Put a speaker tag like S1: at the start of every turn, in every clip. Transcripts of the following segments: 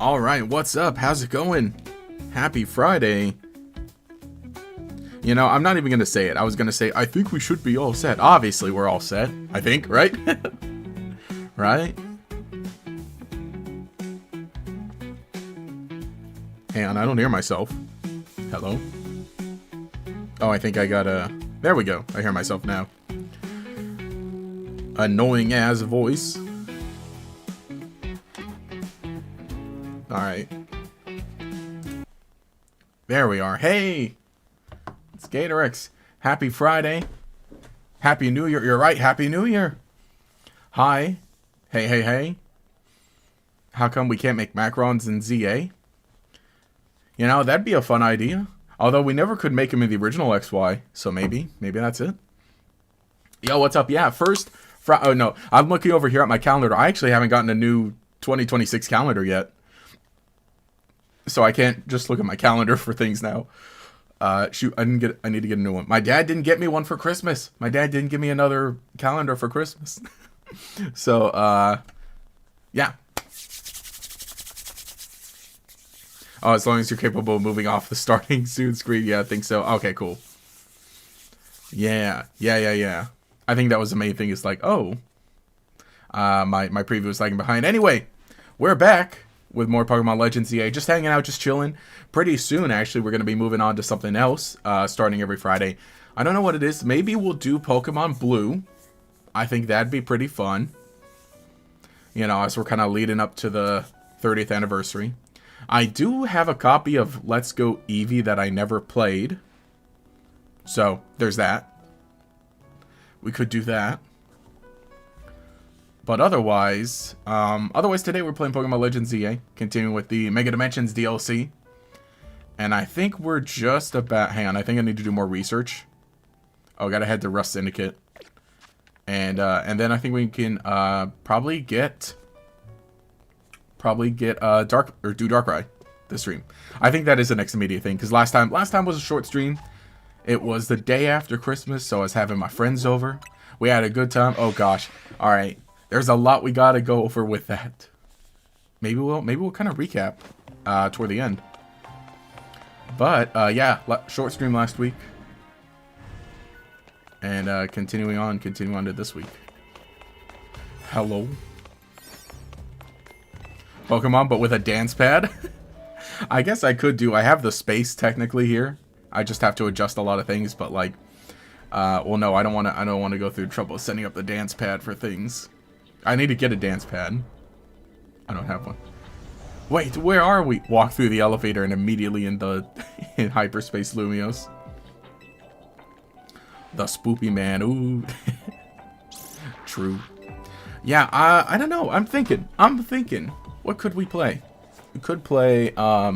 S1: Alright, what's up? How's it going? Happy Friday. You know, I'm not even going to say it. I was going to say, I think we should be all set. Obviously, we're all set. I think, right? Right? Hang on, I don't hear myself. Hello? Oh, I think I got a... There we go. I hear myself now. Annoying ass voice. Alright. There we are. Hey! It's GatorX. Happy Friday. Happy New Year. You're right. Happy New Year. Hi. Hey, hey, hey. How come we can't make macrons in ZA? You know, that'd be a fun idea. Although we never could make them in the original XY. So maybe that's it. Yo, what's up? Yeah, first... Oh, no. I'm looking over here at my calendar. I actually haven't gotten a new 2026 calendar yet. So I can't just look at my calendar for things now. Shoot, I need to get a new one. My dad didn't get me one for Christmas. My dad didn't give me another calendar for Christmas. So, yeah. Oh, as long as you're capable of moving off the starting soon screen. Yeah, I think so. Okay, cool. Yeah. I think that was the main thing. Is like, oh, my preview was lagging behind. Anyway, we're back with more Pokemon Legends EA. Just hanging out, just chilling. Pretty soon, actually, we're going to be moving on to something else, starting every Friday. I don't know what it is. Maybe we'll do Pokemon Blue. I think that'd be pretty fun. You know, as we're kind of leading up to the 30th anniversary. I do have a copy of Let's Go Eevee that I never played. So, there's that. We could do that. But otherwise today we're playing Pokemon Legends EA, continuing with the Mega Dimensions DLC. And I think we're just about... Hang on, I think I need to do more research. Oh, gotta head to Rust Syndicate. And then I think we can probably get Darkrai this stream. I think that is the next immediate thing, because last time was a short stream. It was the day after Christmas, so I was having my friends over. We had a good time. Oh gosh. All right. There's a lot we gotta go over with that. Maybe we'll kind of recap toward the end. But yeah, short stream last week, and continuing on to this week. Hello, Pokemon, but with a dance pad. I guess I could do. I have the space technically here. I just have to adjust a lot of things, but like, well, no, I don't want to go through trouble setting up the dance pad for things. I need to get a dance pad. I don't have one. Wait, where are we? Walk through the elevator and immediately in hyperspace Lumiose. The spoopy man. Ooh. True. Yeah, I don't know. I'm thinking. What could we play? We could play, let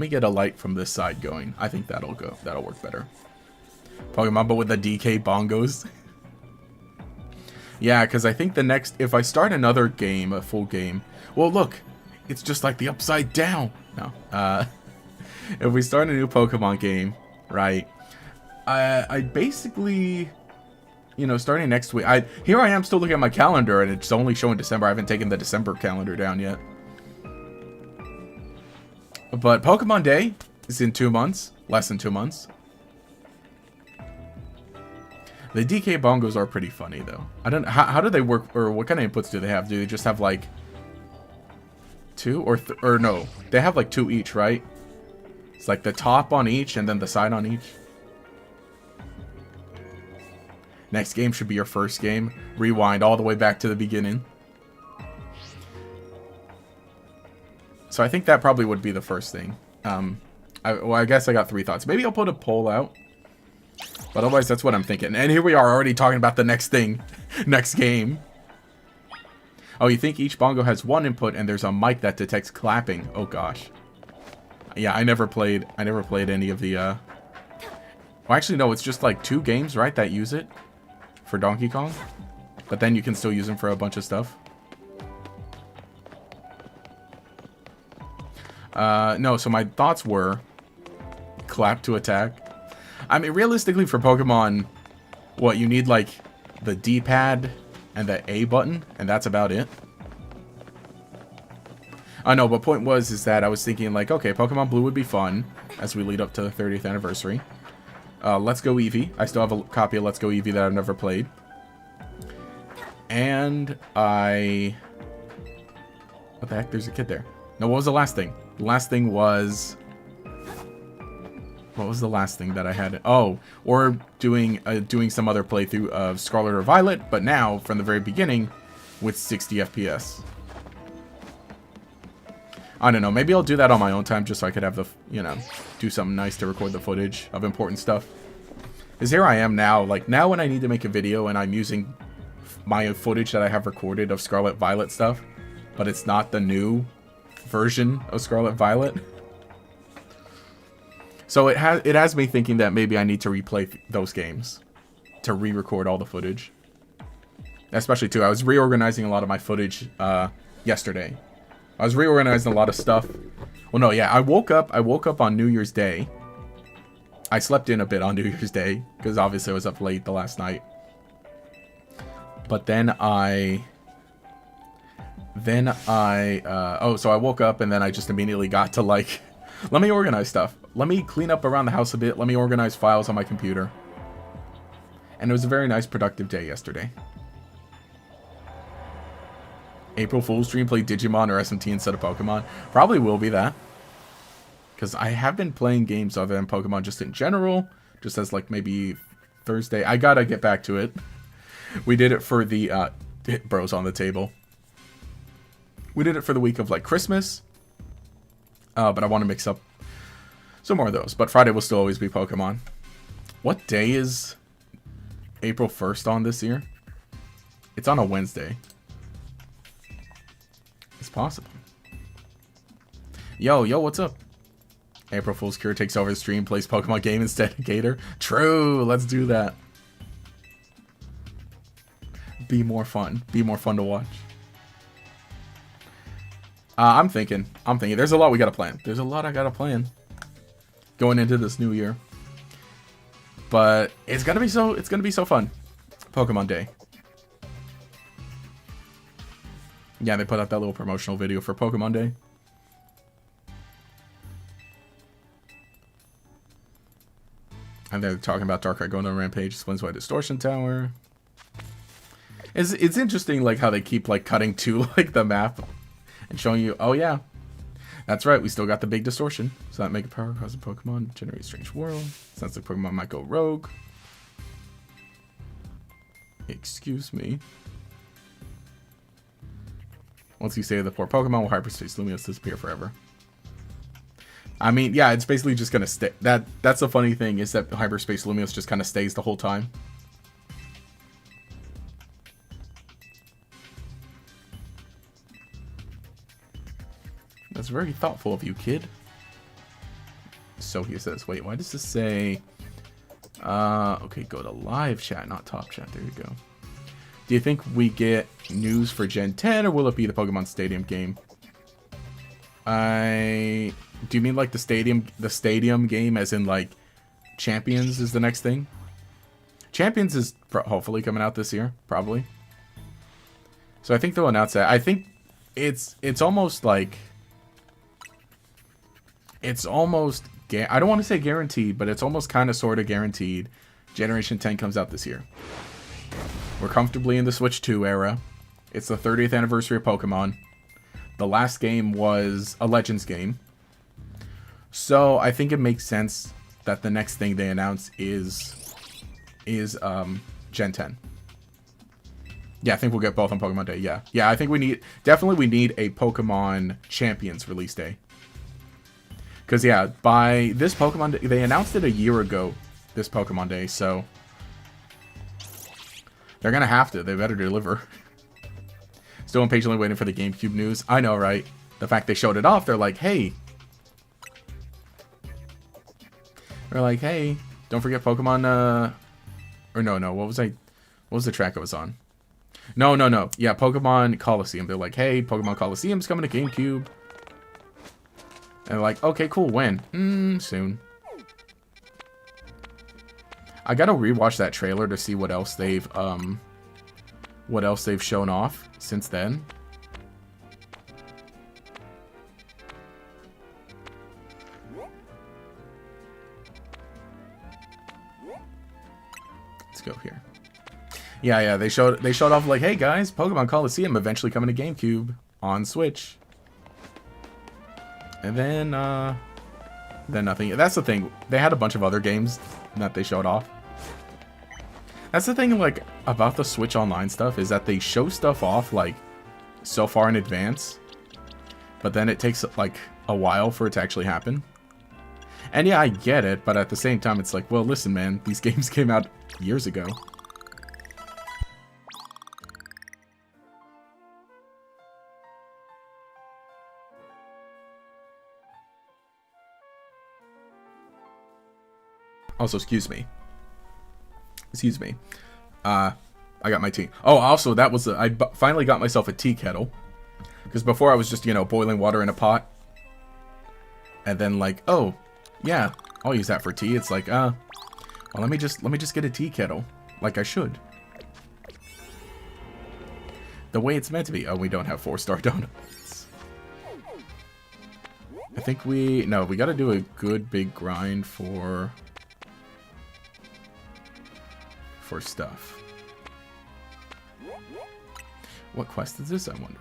S1: me get a light from this side going. I think that'll work better. Pokemon, but with the DK bongos. Yeah, because I think the next... If I start another game, a full game... Well, look. It's just like the Upside Down. No. If we start a new Pokemon game, right... I basically... You know, starting next week... Here I am still looking at my calendar, and it's only showing December. I haven't taken the December calendar down yet. But Pokemon Day is in 2 months. Less than 2 months. The DK bongos are pretty funny, though. I don't... How do they work, or what kind of inputs do they have? Do they just have, like... 2? Or no. They have, like, 2 each, right? It's like the top on each, and then the side on each. Next game should be your first game. Rewind all the way back to the beginning. So I think that probably would be the first thing. I guess I got 3 thoughts. Maybe I'll put a poll out. But otherwise, that's what I'm thinking. And here we are already talking about the next thing. Next game. Oh, you think each bongo has 1 input and there's a mic that detects clapping. Oh, gosh. Yeah, I never played any of the, Well, actually, no, it's just like 2 games, right, that use it for Donkey Kong. But then you can still use them for a bunch of stuff. No, so my thoughts were clap to attack. I mean, realistically for Pokemon, what, you need like the D-pad and the A button, and that's about it. I know, but point was is that I was thinking like, okay, Pokemon Blue would be fun as we lead up to the 30th anniversary. Let's Go Eevee. I still have a copy of Let's Go Eevee that I've never played. And I... What the heck? There's a kid there. No, what was the last thing? The last thing was... What was the last thing that I had? Oh, or doing some other playthrough of Scarlet or Violet, but now, from the very beginning, with 60 FPS. I don't know. Maybe I'll do that on my own time just so I could have the, you know, do something nice to record the footage of important stuff. Because here I am now, like, now when I need to make a video and I'm using my footage that I have recorded of Scarlet Violet stuff, but it's not the new version of Scarlet Violet. So it has me thinking that maybe I need to replay those games to re-record all the footage. Especially too, I was reorganizing a lot of my footage yesterday. I was reorganizing a lot of stuff. Well, no, yeah, I woke up on New Year's Day. I slept in a bit on New Year's Day because obviously I was up late the last night. But so I woke up and then I just immediately got to like, let me organize stuff. Let me clean up around the house a bit. Let me organize files on my computer. And it was a very nice, productive day yesterday. April Fool's Dream, play Digimon or SMT instead of Pokemon. Probably will be that. Because I have been playing games other than Pokemon just in general. Just as like maybe Thursday. I gotta get back to it. We did it for the... Bros on the table. We did it for the week of like Christmas. But I want to mix up some more of those. But Friday will still always be Pokemon. What day is April 1st on this year? It's on a Wednesday. It's possible. Yo, what's up? April Fool's Cure takes over the stream, plays Pokemon game instead of Gator. True, let's do that. Be more fun. Be more fun to watch. I'm thinking. There's a lot we gotta plan. There's a lot I gotta plan going into this new year. But it's gonna be so fun. Pokemon Day. Yeah, they put out that little promotional video for Pokemon Day. And they're talking about Darkrai going on a rampage. Explains why Distortion Tower. It's interesting like how they keep like cutting to like the map and showing you, oh yeah, that's right, we still got the big distortion. So that Mega Power causes Pokemon generate strange world. Sounds like Pokemon might go rogue. Excuse me. Once you save the poor Pokemon, will Hyperspace Lumiose disappear forever? I mean, yeah, it's basically just gonna stay. That's the funny thing is that Hyperspace Lumiose just kind of stays the whole time. That's very thoughtful of you, kid. So he says, wait, why does this say... okay, go to live chat, not top chat. There you go. Do you think we get news for Gen 10, or will it be the Pokemon Stadium game? Do you mean like the stadium game, as in like Champions is the next thing? Champions is hopefully coming out this year, probably. So I think they'll announce that. I think it's almost like... It's almost... I don't want to say guaranteed, but it's almost kind of sort of guaranteed. Generation 10 comes out this year. We're comfortably in the Switch 2 era. It's the 30th anniversary of Pokemon. The last game was a Legends game. So I think it makes sense that the next thing they announce is Gen 10. Yeah, I think we'll get both on Pokemon Day. Yeah, I think we need a Pokemon Champions release day. Because, yeah, by this Pokemon Day, they announced it a year ago, this Pokemon Day, so they're going to have to. They better deliver. Still impatiently waiting for the GameCube news. I know, right? The fact they showed it off, they're like, hey. They're like, hey, don't forget Pokemon, or no, what was the track I was on? No. Yeah, Pokemon Coliseum. They're like, hey, Pokemon Coliseum's coming to GameCube. And they're like, okay, cool, when? Soon. I gotta rewatch that trailer to see what else they've shown off since then. Let's go here. Yeah, they showed off like, hey guys, Pokemon Coliseum eventually coming to GameCube on Switch. And then nothing. That's the thing. They had a bunch of other games that they showed off. That's the thing, like, about the Switch Online stuff, is that they show stuff off, like, so far in advance. But then it takes, like, a while for it to actually happen. And yeah, I get it, but at the same time, it's like, well, listen, man, these games came out years ago. Also, excuse me. I got my tea. Oh, also, that was I finally got myself a tea kettle, because before I was just, you know, boiling water in a pot, and then like, oh, yeah, I'll use that for tea. It's like, well, let me just get a tea kettle, like I should. The way it's meant to be. Oh, we don't have 4-star donuts. I think we got to do a good big grind for stuff. What quest is this, I wonder?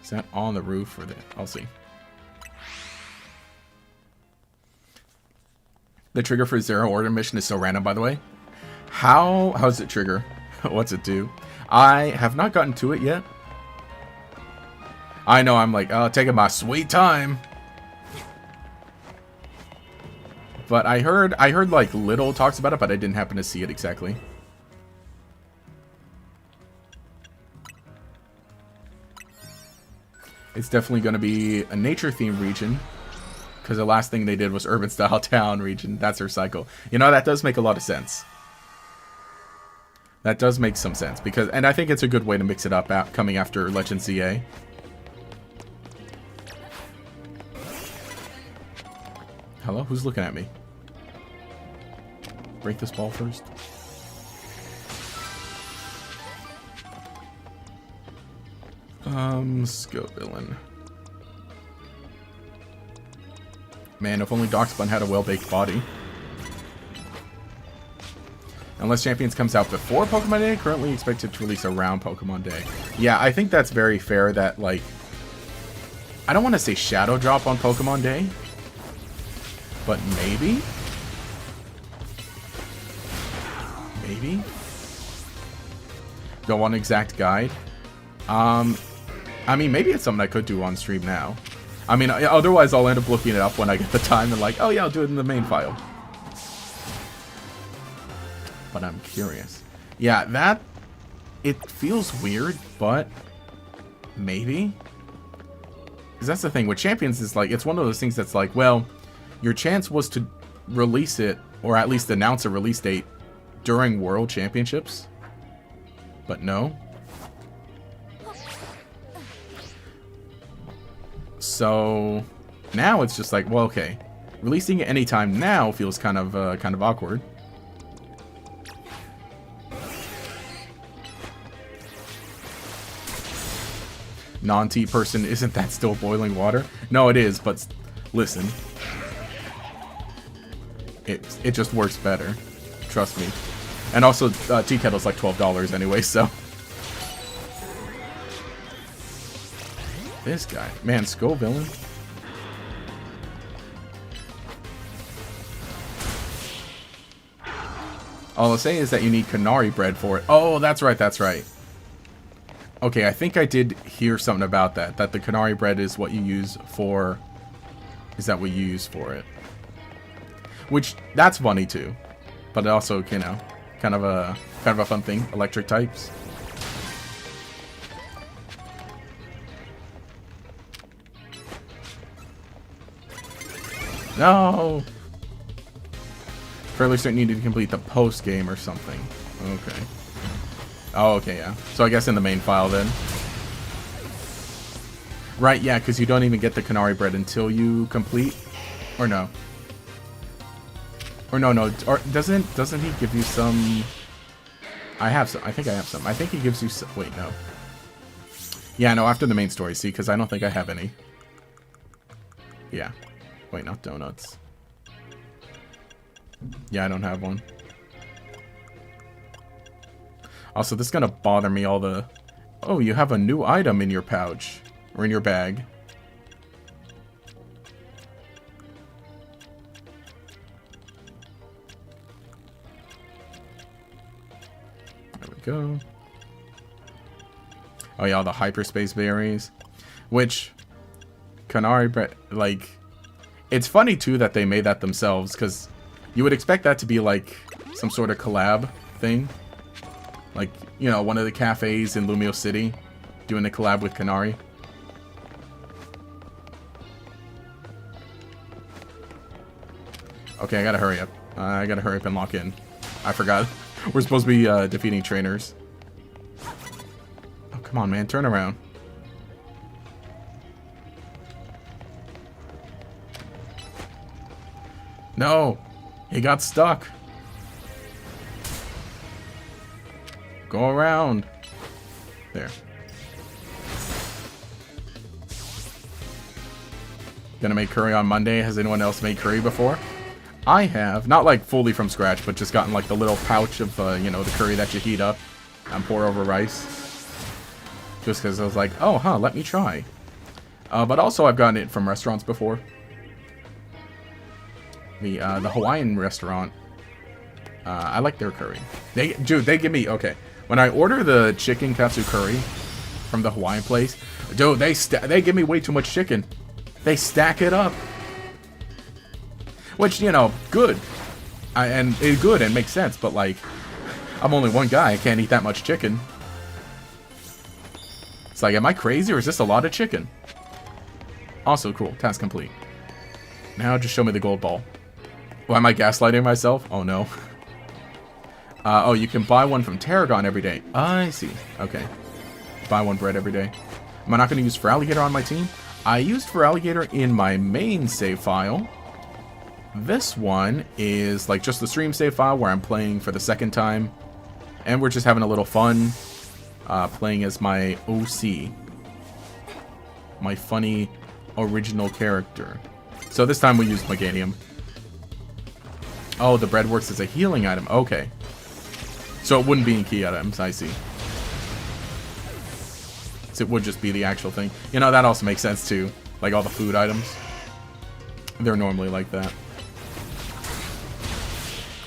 S1: Is that on the roof or the... I'll see. The trigger for Zero Order mission is so random, by the way. How's it trigger? What's it do? I have not gotten to it yet. I know, I'm like, oh, taking my sweet time. But I heard like little talks about it, but I didn't happen to see it exactly. It's definitely going to be a nature-themed region, because the last thing they did was urban-style town region. That's their cycle. You know, that does make a lot of sense. That does make some sense, because, and I think it's a good way to mix it up coming after Legend ZA. Hello? Who's looking at me? Break this ball first. Scovillain. Man, if only Darkspawn had a well-baked body. Unless Champions comes out before Pokemon Day, currently expected to release around Pokemon Day. Yeah, I think that's very fair that, like... I don't want to say Shadow Drop on Pokemon Day. But maybe? Maybe? Go on exact guide. I mean, maybe it's something I could do on stream now. I mean, otherwise I'll end up looking it up when I get the time and like, oh yeah, I'll do it in the main file. But I'm curious. Yeah, it feels weird, but maybe? Because that's the thing with Champions is like, it's one of those things that's like, well, your chance was to release it, or at least announce a release date during World Championships. But no. So now it's just like, well, okay, releasing it anytime now feels kind of awkward. Non-tea person, isn't that still boiling water? No, it is, but listen, it just works better. Trust me. And also, tea kettle's like $12 anyway, so. This guy. Man, Scovillain. All I'll say is that you need Canary bread for it. Oh, that's right, that's right. Okay, I think I did hear something about that. That the Canary bread is what you use for... Is that what you use for it? Which, that's funny too. But also, you know, kind of a fun thing. Electric types. No! Fairly certain you need to complete the post game or something. Okay. Oh, okay, yeah. So I guess in the main file then. Right, yeah, because you don't even get the Canary bread until you complete. Or no. Or no. Or doesn't he give you some? I have some. I think I have some. I think he gives you some. Wait, no. Yeah, no, after the main story, see, because I don't think I have any. Yeah. Wait, not donuts. Yeah, I don't have one. Also, this is gonna bother me all the... Oh, you have a new item in your pouch. Or in your bag. There we go. Oh yeah, all the hyperspace berries. Which... Kanari, like... It's funny, too, that they made that themselves, because you would expect that to be, like, some sort of collab thing. Like, you know, one of the cafes in Lumiose City doing a collab with Kanari. Okay, I gotta hurry up. I gotta hurry up and lock in. I forgot. We're supposed to be defeating trainers. Oh, come on, man. Turn around. No! He got stuck. Go around. There. Gonna make curry on Monday. Has anyone else made curry before? I have. Not like fully from scratch, but just gotten like the little pouch of, you know, the curry that you heat up and pour over rice. Just because I was like, oh, huh, let me try. But also I've gotten it from restaurants before. The Hawaiian restaurant. I like their curry. Dude, they give me, okay. When I order the chicken katsu curry from the Hawaiian place, dude, they give me way too much chicken. They stack it up. Which, you know, good. And it's good and makes sense, but like, I'm only one guy. I can't eat that much chicken. It's like, am I crazy or is this a lot of chicken? Also, cool. Task complete. Now just show me the gold ball. Why am I gaslighting myself? Oh, no. Oh, you can buy one from Tarragon every day. I see. Okay. Buy one bread every day. Am I not going to use Feraligatr on my team? I used Feraligatr in my main save file. This one is like just the stream save file where I'm playing for the second time. And we're just having a little fun playing as my OC. My funny original character. So this time we used Meganium. Oh, the bread works as a healing item. Okay. So it wouldn't be in key items, I see. So it would just be the actual thing. You know, that also makes sense too. Like all the food items. They're normally like that.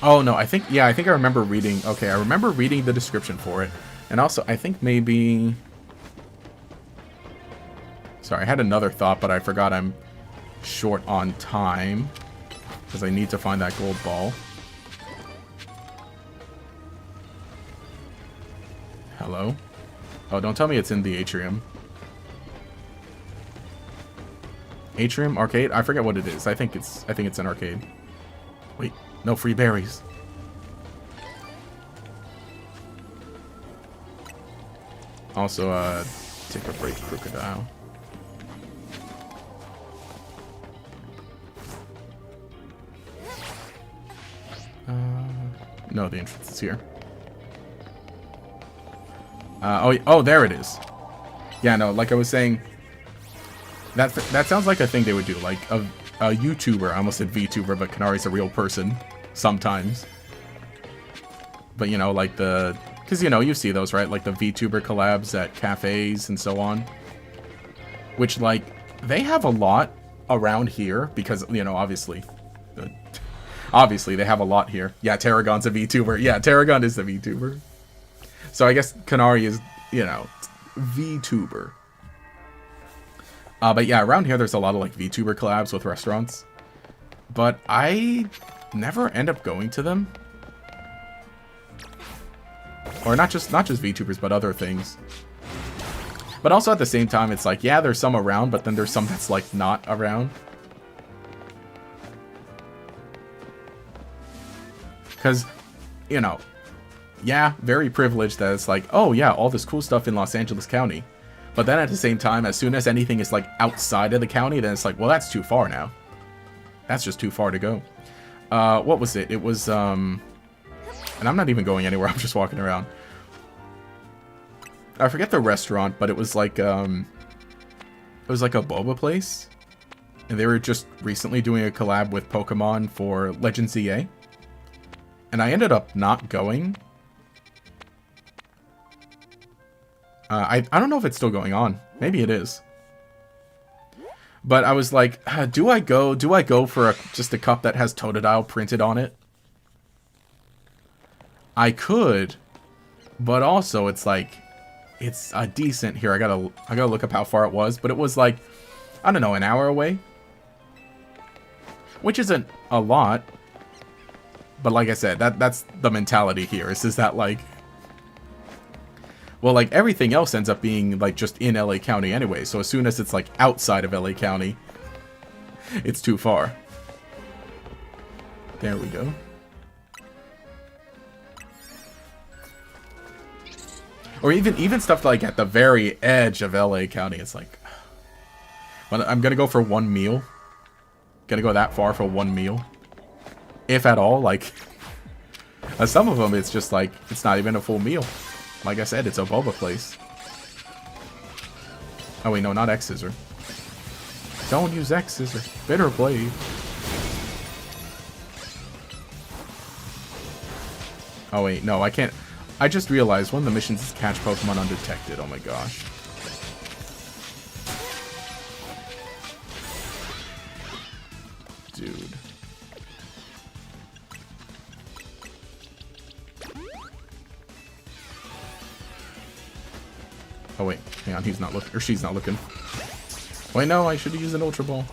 S1: Oh no, I think I remember reading, okay, I remember reading the description for it. And also, I think maybe... Sorry, I had another thought, but I forgot I'm short on time. Because I need to find that gold ball. Hello? Oh, don't tell me it's in the atrium. Atrium? Arcade? I forget what it is. I think it's an arcade. Wait, no free berries. Also, take a break, crocodile. No, the entrance is here. Oh, there it is. Yeah, no, like I was saying, that sounds like a thing they would do, like a YouTuber. I almost said VTuber, but Kanari's a real person sometimes. But you know, like because you know, you see those, right? Like the VTuber collabs at cafes and so on. Which, like, they have a lot around here because, you know, obviously they have a lot here. Yeah, Tarragon's a VTuber. Yeah, Tarragon is the VTuber. So I guess Kanari is, you know, VTuber. But yeah, around here there's a lot of like VTuber collabs with restaurants. But I never end up going to them. Or not just VTubers, but other things. But also at the same time, it's like, yeah, there's some around, but then there's some that's like not around. Because, you know, yeah, very privileged that it's like, oh yeah, all this cool stuff in Los Angeles County. But then at the same time, as soon as anything is like outside of the county, then it's like, well, that's too far now. That's just too far to go. What was it? It was, and I'm not even going anywhere, I'm just walking around. I forget the restaurant, but it was like a boba place. And they were just recently doing a collab with Pokemon for Legend ZA. And I ended up not going. I don't know if it's still going on. Maybe it is. But I was like, do I go for just a cup that has Totodile printed on it? I could, but also it's like, it's a decent, here, I gotta look up how far it was, but it was like, I don't know, an hour away? Which isn't a lot, but like I said, that's the mentality here, is that like, well, like, everything else ends up being, like, just in LA County anyway, so as soon as it's, like, outside of LA County, it's too far. There we go. Or even stuff, like, at the very edge of LA County, it's like, but I'm gonna go for one meal. Gonna go that far for one meal. If at all, like, some of them, it's just, like, it's not even a full meal. Like I said, it's a boba place. Oh wait, no, not X scissor. Don't use X scissor. Bitter blade. Oh wait, no, I can't. I just realized one of the missions is catch Pokemon undetected. Oh my gosh. Dude. Oh wait, hang on, he's not looking, or she's not looking. Wait, no, I should have used an Ultra Ball.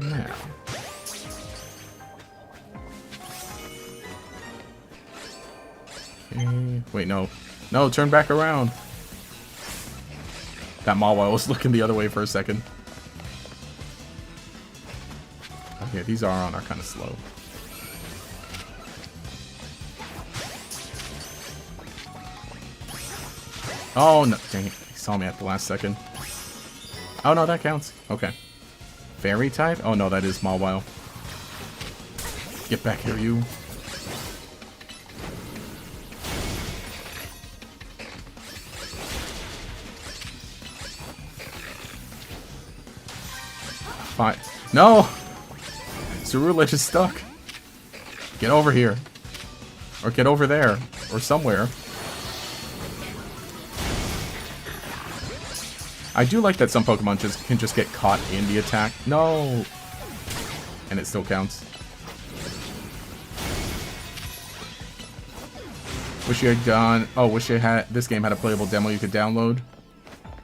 S1: Now. Okay, wait, no. No, turn back around. That Mawile was looking the other way for a second. Okay, these are kind of slow. Oh, no. Dang it. He saw me at the last second. Oh, no, that counts. Okay. Fairy type? Oh, no, that is Mawile. Get back here, you. Fine. No! Cerulege is stuck. Get over here. Or get over there. Or somewhere. I do like that some Pokemon can just get caught in the attack. No! And it still counts. Wish you had gone... Oh, wish you had... This game had a playable demo you could download.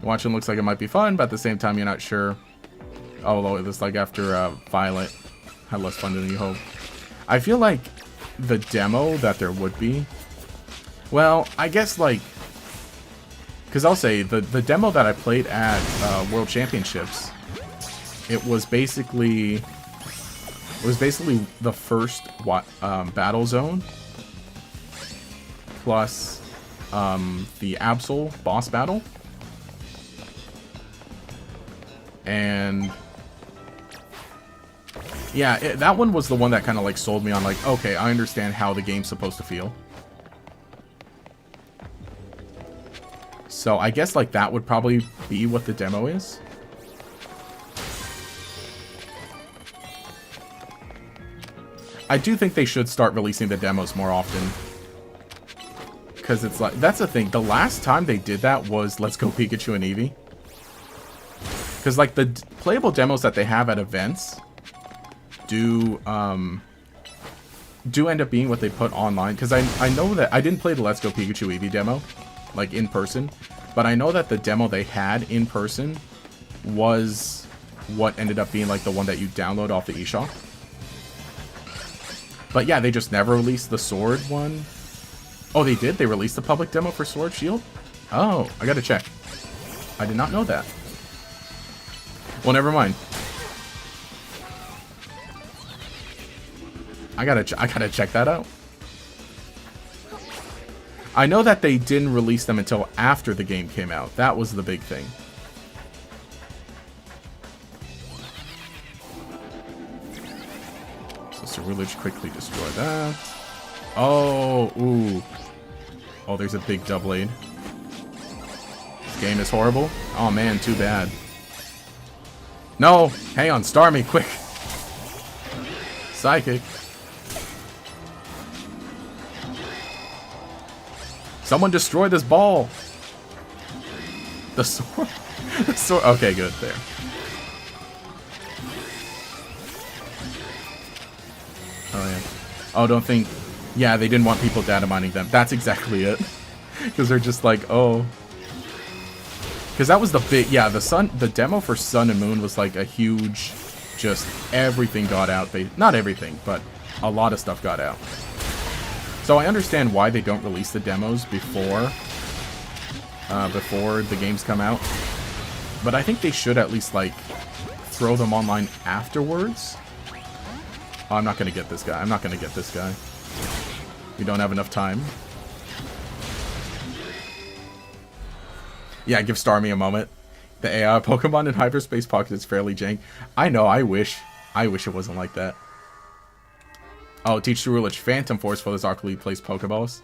S1: Watching looks like it might be fun, but at the same time you're not sure. Oh, it was like after Violet had less fun than you hope. I feel like the demo that there would be... Well, I guess like... Because I'll say, the demo that I played at World Championships, it was basically the first battle zone plus the Absol boss battle. And yeah, that one was the one that kind of like sold me on like, okay, I understand how the game's supposed to feel. So I guess like that would probably be what the demo is. I do think they should start releasing the demos more often. Because it's like, that's the thing. The last time they did that was Let's Go Pikachu and Eevee. Because like the playable demos that they have at events do end up being what they put online. Because I know that I didn't play the Let's Go Pikachu Eevee demo, like in person. But I know that the demo they had in person was what ended up being like the one that you download off the eShop. But yeah, they just never released the Sword one. Oh, they did? They released the public demo for Sword Shield? Oh, I gotta check. I did not know that. Well, never mind. I gotta check that out. I know that they didn't release them until after the game came out. That was the big thing. So Cerulege quickly destroy that. Oh, ooh. Oh, there's a big Doublade. Game is horrible. Oh man, too bad. No! Hang on, star me, quick! Psychic. Someone destroy this ball! The sword? The sword? Okay, good, there. Oh yeah. Oh, don't think... Yeah, they didn't want people data mining them. That's exactly it. Because they're just like, oh... Because that was the big... Yeah, the demo for Sun and Moon was like a huge... Just everything got out. Not everything, but a lot of stuff got out. So I understand why they don't release the demos before the games come out. But I think they should at least, like, throw them online afterwards. Oh, I'm not going to get this guy. I'm not going to get this guy. We don't have enough time. Yeah, give Starmie a moment. The AI Pokemon in Hyperspace Pocket is fairly jank. I know, I wish it wasn't like that. Oh, teach Ceruledge Phantom Force for those awkwardly placed Pokeballs.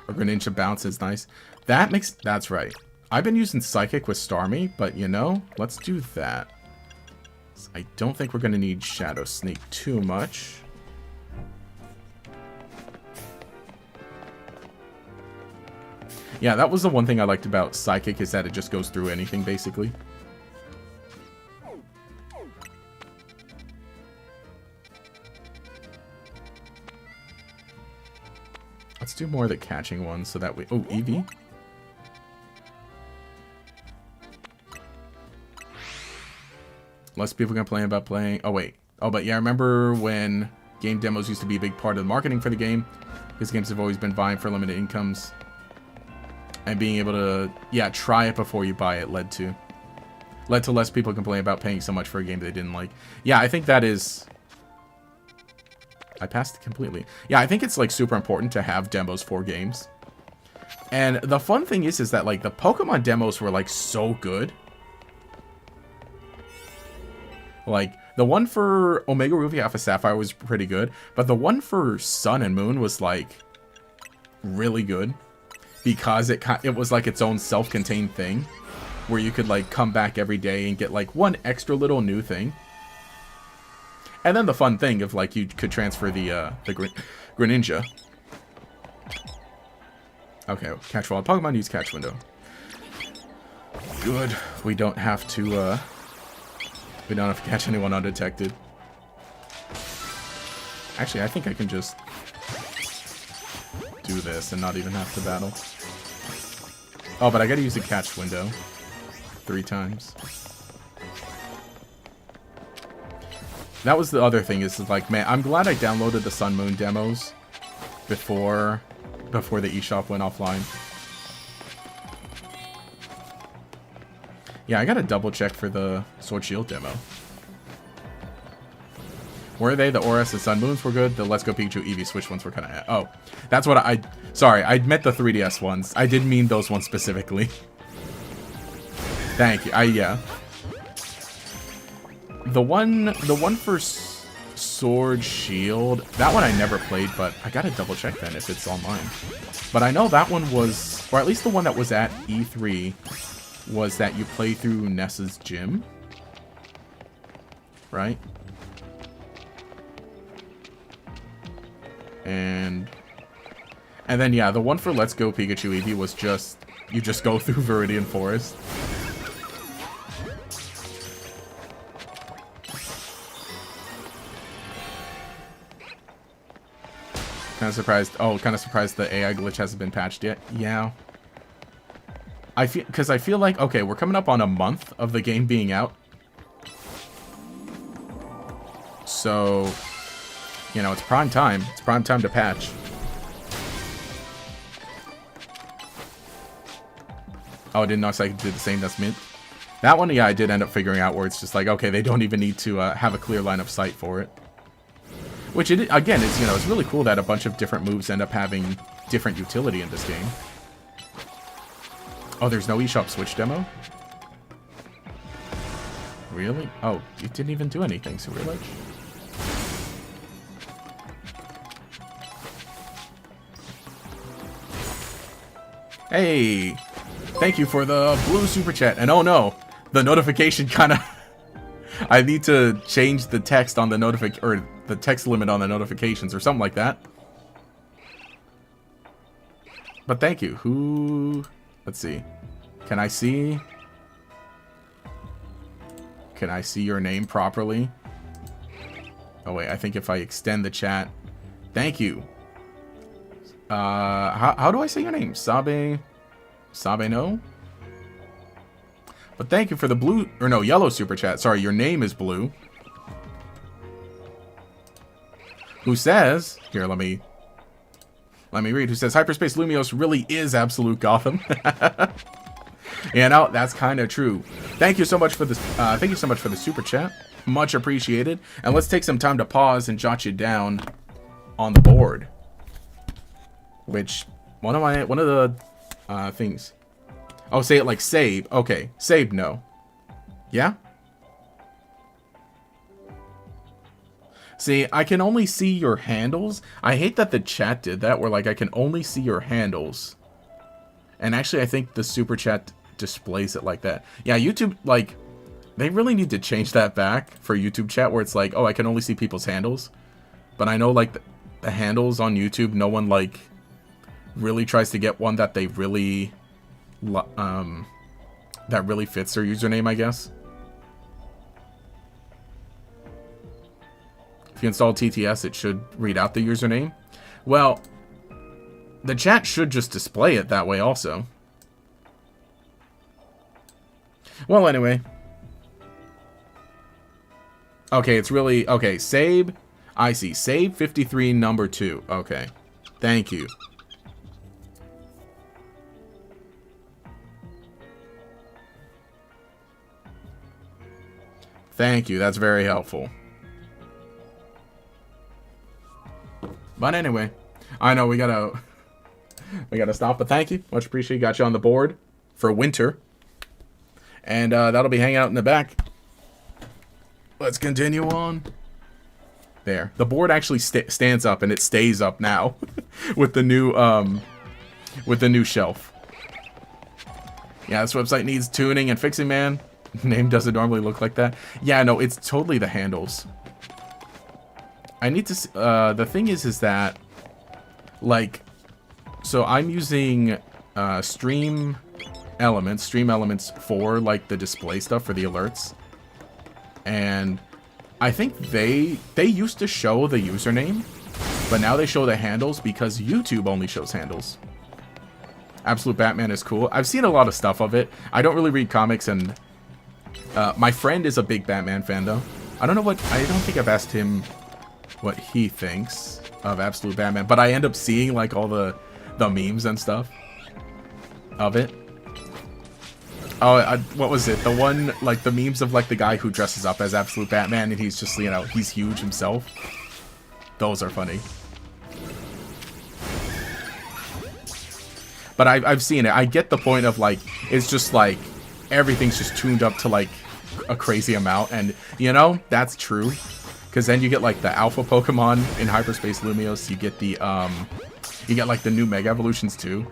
S1: Or Greninja Bounce is nice. That's right. I've been using Psychic with Starmie, but you know, let's do that. I don't think we're going to need Shadow Sneak too much. Yeah, that was the one thing I liked about Psychic, is that it just goes through anything, basically. Let's do more of the catching ones, so that we... Oh, Eevee. Less people complain about playing... Oh, wait. Oh, but yeah, I remember when game demos used to be a big part of the marketing for the game. Because games have always been vying for limited incomes. And being able to, yeah, try it before you buy it led to less people complain about paying so much for a game they didn't like. Yeah, I think that is... I passed it completely. Yeah, I think it's, like, super important to have demos for games. And the fun thing is that, like, the Pokemon demos were, like, so good. Like, the one for Omega Ruby Alpha Sapphire was pretty good. But the one for Sun and Moon was, like, really good. Because it was like its own self-contained thing, where you could like come back every day and get like one extra little new thing. And then the fun thing of like you could transfer the Greninja. Okay, catch wild Pokemon, use catch window. Good. We don't have to catch anyone undetected. Actually, I think I can just do this and not even have to battle. Oh, but I gotta use the catch window 3 times. That was the other thing, is like, man, I'm glad I downloaded the Sun Moon demos before the eShop went offline. Yeah, I gotta double check for the Sword Shield demo. Were they? The Oris and Sun Moons were good. The Let's Go Pikachu Eevee Switch ones were kind of... Oh, that's what Sorry, I meant the 3DS ones. I didn't mean those ones specifically. Thank you. Yeah. The one for Sword Shield, that one I never played, but I gotta double check then if it's online. But I know that one was... Or at least the one that was at E3 was that you play through Ness's gym. Right? And then, yeah, the one for Let's Go Pikachu Eevee was just... You just go through Viridian Forest. Kind of surprised... Oh, kind of surprised the AI glitch hasn't been patched yet. Yeah. Because I feel like... Okay, we're coming up on a month of the game being out. So... You know, it's prime time. It's prime time to patch. Oh, I didn't know I could do the same. That's mint. That one, yeah, I did end up figuring out where it's just like, okay, they don't even need to have a clear line of sight for it. Which, again, it's, you know, it's really cool that a bunch of different moves end up having different utility in this game. Oh, there's no eShop Switch demo? Really? Oh, it didn't even do anything, so really? Hey! Thank you for the blue super chat. And oh no, the notification kind of... I need to change the text on the or the text limit on the notifications or something like that. But thank you. Who... Let's see. Can I see... Can I see your name properly? Oh wait, I think if I extend the chat... Thank you. How do I say your name? Sabe no? But thank you for the blue... Or no, yellow super chat. Sorry, your name is blue. Who says... Here, let me read. Who says, Hyperspace Lumiose really is absolute Gotham. Yeah, no, that's kind of true. Thank you so much for this. Thank you so much for the super chat. Much appreciated. And let's take some time to pause and jot you down on the board. Which one of the things. Oh, say it like save. Okay, save no. Yeah. See, I can only see your handles. I hate that the chat did that, where like I can only see your handles. And actually, I think the super chat displays it like that. Yeah, YouTube, like, they really need to change that back for YouTube chat, where it's like, oh, I can only see people's handles. But I know, like, the handles on YouTube, no one, like, really tries to get one that they really, that really fits their username, I guess. If you install TTS, it should read out the username. Well, the chat should just display it that way also. Well, anyway. Okay, it's really... Okay, Sabe. I see. Sabe 53, number 2. Okay. Thank you. Thank you. That's very helpful. But anyway, I know we gotta stop, but thank you. Much appreciated. Got you on the board for winter. And that'll be hanging out in the back. Let's continue on. There. The board actually stands up, and it stays up now with the new shelf. Yeah, this website needs tuning and fixing, man. Name doesn't normally look like that. Yeah, no, it's totally the handles. I need to... the thing is that... Like... So I'm using Stream Elements for, like, the display stuff for the alerts. And I think they used to show the username, but now they show the handles because YouTube only shows handles. Absolute Batman is cool. I've seen a lot of stuff of it. I don't really read comics, and my friend is a big Batman fan, though. I don't think I've asked him what he thinks of Absolute Batman, but I end up seeing, like, all the memes and stuff of it. Oh, what was it? The one, like, the memes of, like, the guy who dresses up as Absolute Batman, and he's just, you know, he's huge himself. Those are funny. But I've seen it. I get the point of, like, it's just, like, everything's just tuned up to, like, a crazy amount. And, you know, that's true. Because then you get, like, the alpha Pokemon in Hyperspace Lumiose. You get the, you get, like, the new Mega Evolutions, too.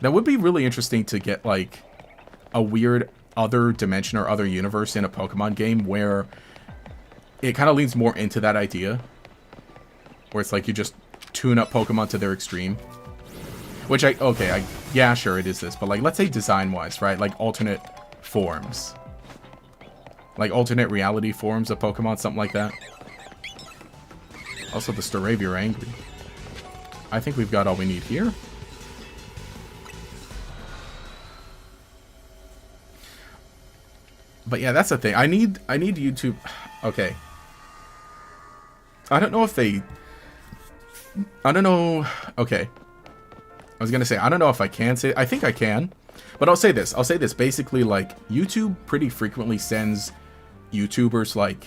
S1: That would be really interesting to get, like, a weird other dimension or other universe in a Pokemon game where it kind of leans more into that idea. Where it's like you just tune up Pokemon to their extreme. Which yeah, sure, it is this. But, like, let's say design-wise, right? Like, alternate forms. Like, alternate reality forms of Pokemon, something like that. Also, the Staravia are angry. I think we've got all we need here. But yeah, that's the thing. I need YouTube. Okay. I don't know if they... I don't know... Okay. I was gonna say, I don't know if I can say... I think I can. But I'll say this. I'll say this. Basically, like, YouTube pretty frequently sends YouTubers, like,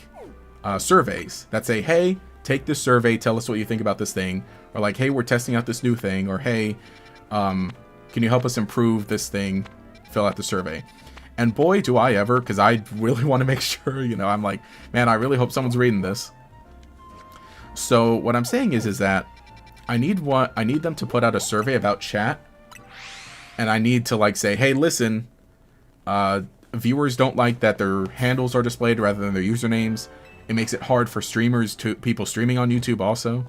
S1: surveys that say, hey, take this survey, tell us what you think about this thing. Or like, hey, we're testing out this new thing. Or, hey, can you help us improve this thing? Fill out the survey. And boy, do I ever, because I really want to make sure, you know, I'm like, man, I really hope someone's reading this. So what I'm saying is that I need them to put out a survey about chat. And I need to, like, say, hey, listen, viewers don't like that their handles are displayed rather than their usernames. It makes it hard for people streaming on YouTube also.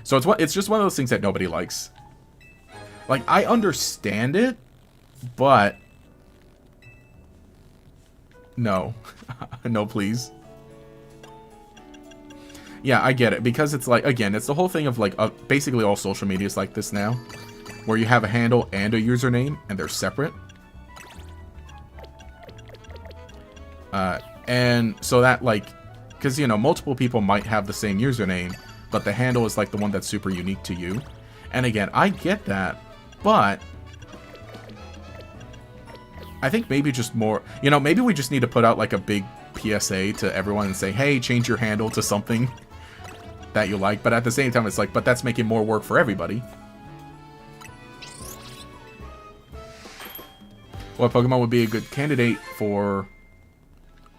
S1: So it's just one of those things that nobody likes. Like, I understand it, but no. No, please. Yeah, I get it, because it's like, again, it's the whole thing of, like, basically all social media is like this now, where you have a handle and a username, and they're separate. And so that, like, because, you know, multiple people might have the same username, but the handle is, like, the one that's super unique to you. And again, I get that, but I think maybe just more, you know, maybe we just need to put out, like, a big PSA to everyone and say, hey, change your handle to something that you like. But at the same time, it's like, but that's making more work for everybody. What Pokemon would be a good candidate for...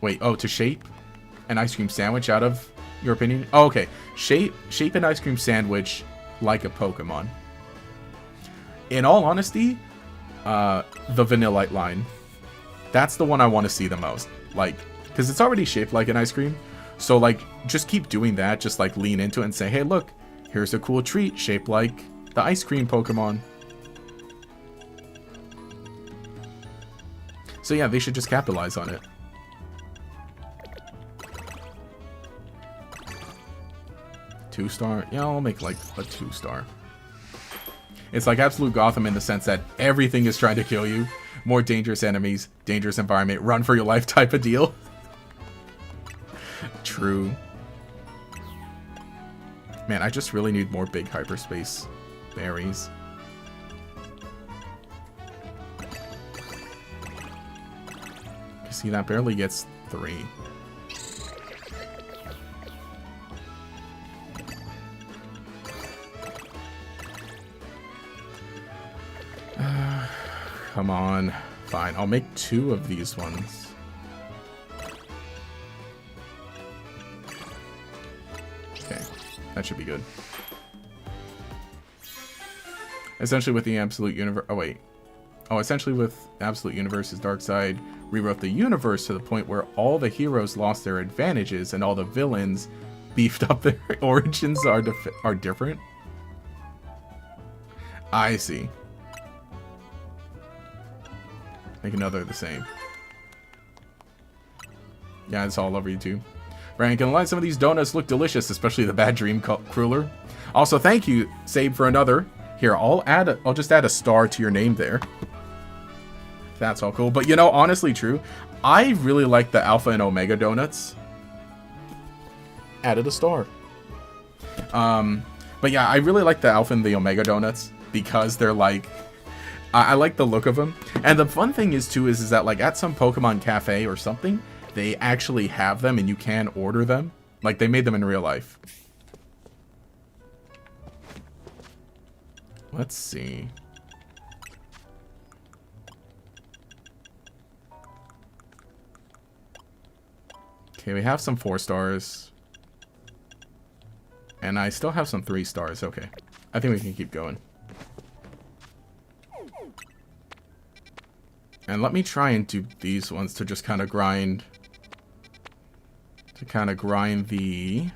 S1: Wait, oh, to shape an ice cream sandwich out of your opinion? Oh, okay. Shape an ice cream sandwich like a Pokemon. In all honesty, the Vanillite line. That's the one I want to see the most. Like, because it's already shaped like an ice cream. So, like, just keep doing that. Just, like, lean into it and say, hey, look, here's a cool treat shaped like the ice cream Pokemon. So, yeah, they should just capitalize on it. Two-star? Yeah, I'll make, like, a 2-star. It's like Absolute Gotham in the sense that everything is trying to kill you. More dangerous enemies, dangerous environment, run for your life type of deal. True. Man, I just really need more big hyperspace berries. You see, that barely gets 3. Come on. Fine, I'll make 2 of these ones. Okay, that should be good. Essentially with the Absolute Universe... Oh, wait. Oh, essentially with Absolute Universe's Dark Side, rewrote the universe to the point where all the heroes lost their advantages and all the villains beefed up their origins are different. I see. Make another the same. Yeah, it's all over YouTube. Brian, can lie, some of these donuts look delicious, especially the Bad Dream Cruller. Also, thank you, Sabe, for another. Here, I'll just add a star to your name there. That's all cool. But you know, honestly true, I really like the Alpha and Omega donuts. Added a star. But yeah, I really like the Alpha and the Omega donuts because they're like, I like the look of them. And the fun thing is too is that like at some Pokemon cafe or something, they actually have them and you can order them. Like they made them in real life. Let's see. Okay, we have some 4 stars. And I still have some 3 stars. Okay. I think we can keep going. And let me try and do these ones to just kind of grind. To kind of grind the...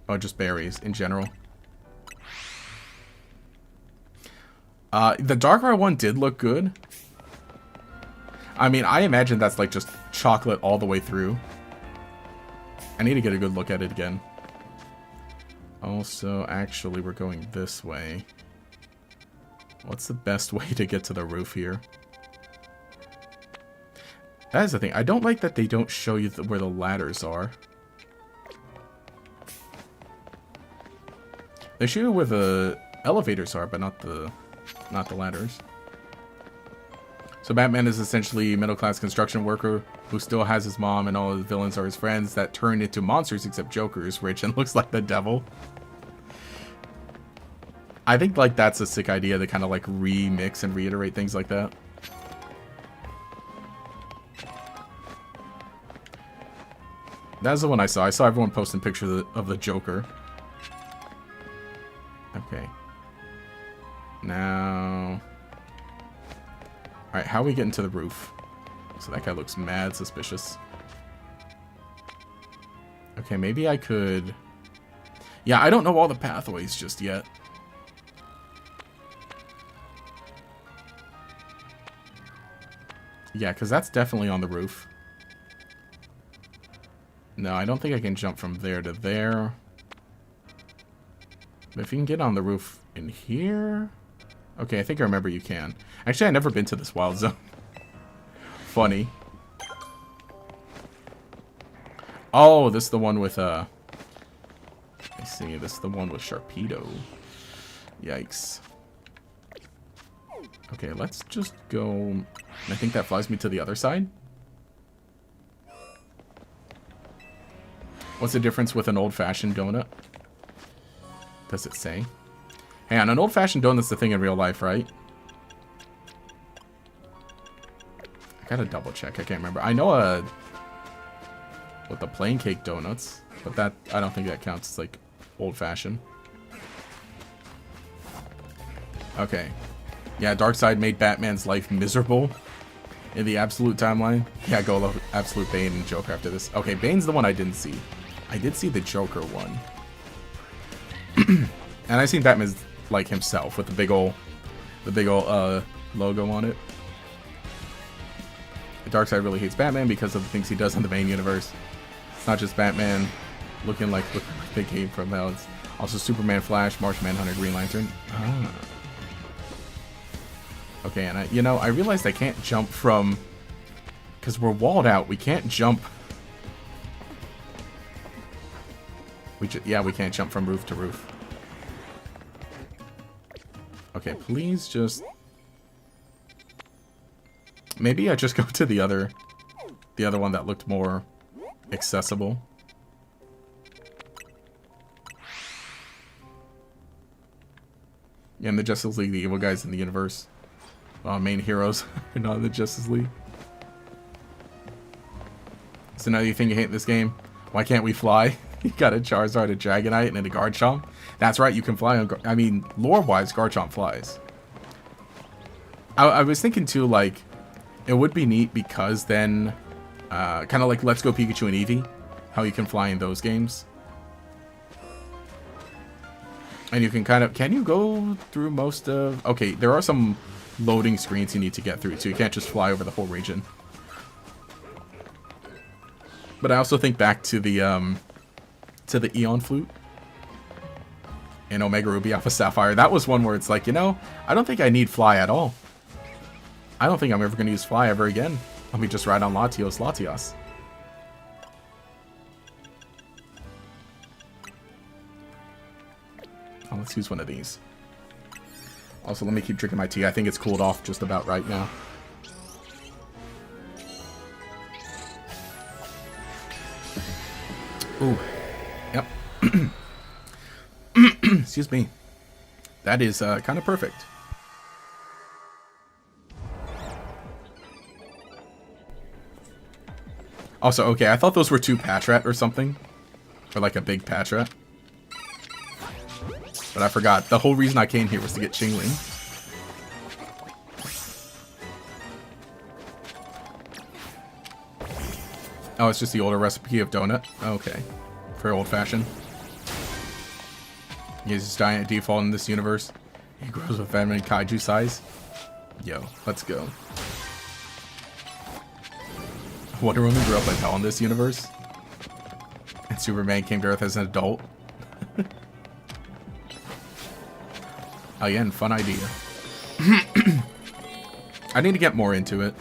S1: Oh, just berries in general. The Darkrai one did look good. I mean, I imagine that's like just chocolate all the way through. I need to get a good look at it again. Also, actually, we're going this way. What's the best way to get to the roof here? That is the thing. I don't like that they don't show you where the ladders are. They show you where the elevators are, but not the ladders. So Batman is essentially a middle-class construction worker who still has his mom and all his villains are his friends that turn into monsters except Joker is rich and looks like the devil. I think like that's a sick idea to kind of like remix and reiterate things like that. That's the one I saw. I saw everyone posting pictures of the Joker. Okay. Now... Alright, how are we getting to the roof? So that guy looks mad suspicious. Okay, maybe I could... Yeah, I don't know all the pathways just yet. Yeah, because that's definitely on the roof. No, I don't think I can jump from there to there. But if you can get on the roof in here... Okay, I think I remember you can. Actually, I've never been to this wild zone. Funny. Oh, this is the one with, I see, this is the one with Sharpedo. Yikes. Okay, let's just go... I think that flies me to the other side. What's the difference with an old-fashioned donut? Does it say? Hang on, an old-fashioned donut's the thing in real life, right? I gotta double check, I can't remember. I know with the plain cake donuts, but that, I don't think that counts as like old-fashioned. Okay. Yeah, Darkseid made Batman's life miserable in the Absolute timeline. Yeah, go love Absolute Bane and Joker after this. Okay, Bane's the one I didn't see. I did see the Joker one. And I seen Batman's like himself with the big ol' logo on it. Darkseid really hates Batman because of the things he does in the Bane universe. It's not just Batman looking like they came from hell. It's also Superman, Flash, Martian Manhunter, Green Lantern. Ah. Okay, and I realized I can't jump from... Because we're walled out, we can't jump... Yeah, we can't jump from roof to roof. Okay, please just... Maybe I just go to the other one that looked more accessible. Yeah, in the Justice League, the evil guys in the universe. Main heroes are not in the Justice League. So now you think you hate this game? Why can't we fly? You got a Charizard, a Dragonite, and then a Garchomp. That's right, you can fly on... I mean, lore-wise, Garchomp flies. I was thinking, too, like... It would be neat because then... kind of like Let's Go Pikachu and Eevee. How you can fly in those games. And you can kind of... Can you go through most of... Okay, there are some loading screens you need to get through, so you can't just fly over the whole region. But I also think back to the Eon Flute in Omega Ruby Alpha Sapphire. That was one where it's like, I don't think I need Fly at all. I don't think I'm ever going to use Fly ever again. Let me just ride on Latios. Oh, let's use one of these. Also, let me keep drinking my tea. I think it's cooled off just about right now. Ooh. Yep. Excuse me. That is kind of perfect. Also, okay, I thought those were two Patrat or something. Or like a big Patrat. But I forgot. The whole reason I came here was to get Chingling. Oh, it's just the older recipe of donut? Okay. For old-fashioned. He's just giant default in this universe. He grows with feminine kaiju size. Yo, let's go. Wonder Woman grew up in hell in this universe. And Superman came to Earth as an adult. Again, fun idea. I need to get more into it.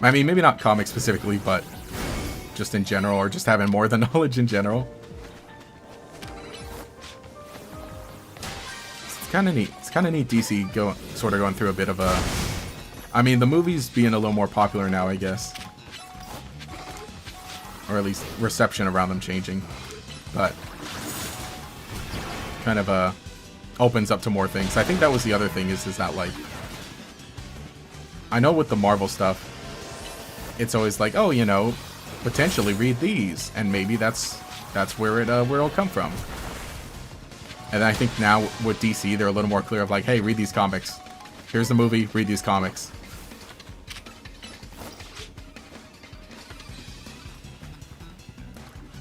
S1: I mean, maybe not comics specifically, but just in general, or just having more of the knowledge in general. It's kind of neat. It's kind of neat DC sort of going through a bit of a... I mean, the movies being a little more popular now, I guess. Or at least reception around them changing. But kind of opens up to more things. I think that was the other thing is that like... I know with the Marvel stuff, it's always like, oh, potentially read these, and maybe that's where it'll come from. And I think now with DC, they're a little more clear of like, hey, read these comics. Here's the movie, read these comics.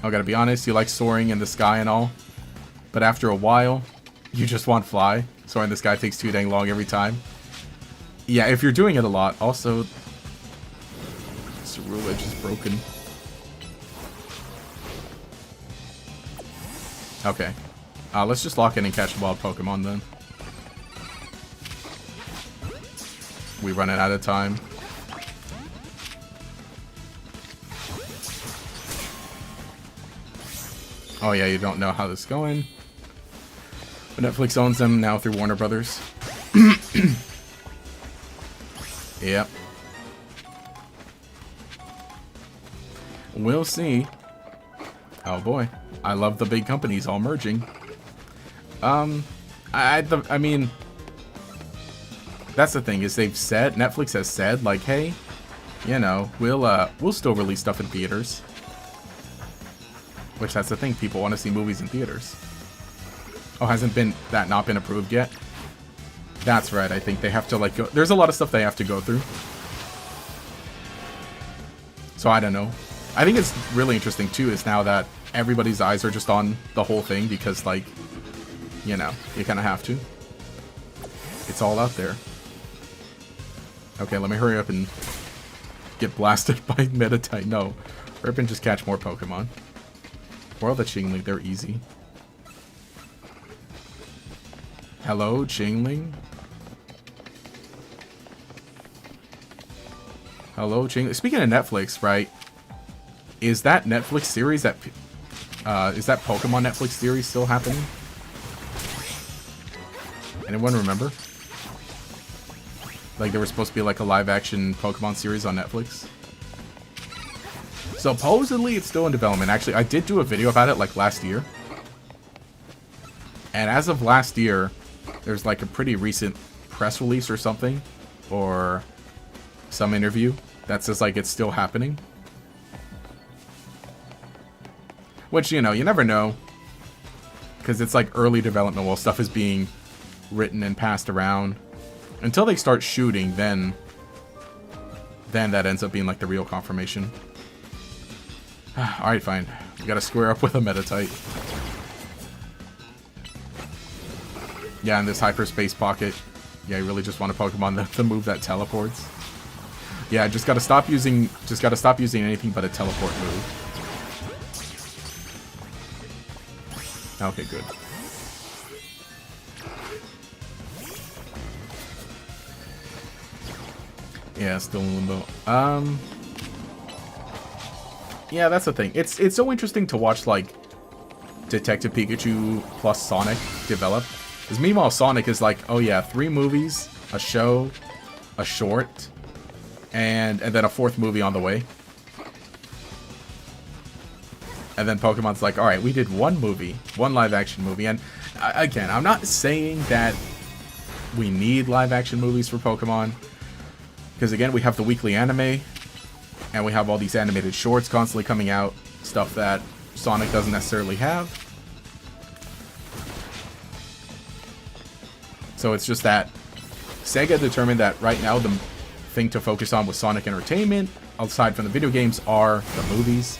S1: I gotta be honest, you like soaring in the sky and all, but after a while, you just want fly. Soaring in the sky takes too dang long every time. Yeah, if you're doing it a lot. Also, this rule edge is broken. Okay. Let's just lock in and catch the wild Pokemon then. We running out of time. Oh yeah, you don't know how this is going. But Netflix owns them now through Warner Brothers. Yep. We'll see. Oh boy. I love the big companies all merging. I mean, that's the thing, is they've said, Netflix has said, like, hey, you know, we'll still release stuff in theaters. Which, that's the thing, people want to see movies in theaters. Oh, hasn't that not been approved yet? That's right, I think they have to, like, go, there's a lot of stuff they have to go through. So I don't know. I think it's really interesting, too, is now that everybody's eyes are just on the whole thing, because, like, you know, you kind of have to. It's all out there. Okay, let me hurry up and get blasted by Meditite. No. Hurry up and just catch more Pokemon. Or the Chingling, they're easy. Hello, Chingling? Hello, Chingling. Speaking of Netflix, right? Is that Netflix series that... is that Pokemon Netflix series still happening? Anyone remember? Like, there was supposed to be, like, a live-action Pokemon series on Netflix. Supposedly, it's still in development. Actually, I did do a video about it, like, last year. And as of last year, there's, like, a pretty recent press release or something. Or some interview that says, like, it's still happening. Which, you know, you never know. Because it's, like, early development while stuff is being written and passed around. Until they start shooting, then that ends up being like the real confirmation. Alright, fine. We gotta square up with a Meditite. Yeah, in this hyperspace pocket. Yeah, you really just want a Pokemon the move that teleports. Yeah, just gotta stop using anything but a teleport move. Okay, good. Yeah, still in limbo. Yeah, that's the thing. It's so interesting to watch, like, Detective Pikachu plus Sonic develop. Because meanwhile, Sonic is like, oh yeah, 3 movies, a show, a short, and then a 4th movie on the way. And then Pokemon's like, alright, we did 1 movie, 1 live-action movie. And, again, I'm not saying that we need live-action movies for Pokemon. Because again, we have the weekly anime, and we have all these animated shorts constantly coming out, stuff that Sonic doesn't necessarily have. So it's just that Sega determined that right now the thing to focus on with Sonic Entertainment, aside from the video games, are the movies.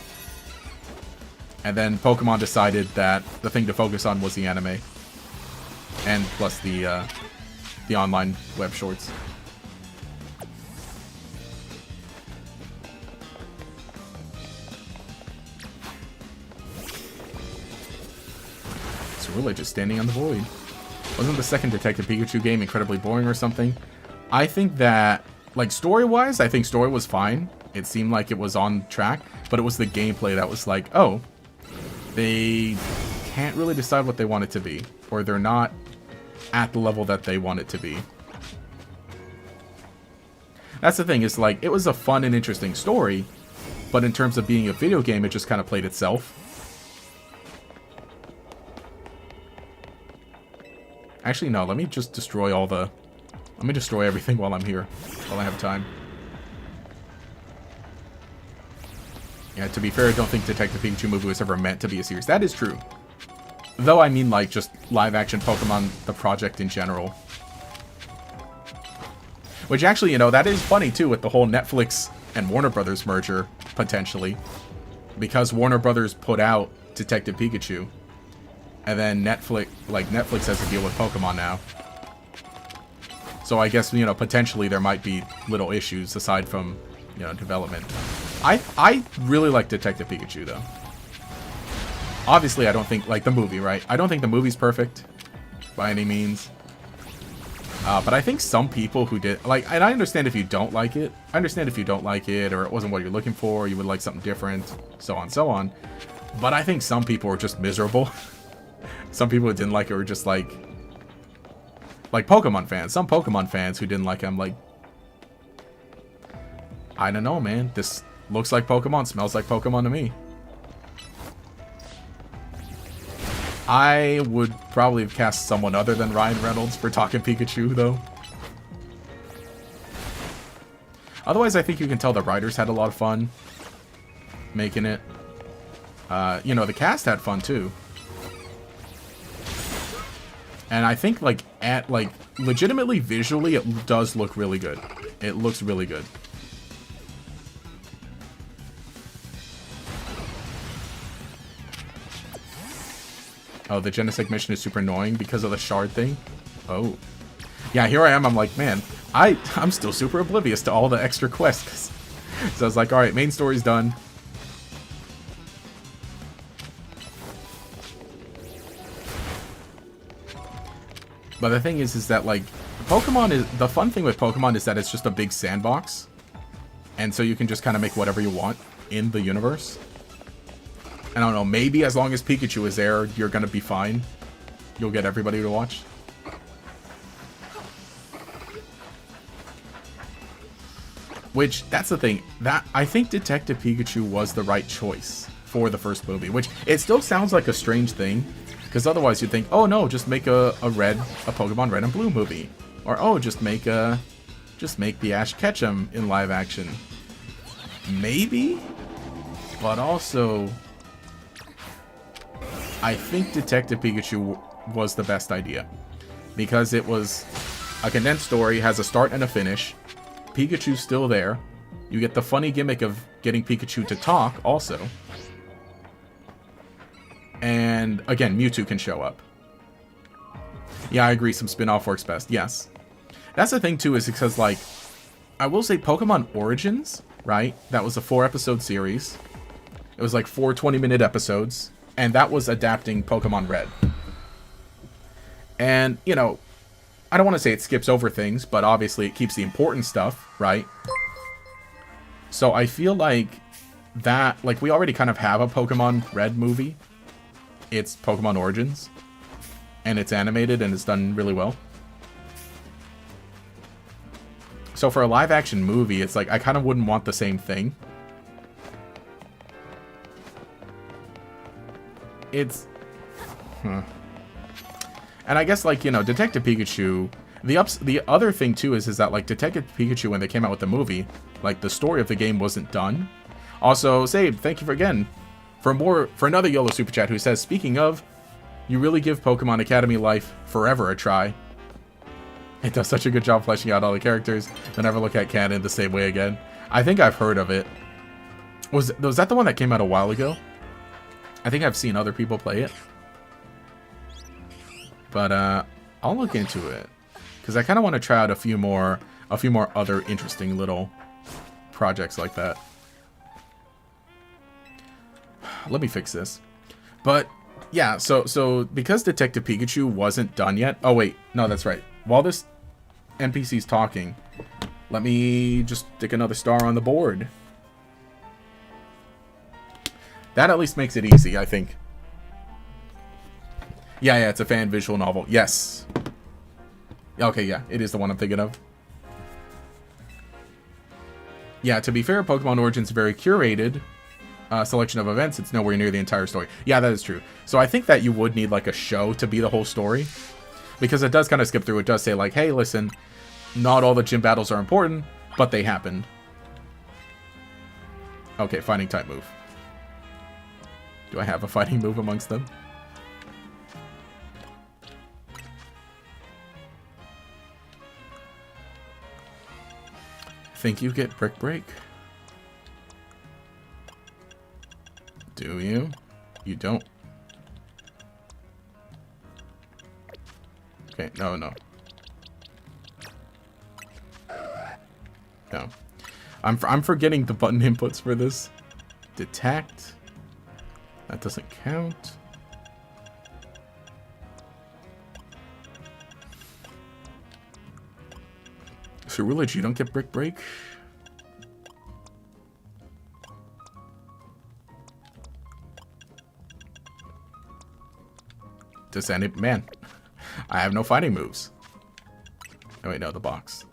S1: And then Pokemon decided that the thing to focus on was the anime, and plus the online web shorts. Really just standing on the void. Wasn't the second Detective Pikachu game incredibly boring or something? I think that, like, story-wise, I think story was fine. It seemed like it was on track, but it was the gameplay that was like, oh, they can't really decide what they want it to be, or they're not at the level that they want it to be. That's the thing, is like, it was a fun and interesting story, but in terms of being a video game, it just kind of played itself. Actually, no, let me just destroy let me destroy everything while I'm here, while I have time. Yeah, to be fair, I don't think Detective Pikachu movie was ever meant to be a series. That is true. Though, I mean, like, just live-action Pokemon, the project in general. Which actually, you know, that is funny, too, with the whole Netflix and Warner Brothers merger, potentially. Because Warner Brothers put out Detective Pikachu. And then Netflix has to deal with Pokemon now. So I guess, you know, potentially there might be little issues aside from, you know, development. I really like Detective Pikachu, though. Obviously, I don't think, like, the movie, right? I don't think the movie's perfect by any means. But I think some people who did, like, and I understand if you don't like it. I understand if you don't like it, or it wasn't what you're looking for, you would like something different, so on, so on. But I think some people were just miserable. Some people who didn't like it were just like Pokemon fans. Some Pokemon fans who didn't like it, I'm like, I don't know, man. This looks like Pokemon, smells like Pokemon to me. I would probably have cast someone other than Ryan Reynolds for talking Pikachu, though. Otherwise, I think you can tell the writers had a lot of fun making it. You know, the cast had fun, too. And I think, like, legitimately, visually, it does look really good. It looks really good. Oh, the Genesect mission is super annoying because of the shard thing? Oh. Yeah, here I am. I'm like, man, I'm still super oblivious to all the extra quests. So I was like, alright, main story's done. But the thing is that, like, Pokemon is... The fun thing with Pokemon is that it's just a big sandbox. And so you can just kind of make whatever you want in the universe. I don't know, maybe as long as Pikachu is there, you're gonna be fine. You'll get everybody to watch. Which, that's the thing. That I think Detective Pikachu was the right choice for the first movie. Which, it still sounds like a strange thing. Because otherwise you'd think, oh no, just make a Pokemon Red and Blue movie. Or, oh, just make the Ash Ketchum in live action. Maybe? But also... I think Detective Pikachu was the best idea. Because it was a condensed story, has a start and a finish. Pikachu's still there. You get the funny gimmick of getting Pikachu to talk, also. And, again, Mewtwo can show up. Yeah, I agree, some spin-off works best. Yes. That's the thing, too, is because, like, I will say Pokemon Origins, right? That was a 4-episode series. It was like 4 20-minute episodes. And that was adapting Pokemon Red. And, you know, I don't want to say it skips over things, but obviously it keeps the important stuff, right? So I feel like that, like, we already kind of have a Pokemon Red movie. It's Pokemon Origins. And it's animated and it's done really well. So for a live-action movie, it's like, I kind of wouldn't want the same thing. It's... And I guess, like, you know, Detective Pikachu... The other thing, too, is that, like, Detective Pikachu, when they came out with the movie, like, the story of the game wasn't done. Also, Sabe, thank you for another YOLO Super Chat who says, speaking of, you really give Pokemon Academy Life Forever a try. It does such a good job fleshing out all the characters. You'll never look at canon the same way again. I think I've heard of it. Was that the one that came out a while ago? I think I've seen other people play it. But I'll look into it. Because I kind of want to try out a few more other interesting little projects like that. Let me fix this. But yeah, so because Detective Pikachu wasn't done yet. Oh wait, no, that's right. While this NPC's talking, let me just stick another star on the board. That at least makes it easy, I think. Yeah, it's a fan visual novel. Yes. Okay, yeah, it is the one I'm thinking of. Yeah, to be fair, Pokemon Origins is very curated selection of events. It's nowhere near the entire story. Yeah, that is true. So I think that you would need, like, a show to be the whole story. Because it does kind of skip through. It does say, like, hey, listen, not all the gym battles are important, but they happened. Okay, fighting type move. Do I have a fighting move amongst them? Think you get Brick Break? Do you? You don't. Okay, no. No. I'm forgetting the button inputs for this. Detect. That doesn't count. Cerulean, you don't get Brick Break. Does any... Man, I have no fighting moves. Oh wait, no, the box.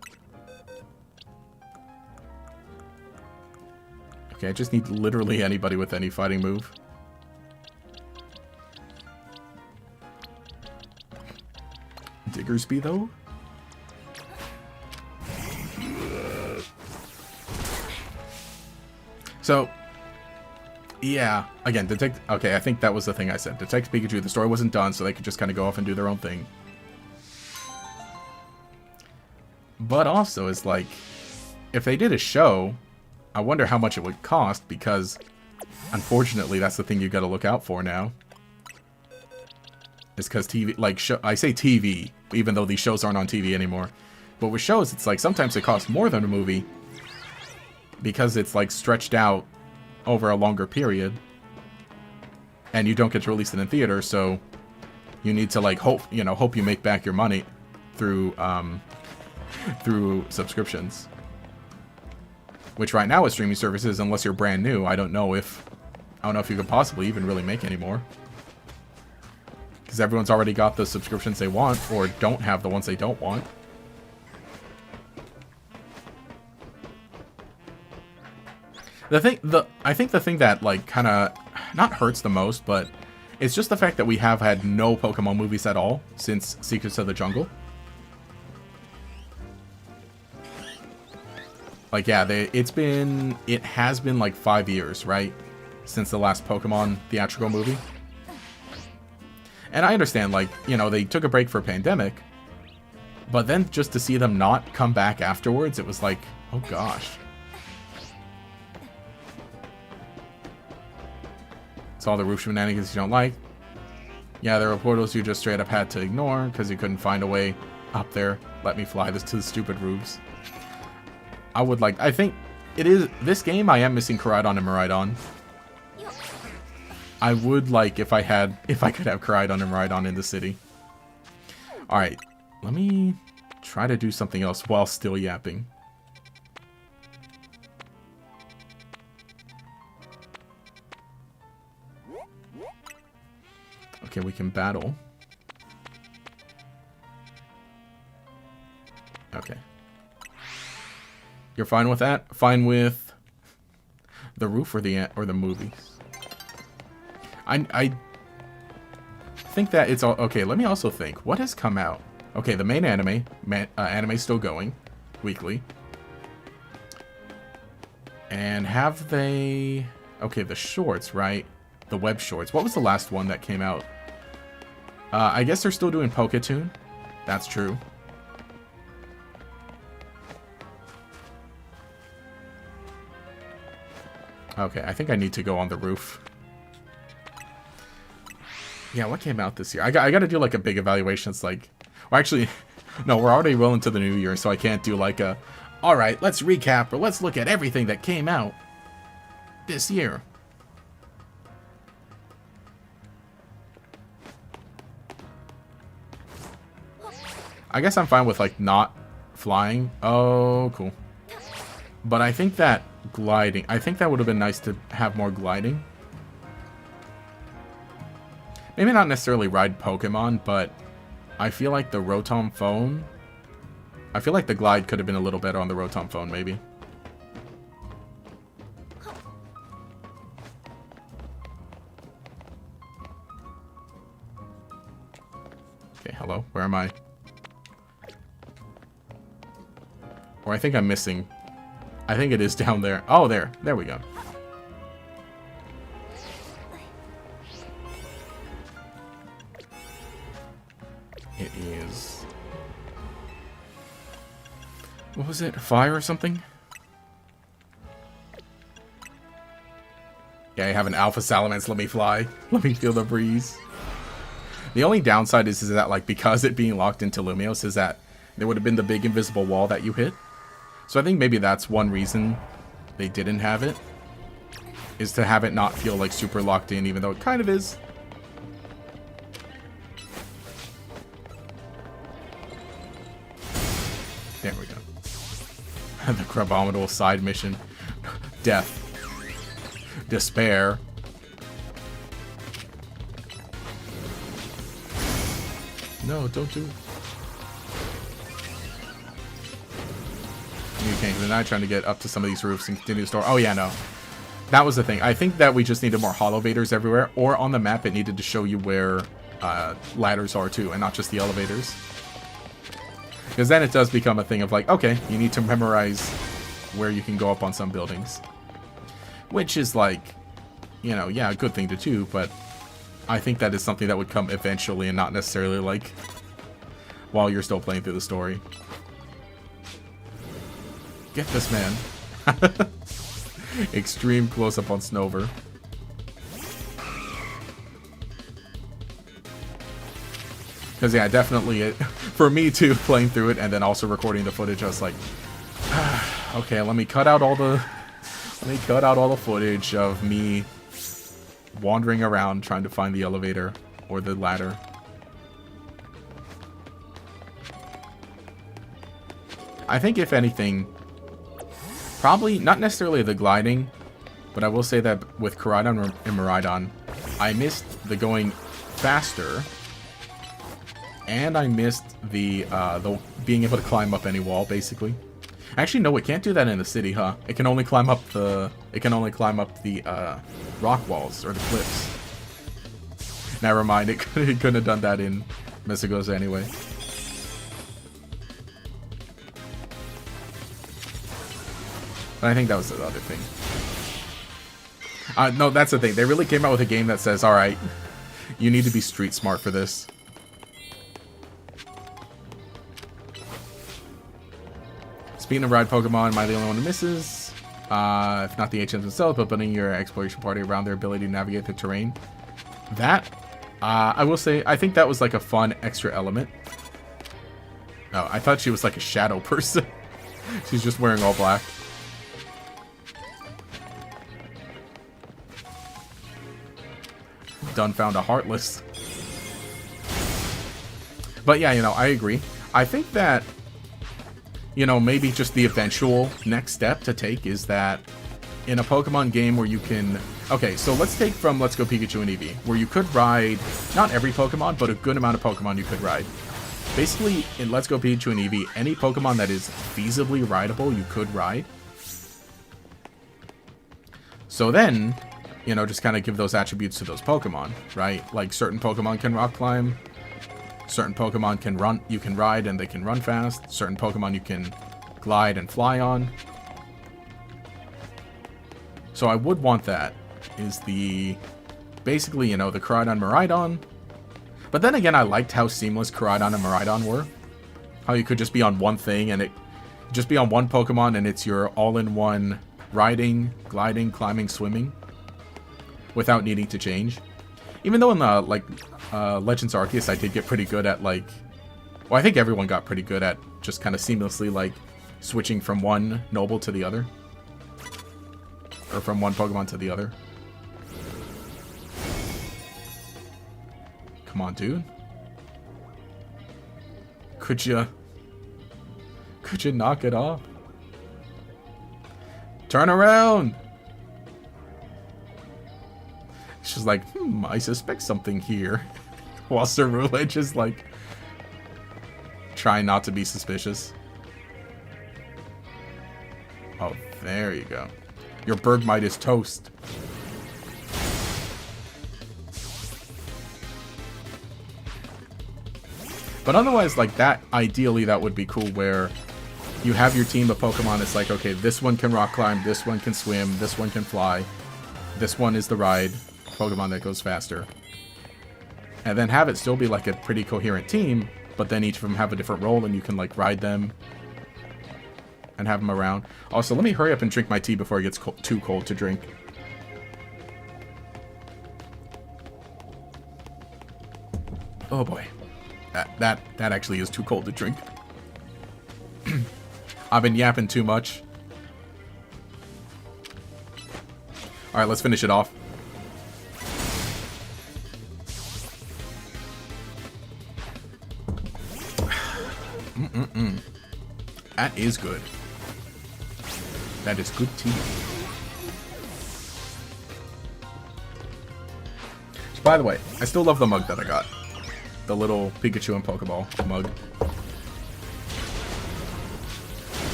S1: Okay, I just need literally anybody with any fighting move. Diggersby, though? So, yeah, again, detect... Okay, I think that was the thing I said. Detect Pikachu, the story wasn't done, so they could just kind of go off and do their own thing. But also, it's like, if they did a show, I wonder how much it would cost, because, unfortunately, that's the thing you gotta look out for now. It's because TV, like, I say TV, even though these shows aren't on TV anymore. But with shows, it's like, sometimes it costs more than a movie, because it's, like, stretched out over a longer period, and you don't get to release it in theater, so you need to, like, hope you make back your money through, through subscriptions. Which right now with streaming services, unless you're brand new, I don't know if you could possibly even really make any more. Because everyone's already got the subscriptions they want, or don't have the ones they don't want. I think the thing that, like, kind of, not hurts the most, but it's just the fact that we have had no Pokemon movies at all since Secrets of the Jungle. Like, yeah, it has been like 5 years, right? Since the last Pokemon theatrical movie. And I understand, like, you know, they took a break for a pandemic, but then just to see them not come back afterwards, it was like, oh gosh. It's all the roof shenanigans you don't like. Yeah, there were portals you just straight up had to ignore because you couldn't find a way up there. Let me fly this to the stupid roofs. I think it is, this game I am missing Koraidon and Miraidon. I would like if I could have Koraidon and Miraidon in the city. Alright, let me try to do something else while still yapping. Okay, we can battle. Okay. You're fine with that? Fine with the roof or the movies? I think that it's all okay. Let me also think. What has come out? Okay, the main anime's still going weekly. And have they? Okay, the shorts, right? The web shorts. What was the last one that came out? I guess they're still doing Poketoon. That's true. Okay, I think I need to go on the roof. Yeah, what came out this year? I got to do like a big evaluation. It's like, well, actually, no, we're already well into the new year, so I can't do like a, all right, let's recap or let's look at everything that came out this year. I guess I'm fine with like not flying. Oh, cool. But I think that gliding, I think that would have been nice to have more gliding. Maybe not necessarily ride Pokemon, but I feel like the Rotom phone, I feel like the glide could have been a little better on the Rotom phone, maybe. Okay, hello, where am I? Or I think I'm missing. I think it is down there. Oh, there we go. It is... What was it? Fire or something? Yeah, I have an Alpha Salamence. Let me fly. Let me feel the breeze. The only downside is that, like, because it being locked into Lumiose is that there would have been the big invisible wall that you hit. So I think maybe that's one reason they didn't have it. Is to have it not feel, like, super locked in, even though it kind of is. There we go. The Crabominal side mission. Death. Despair. No, don't do it. You can't. They're not trying to get up to some of these roofs and continue to store. Oh, yeah, no. That was the thing. I think that we just needed more holovators everywhere. Or on the map, it needed to show you where ladders are, too, and not just the elevators. Because then it does become a thing of like, okay, you need to memorize where you can go up on some buildings. Which is like, you know, yeah, a good thing to do, but I think that is something that would come eventually and not necessarily like while you're still playing through the story. Get this man. Extreme close-up on Snover. Because, yeah, definitely, for me, too, playing through it and then also recording the footage, I was like, okay, let me cut out all the footage of me wandering around trying to find the elevator or the ladder. I think, if anything, probably not necessarily the gliding, but I will say that with Koraidon and Miraidon, I missed the going faster. And I missed the being able to climb up any wall, basically. Actually, no, it can't do that in the city, huh? It can only climb up the rock walls or the cliffs. Never mind, it couldn't have done that in Mesagoza anyway. But I think that was the other thing. No, that's the thing. They really came out with a game that says, all right, you need to be street smart for this. Speaking of ride Pokemon, am I the only one who misses? If not the HMs themselves, but putting your exploration party around their ability to navigate the terrain. That, I will say, I think that was like a fun extra element. Oh, I thought she was like a shadow person. She's just wearing all black. Done found a Heartless. But yeah, you know, I agree. I think that, you know, maybe just the eventual next step to take is that in a Pokemon game where you can... Okay, so let's take from Let's Go Pikachu and Eevee, where you could ride, not every Pokemon, but a good amount of Pokemon you could ride. Basically, in Let's Go Pikachu and Eevee, any Pokemon that is feasibly rideable, you could ride. So then, you know, just kind of give those attributes to those Pokemon, right? Like, certain Pokemon can rock climb. Certain Pokemon can run, you can ride and they can run fast. Certain Pokemon you can glide and fly on. So I would want that, is the, basically, you know, the Koraidon Miraidon. But then again, I liked how seamless Koraidon and Miraidon were. How you could just be on one thing and it, just be on one Pokemon and it's your all-in-one riding, gliding, climbing, swimming. Without needing to change. Even though in the, like, Legends Arceus, I did get pretty good at, like... Well, I think everyone got pretty good at just kind of seamlessly, like, switching from one Noble to the other. Or from one Pokemon to the other. Come on, dude. Could you knock it off? Turn around! She's like, I suspect something here. While Cerule just like trying not to be suspicious. Oh, there you go. Your Bergmite is toast. But otherwise, like that, ideally that would be cool where you have your team of Pokemon. It's like, okay, this one can rock climb, this one can swim, this one can fly. This one is the ride Pokemon that goes faster. And then have it still be like a pretty coherent team, but then each of them have a different role, and you can like ride them and have them around. Also, let me hurry up and drink my tea before it gets too cold to drink. Oh boy, that actually is too cold to drink. I've been yapping too much. All right, let's finish it off. That is good. That is good tea. So, by the way, I still love the mug that I got. The little Pikachu and Pokeball mug.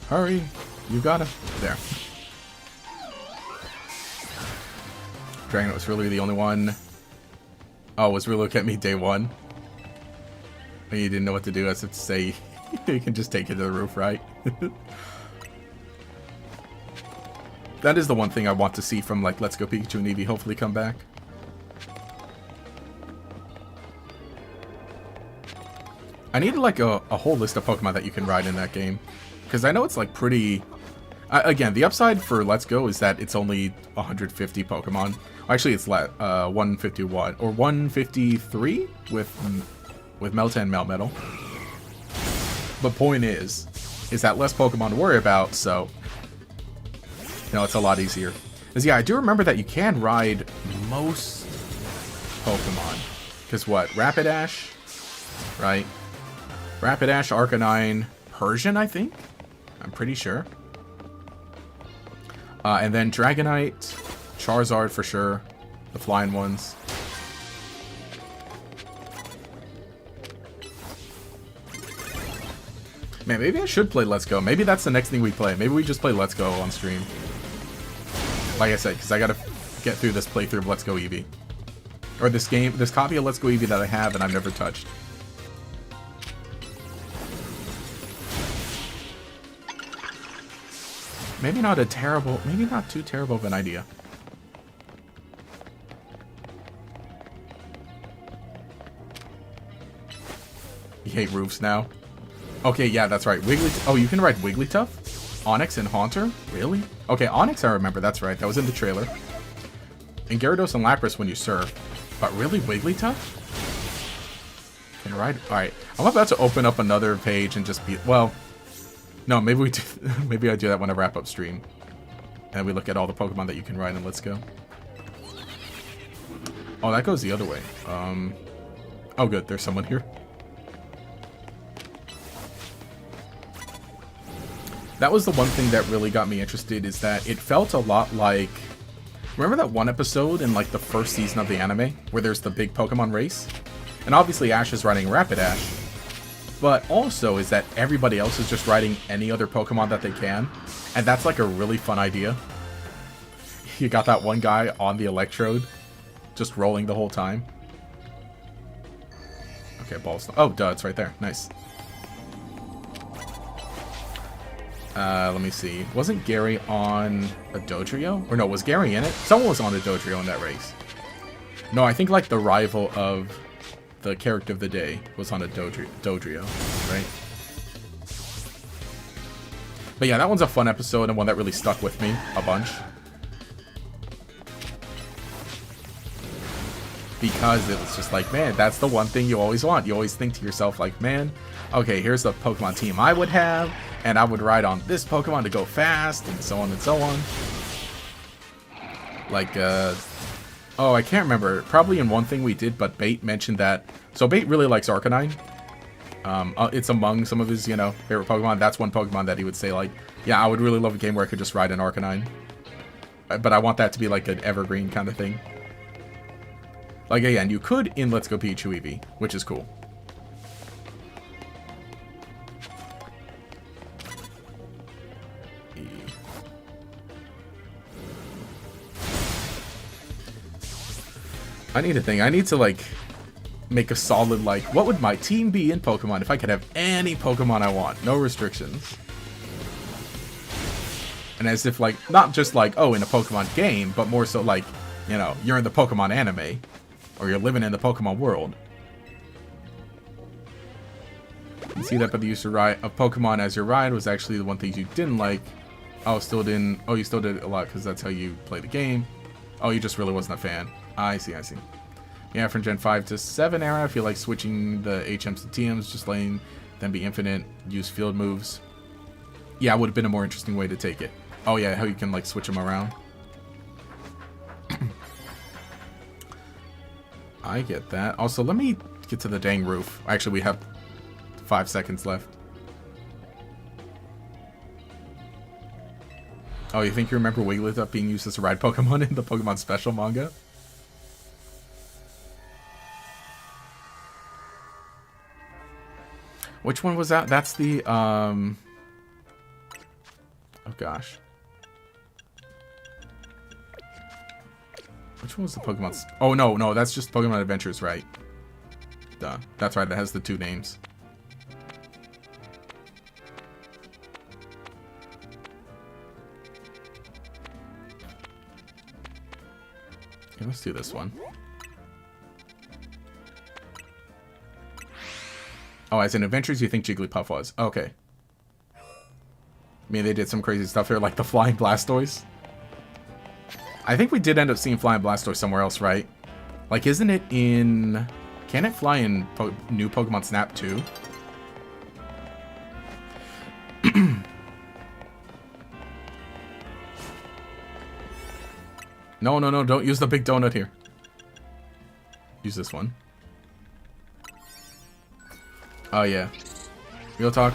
S1: Hurry. You got him. There. Dragon was really the only one. Oh, was really looking at me day one? And you didn't know what to do. I said to say, you can just take it to the roof, right? That is the one thing I want to see from, like, Let's Go Pikachu and Eevee hopefully come back. I need, like, a whole list of Pokemon that you can ride in that game. Because I know it's, like, pretty... again, the upside for Let's Go is that it's only 150 Pokemon. Actually, it's 151. Or 153 with Melta and Melmetal. But point is that less Pokemon to worry about, so... You know, it's a lot easier. Because, yeah, I do remember that you can ride most Pokemon. Because what? Rapidash? Right? Rapidash, Arcanine, Persian, I think? I'm pretty sure. And then Dragonite, Charizard for sure. The flying ones. Man, maybe I should play Let's Go. Maybe that's the next thing we play. Maybe we just play Let's Go on stream. Like I said, because I gotta get through this playthrough of Let's Go Eevee. Or this copy of Let's Go Eevee that I have and I've never touched. Maybe not too terrible of an idea. You hate roofs now? Okay, yeah, that's right. Oh, you can ride Wigglytuff? Onix and Haunter? Really? Okay, Onix I remember, that's right. That was in the trailer. And Gyarados and Lapras when you surf. But really, Wigglytuff? Can I ride? Alright, I'm about to open up another page and just be... Well... No, maybe we do, maybe I do that when I wrap up stream. And we look at all the Pokemon that you can ride in Let's Go. Oh, that goes the other way. Oh good, there's someone here. That was the one thing that really got me interested, is that it felt a lot like... Remember that one episode in like the first season of the anime? Where there's the big Pokemon race? And obviously Ash is riding Rapidash. But also is that everybody else is just riding any other Pokemon that they can. And that's like a really fun idea. You got that one guy on the Electrode, just rolling the whole time. Okay, balls. Oh, duh, it's right there. Nice. Let me see. Wasn't Gary on a Dodrio? Or no, was Gary in it? Someone was on a Dodrio in that race. No, I think like the rival of... the character of the day was on a Dodrio, right? But yeah, that one's a fun episode and one that really stuck with me a bunch. Because it was just like, man, that's the one thing you always want. You always think to yourself like, man, okay, here's the Pokemon team I would have, and I would ride on this Pokemon to go fast, and so on and so on. Like, oh, I can't remember. Probably in one thing we did, but Bait mentioned that... So Bait really likes Arcanine. It's among some of his, you know, favorite Pokemon. That's one Pokemon that he would say, like, yeah, I would really love a game where I could just ride an Arcanine. But I want that to be, like, an evergreen kind of thing. Like, again, you could in Let's Go Pikachu Eevee, which is cool. I need a thing. I need to, like, make a solid, like, what would my team be in Pokemon if I could have any Pokemon I want? No restrictions. And as if, like, not just, like, oh, in a Pokemon game, but more so, like, you know, you're in the Pokemon anime. Or you're living in the Pokemon world. You see that, but the use of Pokemon as your ride was actually the one thing you didn't like. Oh, still didn't. Oh, you still did it a lot because that's how you play the game. Oh, you just really wasn't a fan. I see, I see. Yeah, from Gen 5 to 7 era, I feel like switching the HMs to TMs, just letting them be infinite, use field moves. Yeah, it would have been a more interesting way to take it. Oh yeah, how you can like switch them around. I get that. Also, let me get to the dang roof. Actually, we have 5 seconds left. Oh, you think you remember Wigglytuff being used as a ride Pokemon in the Pokemon Special manga? Which one was that? That's the, oh gosh. Which one was the Pokemon? Oh, no, that's just Pokemon Adventures, right? Duh. That's right, that has the 2 names. Okay, let's do this one. Oh, as in Adventures, you think Jigglypuff was. Okay. I mean, they did some crazy stuff here, like the Flying Blastoise. I think we did end up seeing Flying Blastoise somewhere else, right? Like, isn't it in... Can it fly in new Pokemon Snap too? No, don't use the big donut here. Use this one. Oh, yeah. Real talk.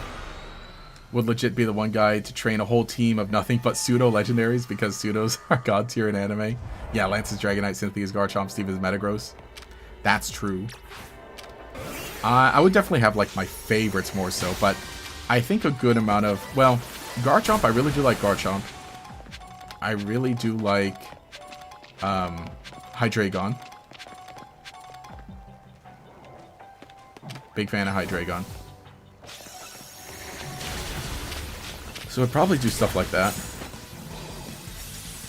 S1: Would legit be the one guy to train a whole team of nothing but pseudo-legendaries because pseudos are god tier in anime. Yeah, Lance's Dragonite, Cynthia's Garchomp, Steven's Metagross. That's true. I would definitely have, like, my favorites more so, but I think a good amount of... Well, Garchomp, I really do like Garchomp. I really do like... Hydreigon. Big fan of Hydreigon. So I'd probably do stuff like that.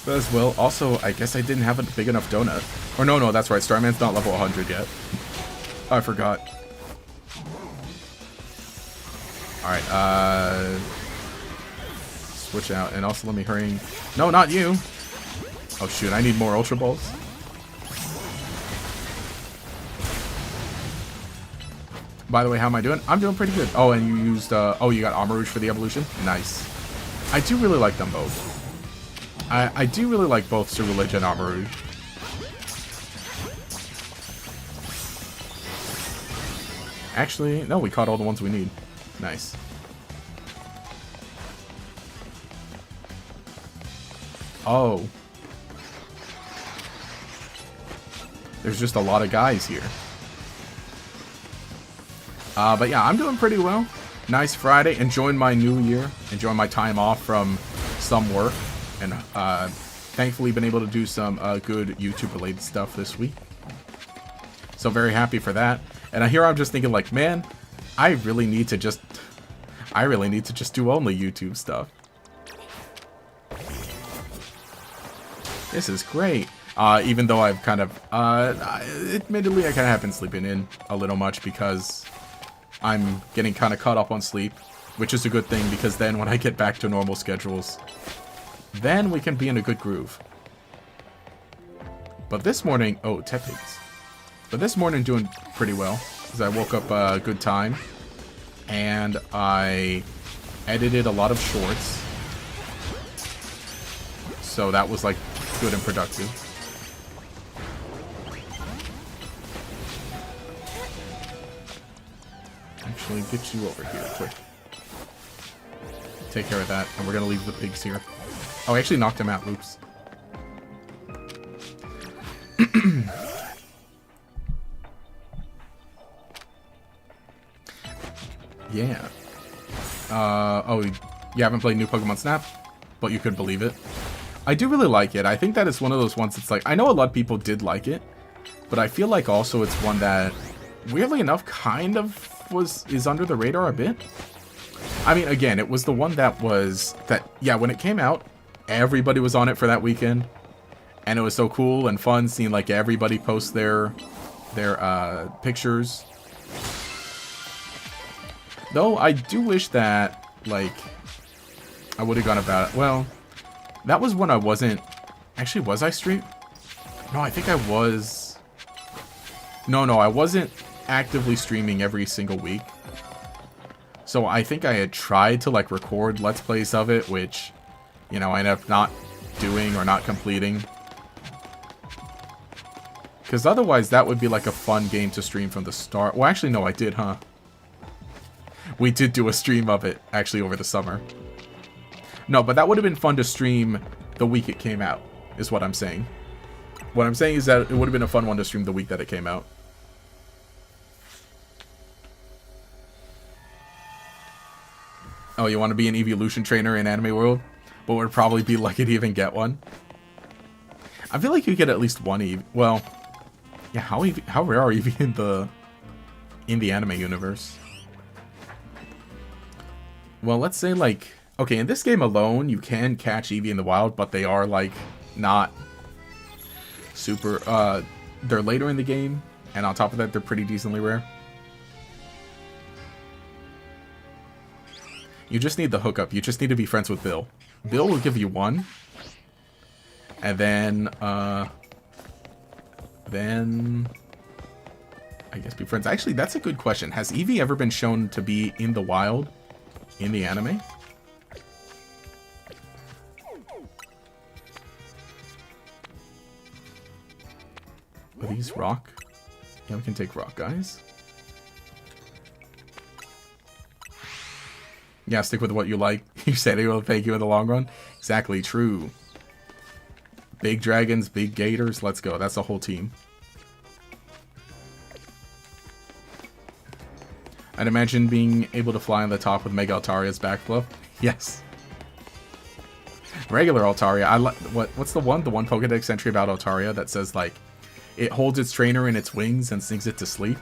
S1: But as well, also, I guess I didn't have a big enough donut. Or no, that's right. Starman's not level 100 yet. Oh, I forgot. Alright, switch out. And also let me hurry. No, not you! Oh shoot, I need more Ultra Balls. By the way, how am I doing? I'm doing pretty good. Oh, and you used, oh, you got Armor Rouge for the evolution? Nice. I do really like them both. I do really like both Ceruledge and Armor Rouge. Actually, no, we caught all the ones we need. Nice. Oh. There's just a lot of guys here. But yeah, I'm doing pretty well. Nice Friday. Enjoying my new year. Enjoying my time off from some work. And thankfully been able to do some good YouTube related stuff this week. So very happy for that. And here I'm just thinking like, man, I really need to just do only YouTube stuff. This is great. Even though I've kind of, admittedly, I kind of have been sleeping in a little much because I'm getting kind of caught up on sleep, which is a good thing because then when I get back to normal schedules, then we can be in a good groove. But this morning, oh, Tepigs. But this morning doing pretty well because I woke up a good time and I edited a lot of shorts. So that was like good and productive. Actually, get you over here quick. Take care of that, and we're gonna leave the pigs here. Oh, I actually knocked him out. Oops. Yeah. Oh, you haven't played New Pokemon Snap, but you could believe it. I do really like it. I think that it's one of those ones that's like, I know a lot of people did like it, but I feel like also it's one that, weirdly enough, kind of is under the radar a bit. I mean, again, it was the one that yeah, when it came out, everybody was on it for that weekend, and it was so cool and fun seeing like everybody post their pictures. Though I do wish that, like, I would have gone about it. Well, that was when I wasn't... Actually, was I stream? No, I think I was... No, I wasn't actively streaming every single week. So I think I had tried to, like, record Let's Plays of it, which, you know, I ended up not doing or not completing. Because otherwise, that would be, like, a fun game to stream from the start. Well, actually, no, I did, huh? We did do a stream of it, actually, over the summer. No, but that would have been fun to stream the week it came out, is what I'm saying. What I'm saying is that it would have been a fun one to stream the week that it came out. Oh, you want to be an evolution trainer in Anime World? But would probably be lucky to even get one. I feel like you get at least one Eevee. Well, yeah, how rare are Eevee in the anime universe? Well, let's say, like... Okay, in this game alone, you can catch Eevee in the wild, but they are, like, not super... they're later in the game, and on top of that, they're pretty decently rare. You just need the hookup. You just need to be friends with Bill. Bill will give you one. And then, I guess be friends. Actually, that's a good question. Has Eevee ever been shown to be in the wild in the anime? Are these rock? Yeah, we can take rock, guys. Yeah, stick with what you like. You said it will thank you in the long run. Exactly, true. Big dragons, big gators. Let's go. That's the whole team. I'd imagine being able to fly on the top with Mega Altaria's backflip. Yes. Regular Altaria. What's the one Pokédex entry about Altaria that says, like, it holds its trainer in its wings and sings it to sleep?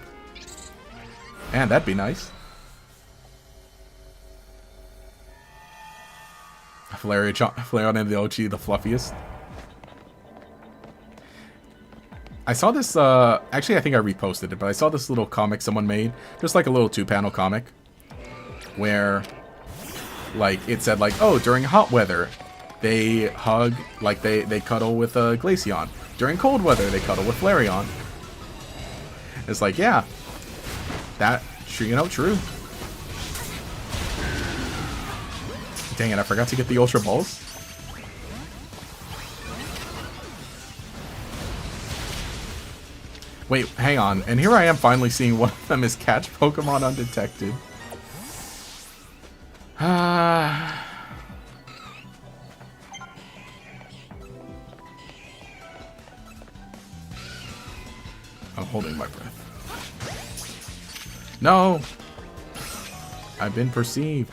S1: Man, that'd be nice. Flareon and the OG, the fluffiest. I saw this, actually I think I reposted it, but I saw this little comic someone made. Just like a little 2-panel comic. Where, like, it said, like, oh, during hot weather, they hug, like, they cuddle with Glaceon. During cold weather, they cuddle with Flareon. It's like, yeah. That, you know, true. Dang it, I forgot to get the Ultra Balls. Wait, hang on. And here I am finally seeing one of them is catch Pokemon undetected. I'm holding my breath. No! I've been perceived.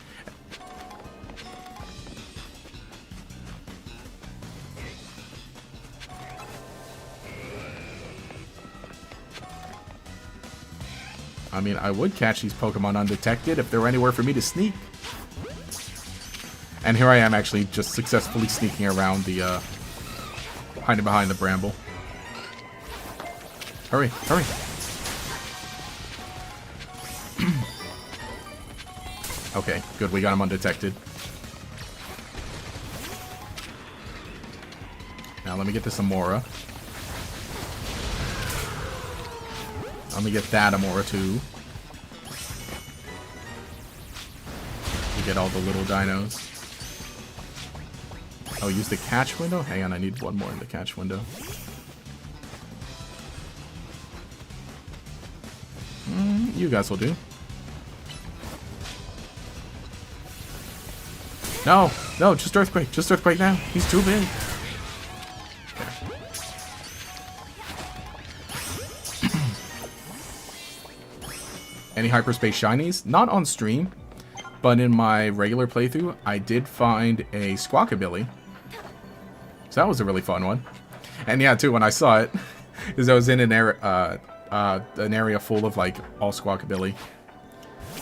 S1: I mean, I would catch these Pokemon undetected if there were anywhere for me to sneak. And here I am actually just successfully sneaking around the, hiding behind the bramble. Hurry, hurry. Okay, good, we got him undetected. Now let me get this Amora. Let me get that Amora too. We get all the little dinos. Oh, use the catch window? Hang on, I need one more in the catch window. You guys will do. No, no, just Earthquake now. He's too big. Any hyperspace shinies? Not on stream, but in my regular playthrough, I did find a Squawkabilly. So that was a really fun one. And yeah, too, when I saw it, because I was in an area full of, like, all Squawkabilly.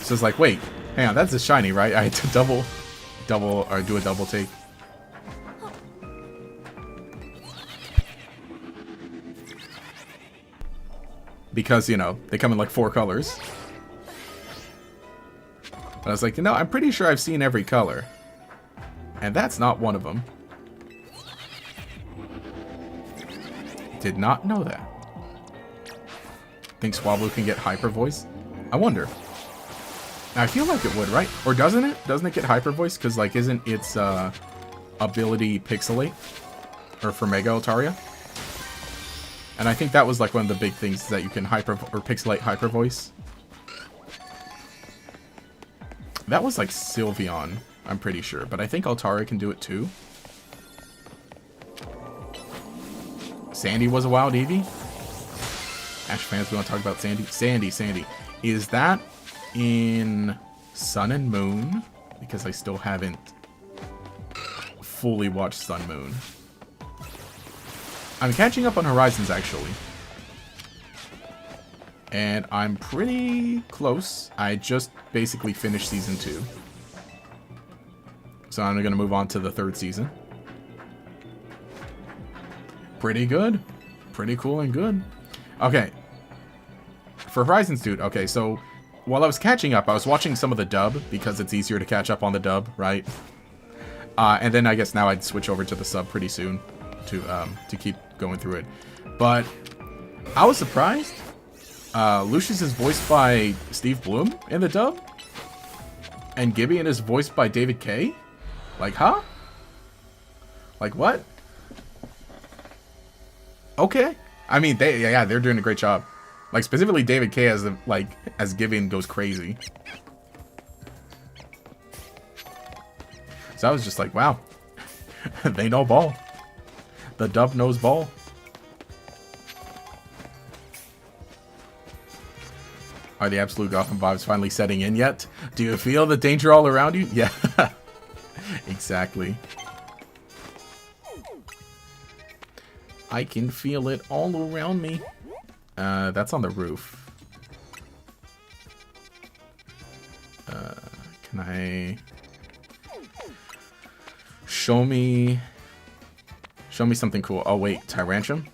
S1: So it's like, wait, hang on, that's a shiny, right? I had to do a double take. Because, you know, they come in like 4 colors. But I was like, I'm pretty sure I've seen every color. And that's not one of them. Did not know that. Think Swablu can get Hyper Voice? I wonder. I feel like it would, right? Or doesn't it? Doesn't it get Hyper Voice? Because, like, isn't its ability Pixelate? Or for Mega Altaria? And I think that was, like, one of the big things, is that you can Pixelate Hyper Voice. That was, like, Sylveon, I'm pretty sure. But I think Altaria can do it, too. Sandy was a wild Eevee? Ash fans, we want to talk about Sandy. Sandy. Is that in Sun and Moon? Because I still haven't fully watched Sun Moon. I'm catching up on Horizons, actually. And I'm pretty close. I just basically finished Season 2. So I'm going to move on to the 3rd season. Pretty good. Pretty cool and good. Okay. For Horizons, dude. Okay, so while I was catching up, I was watching some of the dub because it's easier to catch up on the dub, right? And then I guess now I'd switch over to the sub pretty soon to keep going through it. But I was surprised. Lucius is voiced by Steve Bloom in the dub. And Gibeon is voiced by David Kaye? Like, huh? Like, what? Okay. I mean, they're doing a great job. Like, specifically David Kaye as Gibeon goes crazy. So I was just like, wow. They know ball. The dub knows ball. Are the absolute Gotham vibes finally setting in yet? Do you feel the danger all around you? Yeah. Exactly. I can feel it all around me. That's on the roof. Can I... Show me something cool. Oh, wait. Tyrantrum?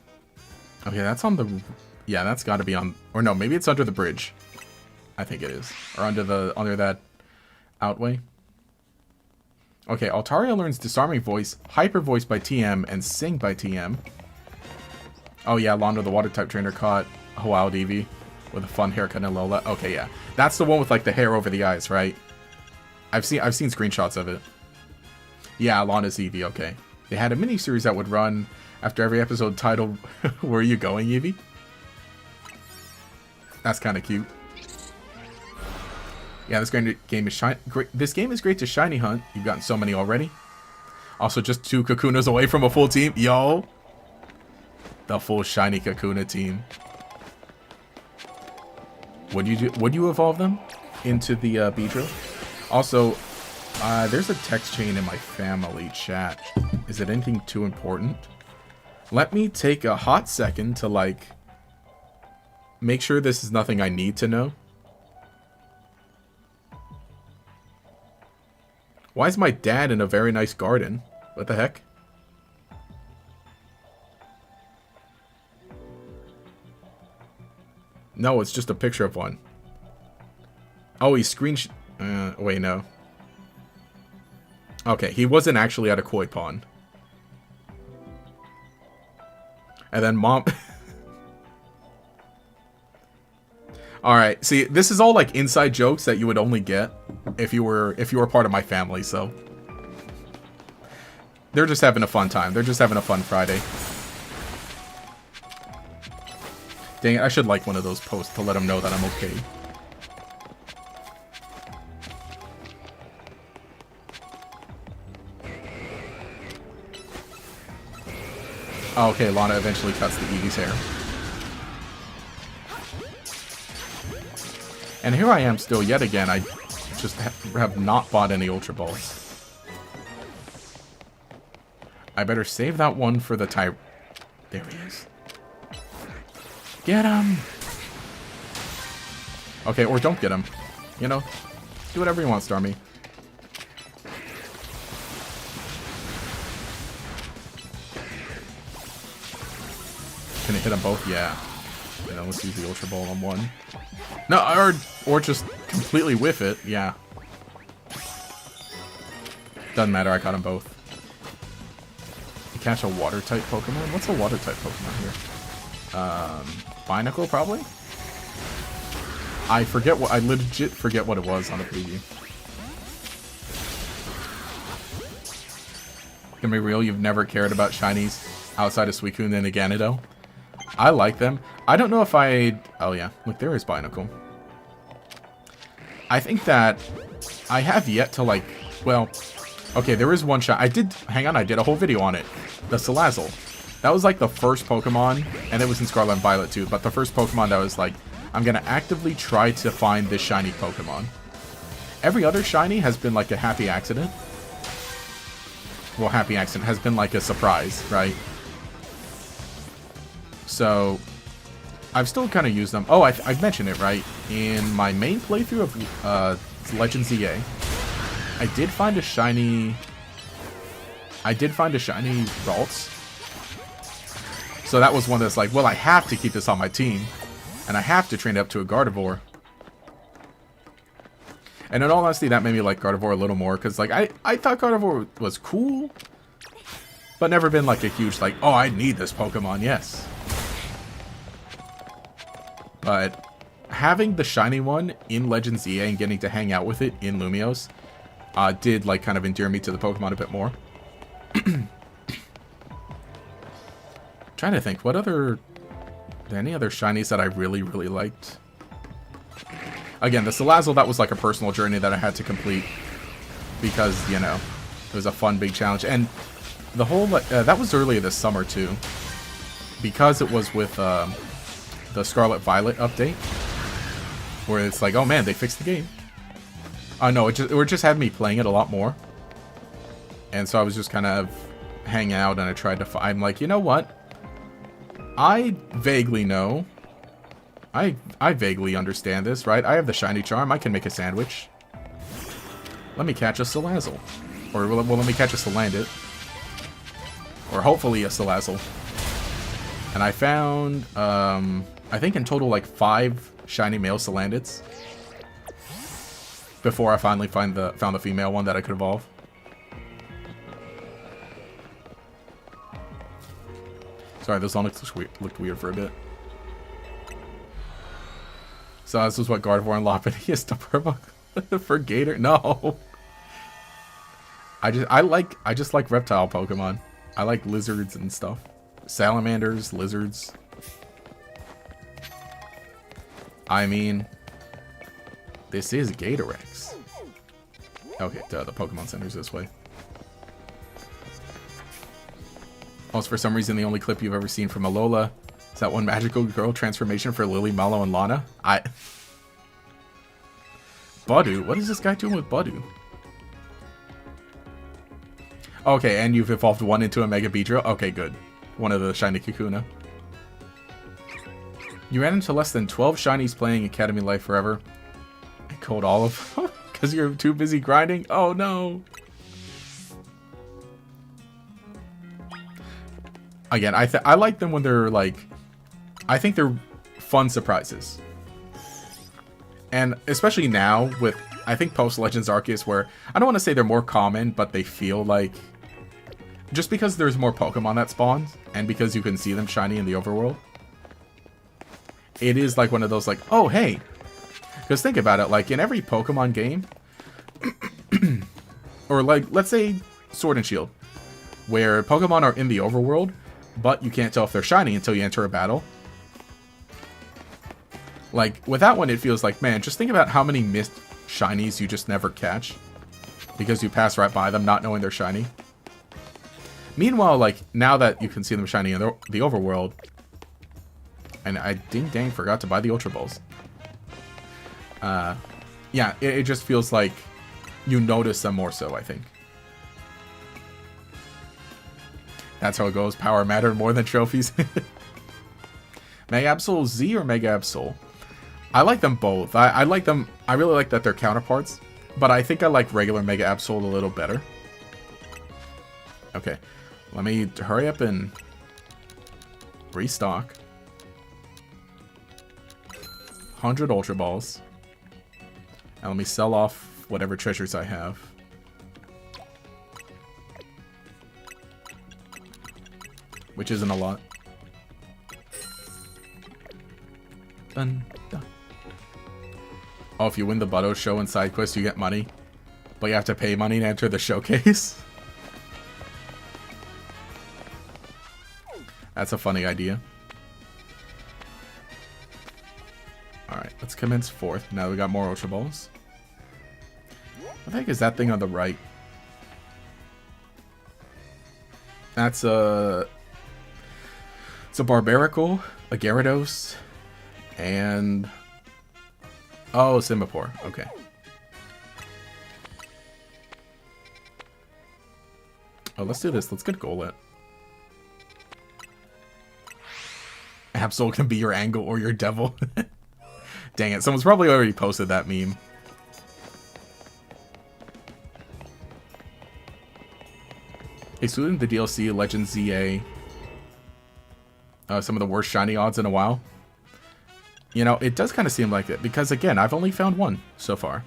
S1: Okay, that's on the... Yeah, that's got to be on... Or no, maybe it's under the bridge. I think it is. Or under that outway. Okay, Altaria learns Disarming Voice, Hyper Voice by TM, and Sing by TM. Oh yeah, Londo, the water-type trainer, caught a wild Eevee with a fun haircut and Lola. Okay, yeah. That's the one with, like, the hair over the eyes, right? I've seen screenshots of it. Yeah, Londa's Eevee, okay. They had a mini-series that would run after every episode titled, Where Are You Going, Eevee? That's kind of cute. Yeah, this game is great. This game is great to shiny hunt. You've gotten so many already. Also, just 2 Kakunas away from a full team. Yo! The full shiny Kakuna team. Would you evolve them into the Beedrill? Also, there's a text chain in my family chat. Is it anything too important? Let me take a hot second to, like, make sure this is nothing I need to know. Why is my dad in a very nice garden? What the heck? No, it's just a picture of one. Oh, he wait, no. Okay, he wasn't actually at a koi pond. And then mom... Alright, see, this is all like inside jokes that you would only get if you were part of my family, so. They're just having a fun time. They're just having a fun Friday. Dang it, I should like one of those posts to let them know that I'm okay. Oh, okay, Lana eventually cuts the Eevee's hair. And here I am still yet again. I just have not bought any Ultra Balls. I better save that one for the There he is. Get him! Okay, or don't get him. You know, do whatever you want, Starmie. Can it hit them both? Yeah. You know, let's use the Ultra Ball on one. No, or just completely whiff it. Yeah. Doesn't matter, I caught them both. You catch a water-type Pokemon? What's a water-type Pokemon here? Binacle, probably? I forget what... I legit forget what it was on the preview. Gonna be real, you've never cared about shinies outside of Suicune and Ganado. I like them. I don't know if I... Oh yeah, look, there is Binacle. I think that I have yet to, like... Well, okay, there is one shot. I did... Hang on, I did a whole video on it. The Salazzle. That was like the first Pokemon, and it was in Scarlet and Violet too, but the first Pokemon that was like, I'm gonna actively try to find this shiny Pokemon. Every other shiny has been like a happy accident. Well, happy accident has been like a surprise, right? So, I've still kind of used them. Oh, I mentioned it, right? In my main playthrough of Legends EA, I did find a shiny... Ralts. So that was one that's like, well, I have to keep this on my team. And I have to train it up to a Gardevoir. And in all honesty, that made me like Gardevoir a little more. Because like, I thought Gardevoir was cool. But never been like a huge like, oh, I need this Pokemon, yes. But having the shiny one in Legends EA and getting to hang out with it in Lumiose did like kind of endear me to the Pokemon a bit more. Trying to think, what other... Are there any other shinies that I really, really liked? Again, the Salazzle, that was like a personal journey that I had to complete. Because, you know, it was a fun, big challenge. And the whole... that was earlier this summer, too. Because it was with the Scarlet Violet update. Where it's like, oh man, they fixed the game. No, it just had me playing it a lot more. And so I was just kind of hanging out and I tried to find... I'm like, you know what? I vaguely know. I vaguely understand this, right? I have the shiny charm. I can make a sandwich. Let me catch a Salazzle. Or, well, let me catch a Salandit. Or hopefully a Salazzle. And I found, I think in total like 5 shiny male Salandits. Before I finally found the female one that I could evolve. Sorry, this one looked weird for a bit. So this is what Gardevoir and Lopunny is to purple for Gator. No, I just like reptile Pokemon. I like lizards and stuff. Salamanders, lizards. I mean, this is Gatorex. Okay, duh, the Pokemon Center's this way. Also, for some reason, the only clip you've ever seen from Alola is that one magical girl transformation for Lily, Mallow, and Lana. Budu? What is this guy doing with Budu? Okay, and you've evolved one into a Mega Beedrill? Okay, good. One of the shiny Kakuna. You ran into less than 12 shinies playing Academy Life Forever. And killed all of them because you're too busy grinding? Oh, no. Again, I like them when they're like... I think they're fun surprises. And especially now with... I think post-Legends Arceus where... I don't want to say they're more common, but they feel like... Just because there's more Pokemon that spawn, and because you can see them shiny in the overworld. It is like one of those like, oh, hey. Because think about it, like in every Pokemon game... or like, let's say Sword and Shield. Where Pokemon are in the overworld... But you can't tell if they're shiny until you enter a battle. Like, with that one, it feels like, man, just think about how many missed shinies you just never catch. Because you pass right by them, not knowing they're shiny. Meanwhile, like, now that you can see them shiny in the overworld... And I ding-dang forgot to buy the Ultra Balls. Yeah, it just feels like you notice them more so, I think. That's how it goes. Power mattered more than trophies. Mega Absol Z or Mega Absol? I like them both. I like them. I really like that they're counterparts. But I think I like regular Mega Absol a little better. Okay. Let me hurry up and restock. 100 Ultra Balls. And let me sell off whatever treasures I have. which isn't a lot. Dun, dun. Oh, if you win the Butto show and side quest, you get money. But you have to pay money to enter the showcase. That's a funny idea. Alright, let's commence 4th. Now we got more Ultra Balls. What the heck is that thing on the right? That's a... It's a Barbarical, a Gyarados, and... Oh, Singapore. Okay. Oh, let's do this. Let's get Golett. Absol can be your Angle or your Devil. Dang it. Someone's probably already posted that meme. Excluding the DLC Legend ZA. Some of the worst shiny odds in a while. You know, it does kind of seem like it. Because, again, I've only found one so far.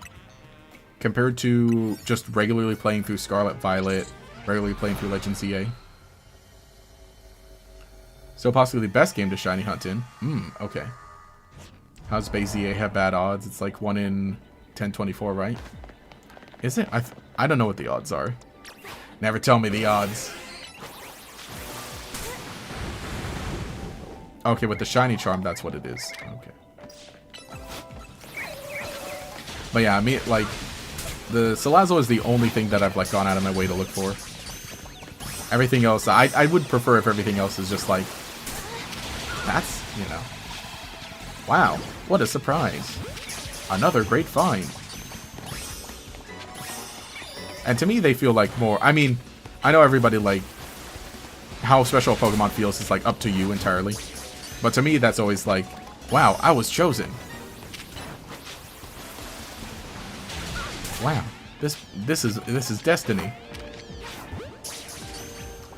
S1: Compared to just regularly playing through Scarlet Violet, regularly playing through Legend ZA. So possibly the best game to shiny hunt in. Okay. How's Base ZA have bad odds? It's like 1 in 1024, right? Is it? I don't know what the odds are. Never tell me the odds. Okay, with the shiny charm, that's what it is. Okay. But yeah, I mean, like, the Salazzle is the only thing that I've, like, gone out of my way to look for. Everything else, I would prefer if everything else is just, like, that's, you know. Wow, what a surprise. Another great find. And to me, they feel like more, I mean, I know everybody, like, how special a Pokemon feels is, like, up to you entirely. But to me, that's always like, wow, I was chosen. Wow, this is destiny.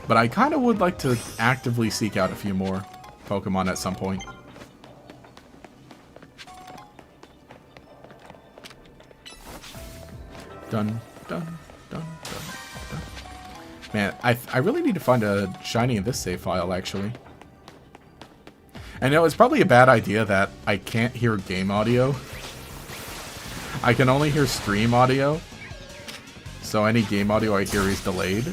S1: But I kind of would like to actively seek out a few more Pokemon at some point. Dun, dun, dun, dun, dun. Man, I really need to find a shiny in this save file, actually. I know it's probably a bad idea that I can't hear game audio. I can only hear stream audio. So any game audio I hear is delayed.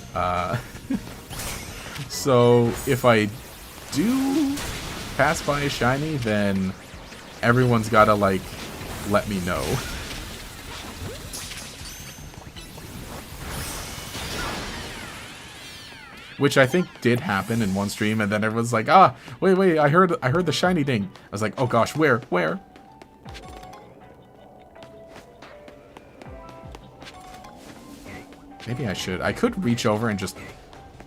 S1: So if I do pass by a shiny, then everyone's gotta, like, let me know. Which I think did happen in one stream, and then everyone's like, ah, wait, I heard the shiny ding. I was like, oh gosh, where? Maybe I could reach over and just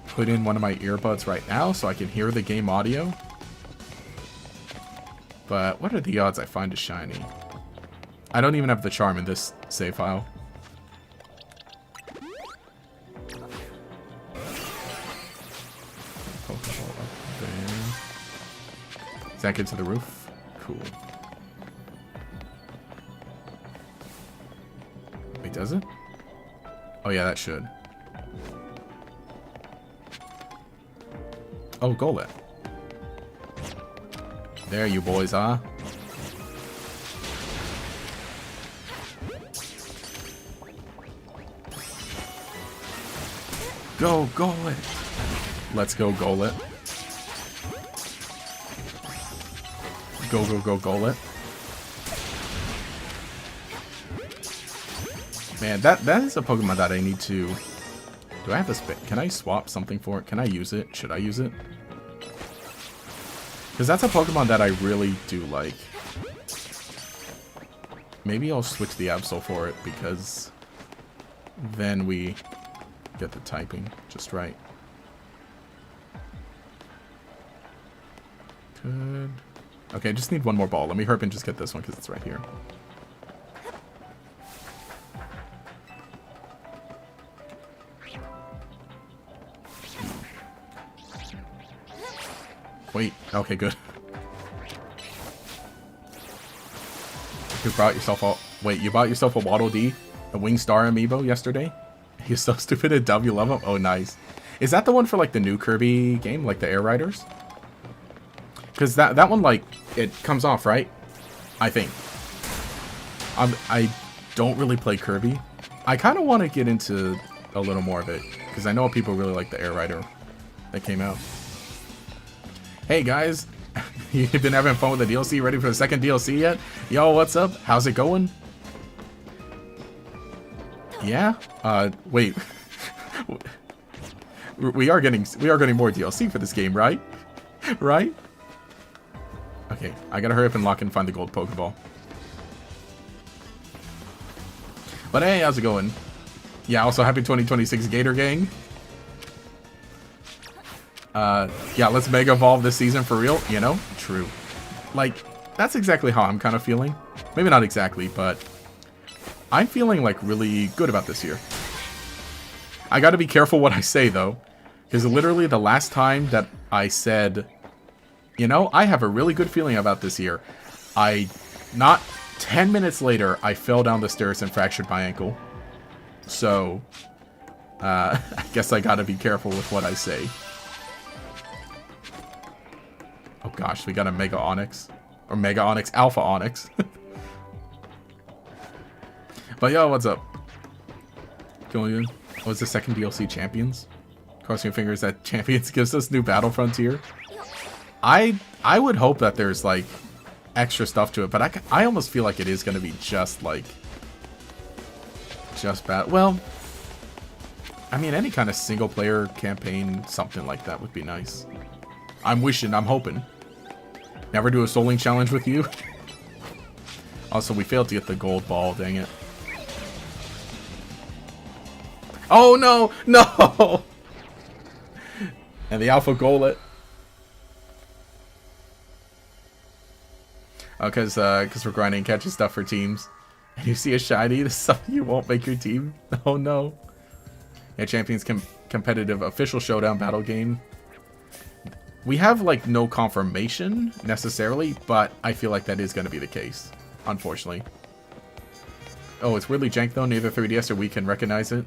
S1: put in one of my earbuds right now so I can hear the game audio. But what are the odds I find a shiny? I don't even have the charm in this save file. Pokeball up there. Does that get to the roof? Cool. Wait, does it? Oh yeah, that should. Oh, Golett. There you boys are. Go, Golett! Let's go, Golett. Go, Golett. Man, that is a Pokemon that I need to... Do I have this bit? Can I swap something for it? Can I use it? Should I use it? Because that's a Pokemon that I really do like. Maybe I'll switch the Absol for it, because then we get the typing just right. Good. Okay, I just need one more ball. Let me hurry and just get this one, because it's right here. Wait, okay, good. You brought yourself a... Wait, you bought yourself a Waddle Dee? A Wingstar amiibo yesterday? You're so stupid at W, love him? Oh, nice. Is that the one for like the new Kirby game, like the Air Riders? Because that one, like, it comes off, right? I think. I don't really play Kirby. I kind of want to get into a little more of it, because I know people really like the Air Rider that came out. Hey guys, you've been having fun with the DLC? Ready for the second DLC yet? Yo, what's up? How's it going? Yeah? Wait. we are getting more DLC for this game, right? Right? Okay, I gotta hurry up and lock and find the gold Pokeball. But hey, how's it going? Yeah, also happy 2026 Gator Gang. Yeah, let's Mega Evolve this season for real, you know? True. Like, that's exactly how I'm kind of feeling. Maybe not exactly, but I'm feeling, like, really good about this year. I gotta be careful what I say, though. Because literally the last time that I said, you know, I have a really good feeling about this year, not 10 minutes later, I fell down the stairs and fractured my ankle. So, I guess I gotta be careful with what I say. Oh gosh, we got a Mega Onix. Or Mega Onix, Alpha Onix. But yo, what's up? Going in? What's the second DLC, Champions? Crossing your fingers that Champions gives us new Battle Frontier. I would hope that there's like extra stuff to it, but I almost feel like it is going to be just like bad. Well, I mean, any kind of single player campaign, something like that would be nice. I'm hoping. Never do a Soul Link challenge with you. Also, we failed to get the gold ball, dang it. Oh no, no! And the Alpha Golet. Oh, because we're grinding and catching stuff for teams. And you see a shiny, this is something you won't make your team. Oh no. Yeah, Champions competitive official showdown battle game. We have like no confirmation necessarily, but I feel like that is going to be the case, unfortunately. Oh, it's weirdly jank though. Neither 3DS or Wii can recognize it.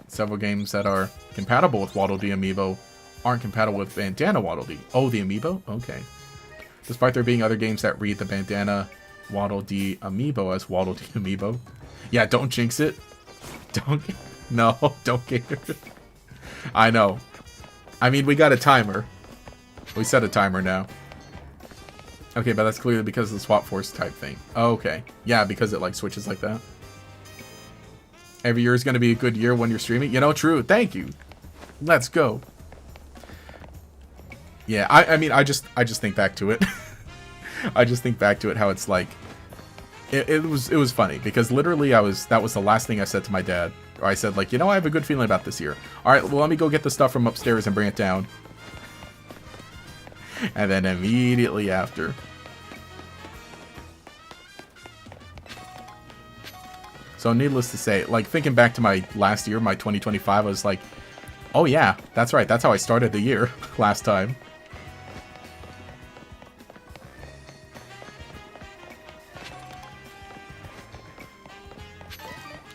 S1: Several games that are compatible with Waddle Dee Amiibo aren't compatible with Bandana Waddle Dee. Oh, the Amiibo? Okay. Despite there being other games that read the Bandana Waddle Dee Amiibo as Waddle Dee Amiibo. Yeah, don't jinx it. Don't get it. I know. I mean, we got a timer. We set a timer now. Okay, but that's clearly because of the Swap Force type thing. Oh, okay. Yeah, because it like switches like that. Every year is going to be a good year when you're streaming. You know, true. Thank you. Let's go. Yeah, I mean, I just think back to it. I just think back to it how it's like, it was funny because literally that was the last thing I said to my dad. Or I said like, you know, I have a good feeling about this year. All right, well, let me go get the stuff from upstairs and bring it down. And then immediately after. So needless to say, like thinking back to my last year, my 2025, I was like, oh yeah, that's right. That's how I started the year last time.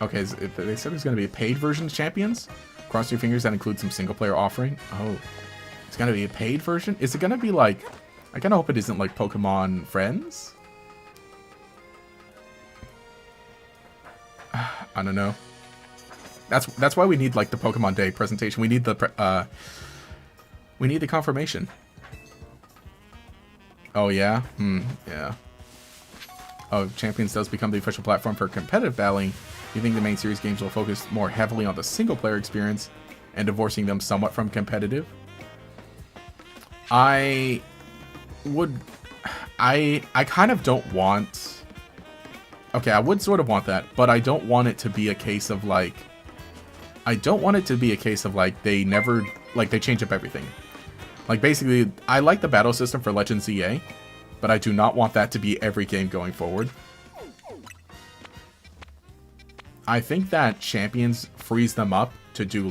S1: Okay, they said there's going to be a paid version of Champions. Cross your fingers, that includes some single player offering. Oh, it's going to be a paid version? Is it going to be like, I kind of hope it isn't like Pokemon Friends? I don't know. That's why we need like the Pokemon Day presentation. We need the confirmation. Oh yeah? Yeah. Oh, Champions does become the official platform for competitive battling. You think the main series games will focus more heavily on the single player experience and divorcing them somewhat from competitive? I kind of don't want... Okay, I would sort of want that, but I don't want it to be a case of like... I don't want it to be a case of like they never... Like they change up everything. Like basically, I like the battle system for Legends EA, but I do not want that to be every game going forward. I think that Champions frees them up to do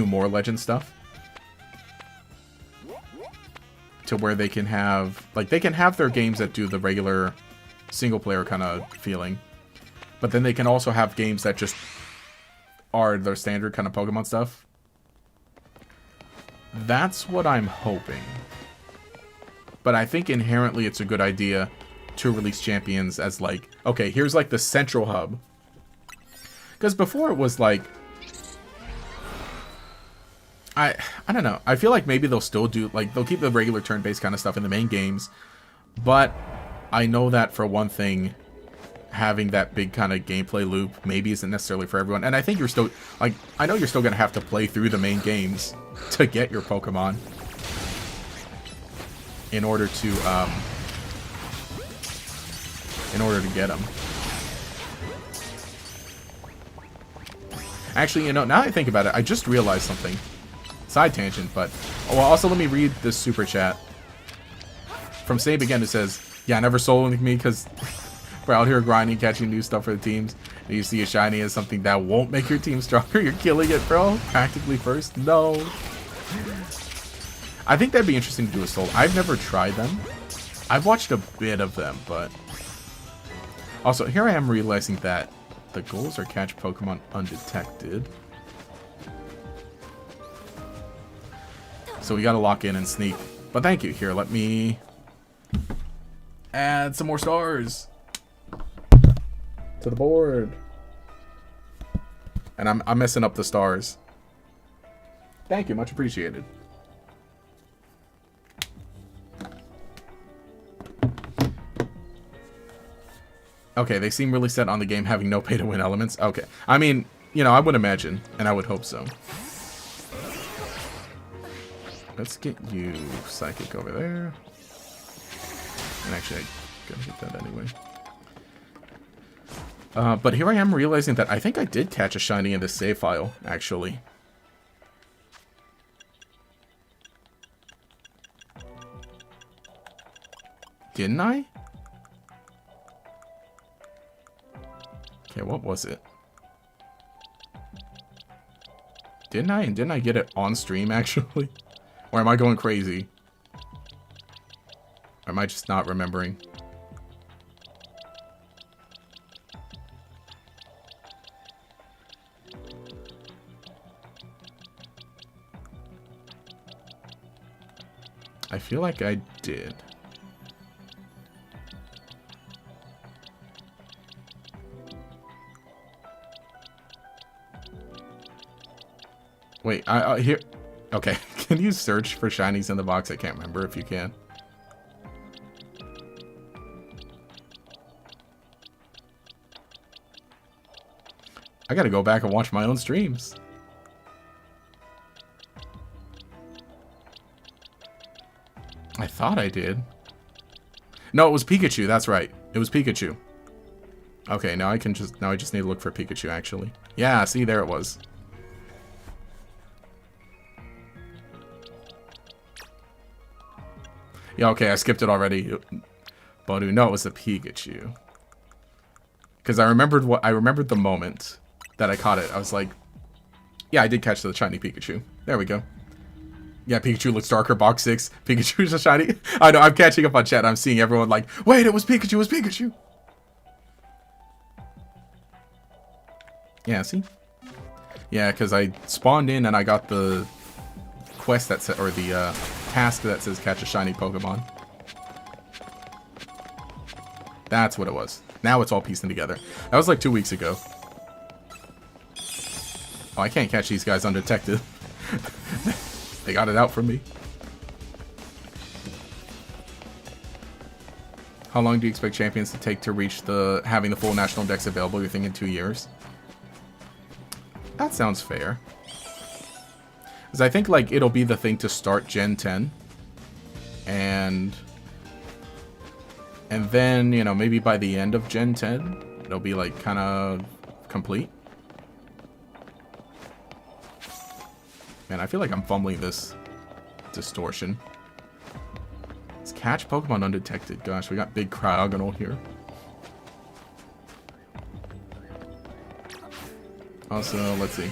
S1: more Legend stuff. To where they can have their games that do the regular single player kind of feeling. But then they can also have games that just are their standard kind of Pokemon stuff. That's what I'm hoping. But I think inherently it's a good idea to release champions as like, okay, here's like the central hub. Because before it was like, I don't know. I feel like maybe they'll still do, like, they'll keep the regular turn-based kind of stuff in the main games. But I know that for one thing, having that big kind of gameplay loop maybe isn't necessarily for everyone. And I think you're still, like, I know you're still going to have to play through the main games to get your Pokemon. In order to get them. Actually, you know, now that I think about it, I just realized something. Side tangent, but... Oh, well, also let me read this super chat. From Save Again, it says, yeah, never soloing me because we're out here grinding, catching new stuff for the teams. And you see a shiny as something that won't make your team stronger. You're killing it, bro. Practically first. No. I think that'd be interesting to do a solo. I've never tried them. I've watched a bit of them, but... Also, here I am realizing that the goals are catch Pokemon undetected. So we gotta lock in and sneak. But thank you. Here, let me add some more stars to the board. And I'm messing up the stars. Thank you. Much appreciated. Okay, they seem really set on the game having no pay-to-win elements. Okay. I mean, you know, I would imagine, and I would hope so. Let's get you Psychic over there. And actually, I gotta get that anyway. But here I am realizing that I think I did catch a shiny in this save file, actually. Didn't I? Okay, what was it? Didn't I? And didn't I get it on stream, actually? Or am I going crazy? Or am I just not remembering? I feel like I did. Wait, here... Okay, can you search for shinies in the box? I can't remember if you can. I gotta go back and watch my own streams. I thought I did. No, it was Pikachu, that's right. It was Pikachu. Okay, now I just need to look for Pikachu, actually. Yeah, see, there it was. Yeah, okay, I skipped it already. But no, it was a Pikachu. Because I remembered the moment that I caught it. I was like, yeah, I did catch the shiny Pikachu. There we go. Yeah, Pikachu looks darker, box 6. Pikachu's a shiny. I know, I'm catching up on chat. I'm seeing everyone like, wait, it was Pikachu, it was Pikachu. Yeah, see? Yeah, because I spawned in and I got the quest that said, or the task that says catch a shiny Pokemon. That's what it was. Now it's all piecing together. That was like 2 weeks ago. Oh, I can't catch these guys undetected. They got it out from me. How long do you expect champions to take to reach having the full national dex available? You're thinking 2 years? That sounds fair. Because I think, like, it'll be the thing to start Gen 10. And then, you know, maybe by the end of Gen 10, it'll be, like, kind of complete. Man, I feel like I'm fumbling this distortion. Let's catch Pokemon undetected. Gosh, we got big Cryogonal here. Also, let's see.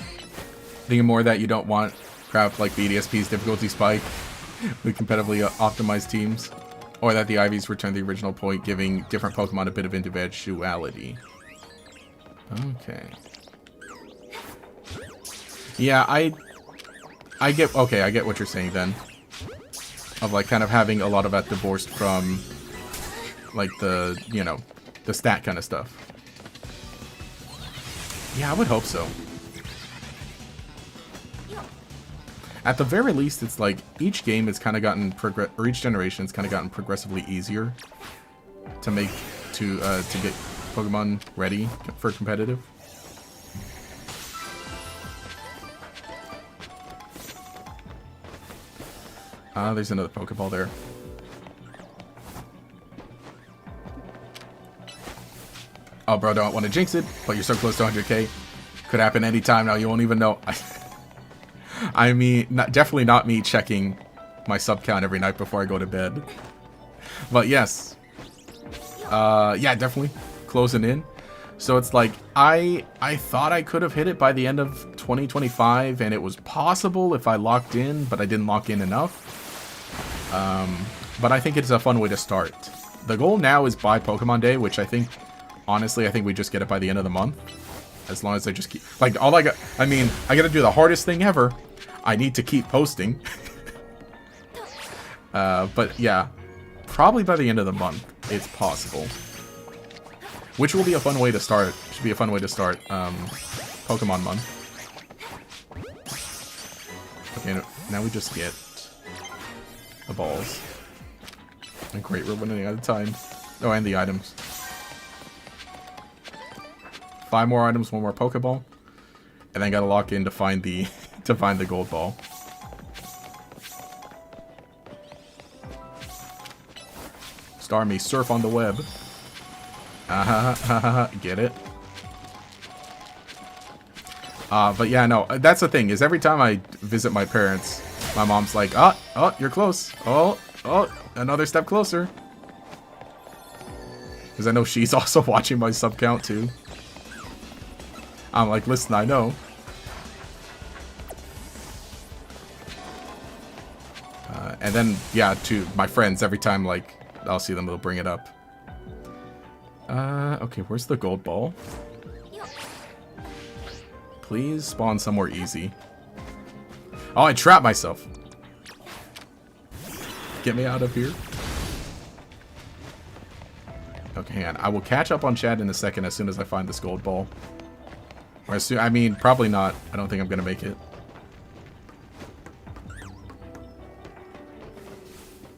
S1: Thinking more that you don't want craft like BDSP's difficulty spike with competitively optimized teams. Or that the IVs return the original point, giving different Pokemon a bit of individuality. Okay. Yeah, I get what you're saying then. Of like kind of having a lot of that divorced from like the, you know, the stat kind of stuff. Yeah, I would hope so. At the very least, it's like each game has kind of gotten or each generation has kind of gotten progressively easier to make to get Pokemon ready for competitive. There's another Pokeball there. Oh, bro, don't want to jinx it, but you're so close to 100k. Could happen anytime now. You won't even know. I mean, definitely not me checking my sub count every night before I go to bed. But yes. Yeah, definitely closing in. So it's like, I thought I could have hit it by the end of 2025, and it was possible if I locked in, but I didn't lock in enough. But I think it's a fun way to start. The goal now is by Pokemon Day, which I think, honestly, I think we just get it by the end of the month. As long as I just keep, like, all I got, I mean, I gotta do the hardest thing ever. I need to keep posting. But yeah, probably by the end of the month, it's possible. Which will be a fun way to start. Should be a fun way to start Pokemon month. Okay, now we just get the balls. And great, we're running out of time. Oh, and the items. 5 more items, 1 more Pokeball. And then gotta lock in to find the to find the gold ball. Star me, surf on the web. Get it? But yeah, no, that's the thing, is every time I visit my parents, my mom's like, oh, you're close. Oh, another step closer. Because I know she's also watching my sub count too. I'm like, listen, I know. And then, yeah, to my friends, every time, like, I'll see them, they'll bring it up. Okay, where's the gold ball? Please spawn somewhere easy. Oh, I trapped myself. Get me out of here. Okay, hang on. I will catch up on Chad in a second as soon as I find this gold ball. Or as soon, I mean, probably not. I don't think I'm gonna make it.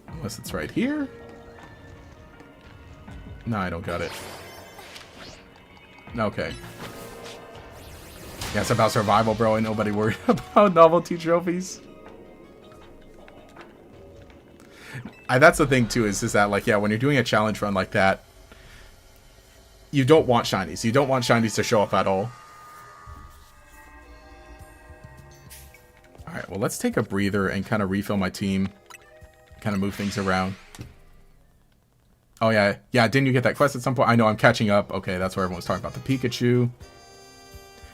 S1: Unless it's right here. No, I don't got it. Okay. Yeah, it's about survival, bro. Ain't nobody worried about novelty trophies. That's the thing, too, is that, like, yeah, when you're doing a challenge run like that, you don't want shinies. You don't want shinies to show up at all. Alright, well, let's take a breather and kind of refill my team. Kind of move things around. Oh, yeah. Yeah, didn't you get that quest at some point? I know, I'm catching up. Okay, that's where everyone's talking about the Pikachu.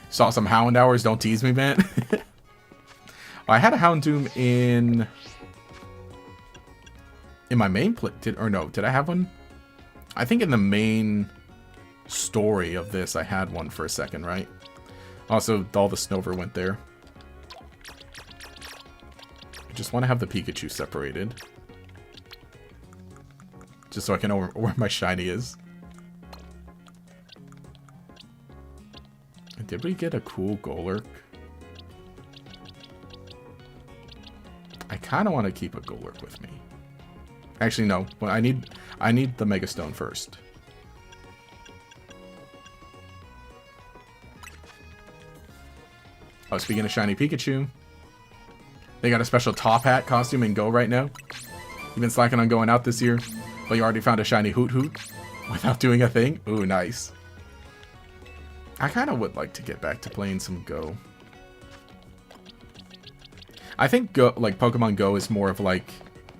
S1: Saw some Hound Hours. Don't tease me, man. I had a Houndoom in my main play. Did I have one? I think in the main story of this, I had one for a second, right? Also, all the Snover went there. I just want to have the Pikachu separated. Just so I can know where my shiny is. Did we get a cool Golurk? I kind of want to keep a Golurk with me. Actually, no. Well, I need the Mega Stone first. Oh, speaking of shiny Pikachu, they got a special top hat costume in Go right now. You've been slacking on going out this year, but you already found a shiny Hoot Hoot without doing a thing. Ooh, nice. I kind of would like to get back to playing some Go. I think Go, like Pokemon Go, is more of like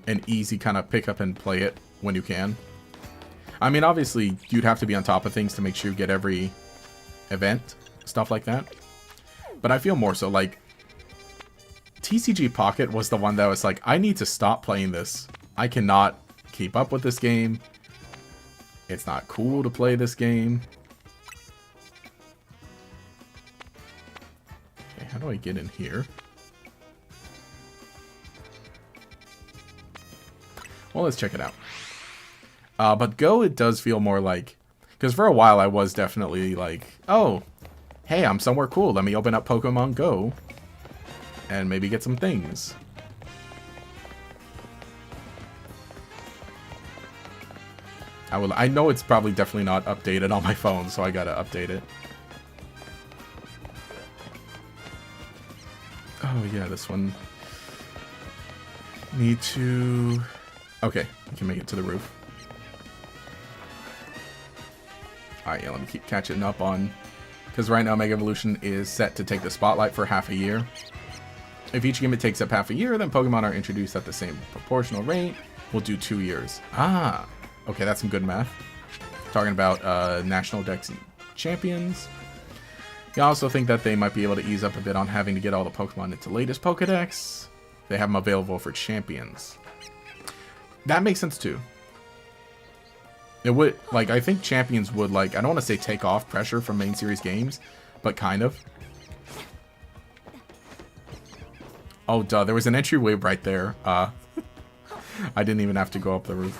S1: an easy kind of pick up and play it when you can. I mean, obviously, you'd have to be on top of things to make sure you get every event, stuff like that. But I feel more so like TCG Pocket was the one that was like, I need to stop playing this. I cannot keep up with this game. It's not cool to play this game. Okay, how do I get in here? Well, let's check it out. But Go, it does feel more like... Because for a while I was definitely like, oh, hey, I'm somewhere cool. Let me open up Pokemon Go and maybe get some things. I know it's probably definitely not updated on my phone, so I gotta update it. Oh yeah, this one. Need to... Okay, we can make it to the roof. Alright, yeah, let me keep catching up on... Because right now Mega Evolution is set to take the spotlight for half a year. If each gimmick takes up half a year, then Pokemon are introduced at the same proportional rate. We'll do 2 years. Ah! Okay, that's some good math. Talking about National Dex Champions. I also think that they might be able to ease up a bit on having to get all the Pokemon into latest Pokedex. They have them available for Champions. That makes sense too. It would, like, I think Champions would, like, I don't want to say take off pressure from main series games, but kind of. Oh, duh, there was an entryway right there. I didn't even have to go up the roof.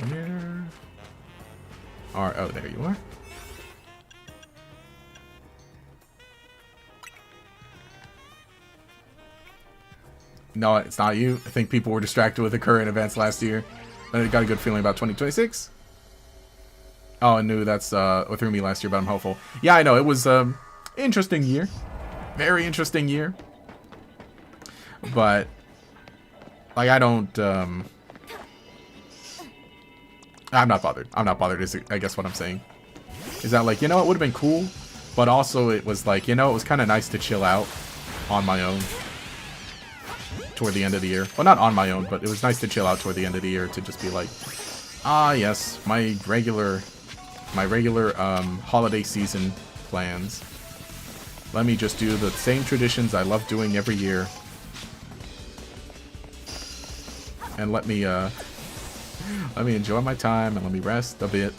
S1: Where are... Oh, there you are. No, it's not you. I think people were distracted with the current events last year. I got a good feeling about 2026. Oh, I knew that's what threw me last year, but I'm hopeful. Yeah, I know. It was interesting year. Very interesting year. But, like, I don't... I'm not bothered. I'm not bothered is, I guess, what I'm saying. Is that, like, you know, it would have been cool, but also it was, like, you know, it was kind of nice to chill out on my own toward the end of the year. Well, not on my own, but it was nice to chill out toward the end of the year to just be like, ah, yes, my regular holiday season plans. Let me just do the same traditions I love doing every year. And let me enjoy my time and let me rest a bit.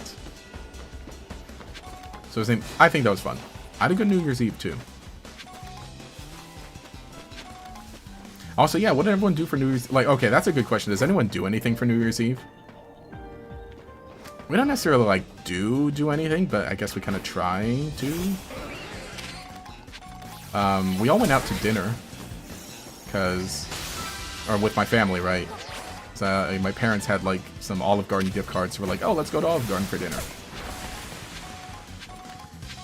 S1: So I think that was fun. I had a good New Year's Eve too. Also, yeah, what did everyone do for New Year's? Like, okay, that's a good question. Does anyone do anything for New Year's Eve? We don't necessarily, like, do anything, but I guess we kind of try to. We all went out to dinner. Or with my family, right? So, my parents had, like, some Olive Garden gift cards. So we're like, oh, let's go to Olive Garden for dinner.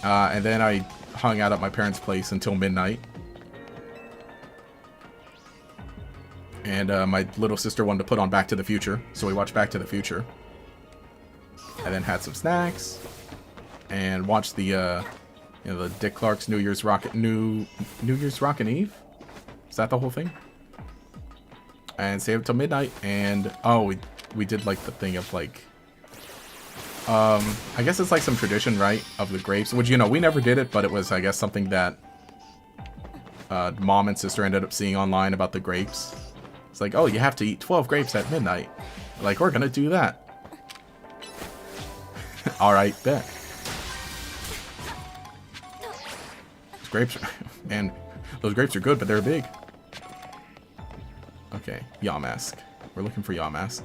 S1: And then I hung out at my parents' place until midnight. And my little sister wanted to put on Back to the Future, so we watched Back to the Future. And then had some snacks, and watched the the Dick Clark's New Year's Rockin' Eve. Is that the whole thing? And stayed up till midnight, and oh, we did like the thing of like, I guess it's like some tradition, right, of the grapes. Which, you know, we never did it, but it was, I guess, something that mom and sister ended up seeing online about the grapes. It's like, oh, you have to eat 12 grapes at midnight. Like, we're gonna do that. Alright, bet. Those grapes are... Man, those grapes are good, but they're big. Okay, Yamask. We're looking for Yamask.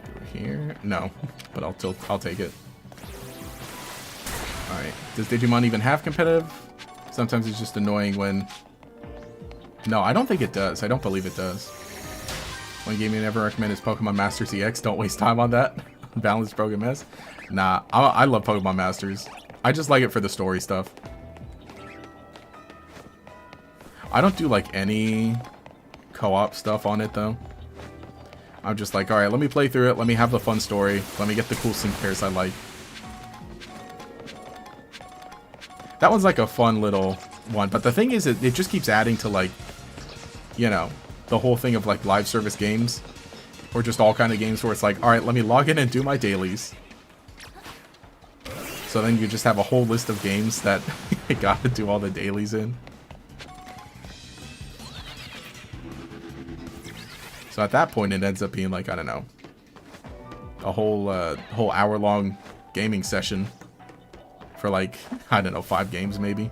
S1: Through here? No, but I'll take it. Alright, does Digimon even have competitive? Sometimes it's just annoying when... No, I don't think it does. I don't believe it does. One game you never recommend is Pokemon Masters EX. Don't waste time on that. Balanced Program S. Nah, I love Pokemon Masters. I just like it for the story stuff. I don't do like any co-op stuff on it though. I'm just like, alright, let me play through it. Let me have the fun story. Let me get the cool sync pairs I like. That one's like a fun little one. But the thing is, it just keeps adding to, like, you know, the whole thing of, like, live service games. Or just all kind of games where it's like, alright, let me log in and do my dailies. So then you just have a whole list of games that you gotta do all the dailies in. So at that point, it ends up being like, I don't know, a whole hour-long gaming session for like, I don't know, 5 games maybe.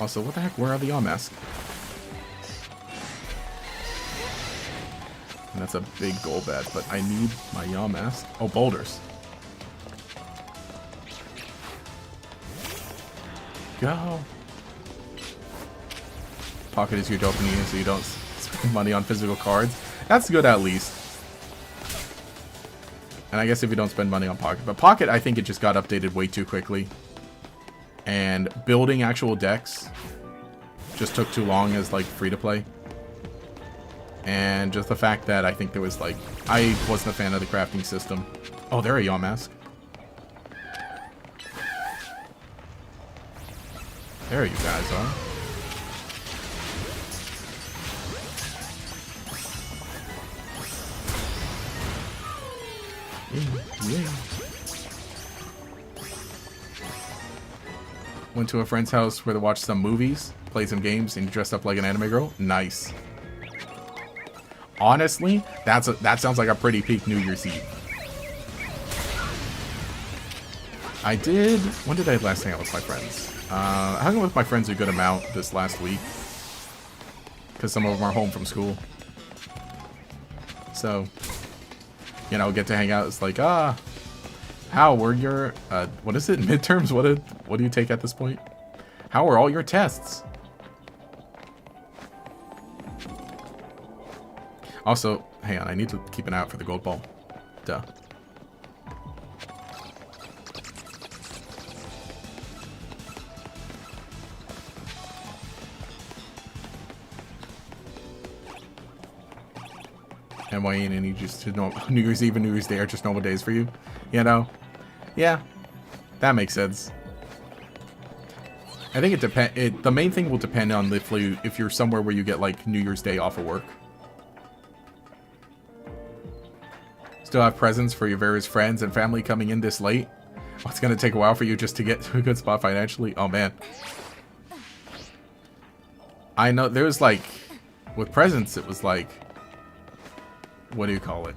S1: Also, what the heck? Where are the Yawmask? And that's a big goal bet, but I need my Yawmask. Oh, boulders. Go. Pocket is your dopamine, so you don't spend money on physical cards. That's good at least. And I guess if you don't spend money on Pocket. But Pocket, I think it just got updated way too quickly. And building actual decks just took too long as like free to play. And just the fact that I think there was like, I wasn't a fan of the crafting system. Oh, there a Yawmask. There you guys are. Yeah. Went to a friend's house where they watched some movies, played some games, and dressed up like an anime girl. Nice. Honestly, that sounds like a pretty peak New Year's Eve. I did... When did I last hang out with my friends? I hung out with my friends a good amount this last week. Because some of them are home from school. So, you know, get to hang out. It's like, how were your... what is it? Midterms? What do you take at this point? How are all your tests? Also, hang on, I need to keep an eye out for the gold ball. Duh. And Wayne, and you just know New Year's Eve and New Year's Day are just normal days for you, you know? Yeah, that makes sense. I think the main thing will depend on if you're somewhere where you get like New Year's Day off of work. Still have presents for your various friends and family coming in this late. Oh, it's gonna take a while for you just to get to a good spot financially. Oh man. I know there's like, with presents it was like, what do you call it?